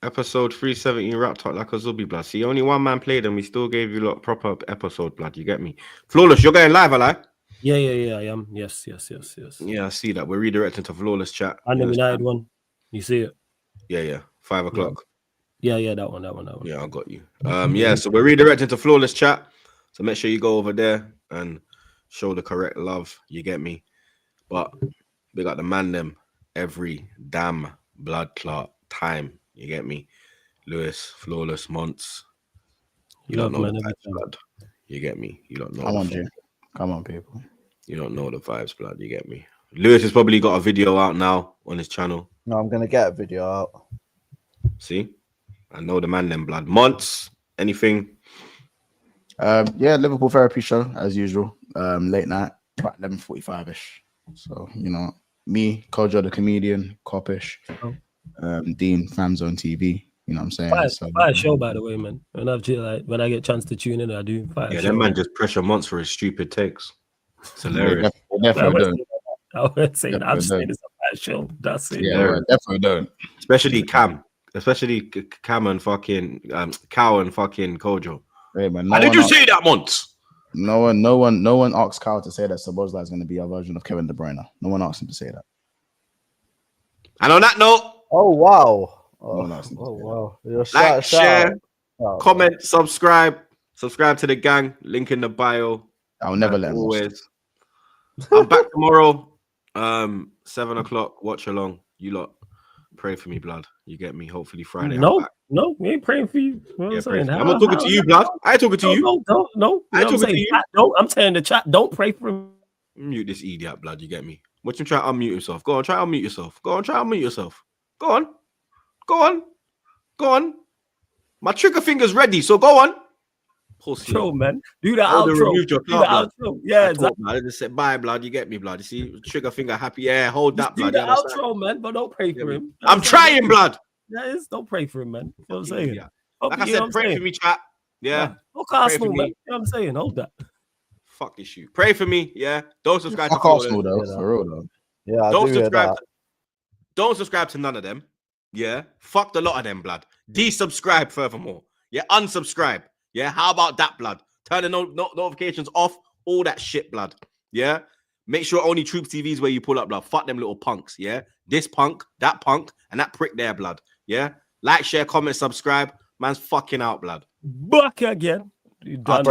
A: Episode 317 wrapped up like a Zubi, blood. See, only one man played and we still gave you a lot proper episode, blood. You get me? Flawless, you're going live, I
C: Yeah, I am. Yes.
A: Yeah, I see that. We're redirecting to Flawless chat.
C: And the United one. You see it?
A: Yeah. 5 o'clock.
C: Yeah, that one.
A: Yeah, I got you. So we're redirecting to Flawless chat. So make sure you go over there and show the correct love. You get me? But we got the man them every damn blood clot time. You get me? Lewis, Flawless, Monts. You don't know the vibes, blood. You get me? You don't know.
D: Come on, people.
A: You don't know the vibes, blood. You get me? Lewis has probably got a video out now on his channel.
B: No, I'm going to get a video out.
A: See? I know the man them, blood. Monts, anything?
D: Liverpool therapy show, as usual. Late night, about 11:45-ish. So, me, Kojo the comedian, Kopish, Dean, Famzone TV. You know what I'm saying?
C: Fire show, by the way, man. When I get a chance to tune in, I do.
A: Yeah, that man just pressure Monts for his stupid takes. It's hilarious.
D: Definitely
C: I would say that. I'm saying it's a fire show. That's it.
D: Yeah, definitely don't.
A: Especially Cam and fucking Cow and fucking Kojo.
D: Hey, man,
A: How did you say that, Monts?
D: No one asked Kyle to say that Szoboszlai is going to be a version of Kevin De Bruyne. No one asked him to say that.
A: And on that note,
B: oh wow.
D: Wow.
A: Like, share, comment, subscribe to the gang. Link in the bio.
D: I'll never let him.
A: Always. I'm back tomorrow. 7 o'clock. Watch along. You lot pray for me, blood. You get me. Hopefully Friday.
C: No, we ain't praying for you.
A: I'm not talking to you, blood. I ain't talking to you.
C: No.
A: I ain't talking to you.
C: No, I'm saying the chat. Don't pray for him.
A: Mute this idiot, blood. You get me. Watch him try to unmute himself. Go on, try to unmute yourself. Go on. My trigger finger's ready, so go on.
C: Outro, man. Do the outro. Yeah, exactly.
A: I just said bye, blood. You get me, blood. You see, trigger finger happy. Yeah, hold that, blood.
C: Do the outro, man, but don't pray for him.
A: I'm trying, blood.
C: Don't pray for him, man. You know what I'm saying?
A: Yeah. Like I said, pray for me, chat. Yeah.
C: Fuck Arsenal, man. You know what I'm saying? Hold that.
A: Fuck this shit. Pray for me, yeah. Don't subscribe to
D: Arsenal, though. For real, though.
B: Yeah,
A: don't subscribe to none of them. Yeah, fuck the lot of them, blood. Desubscribe furthermore. Yeah, unsubscribe. Yeah, how about that, blood? Turn the notifications off. All that shit, blood. Yeah, make sure only TroopzTV is where you pull up, blood. Fuck them little punks. Yeah, this punk, and that prick there, blood. Yeah, like, share, comment, subscribe. Man's fucking out, blood.
C: Back again. You done.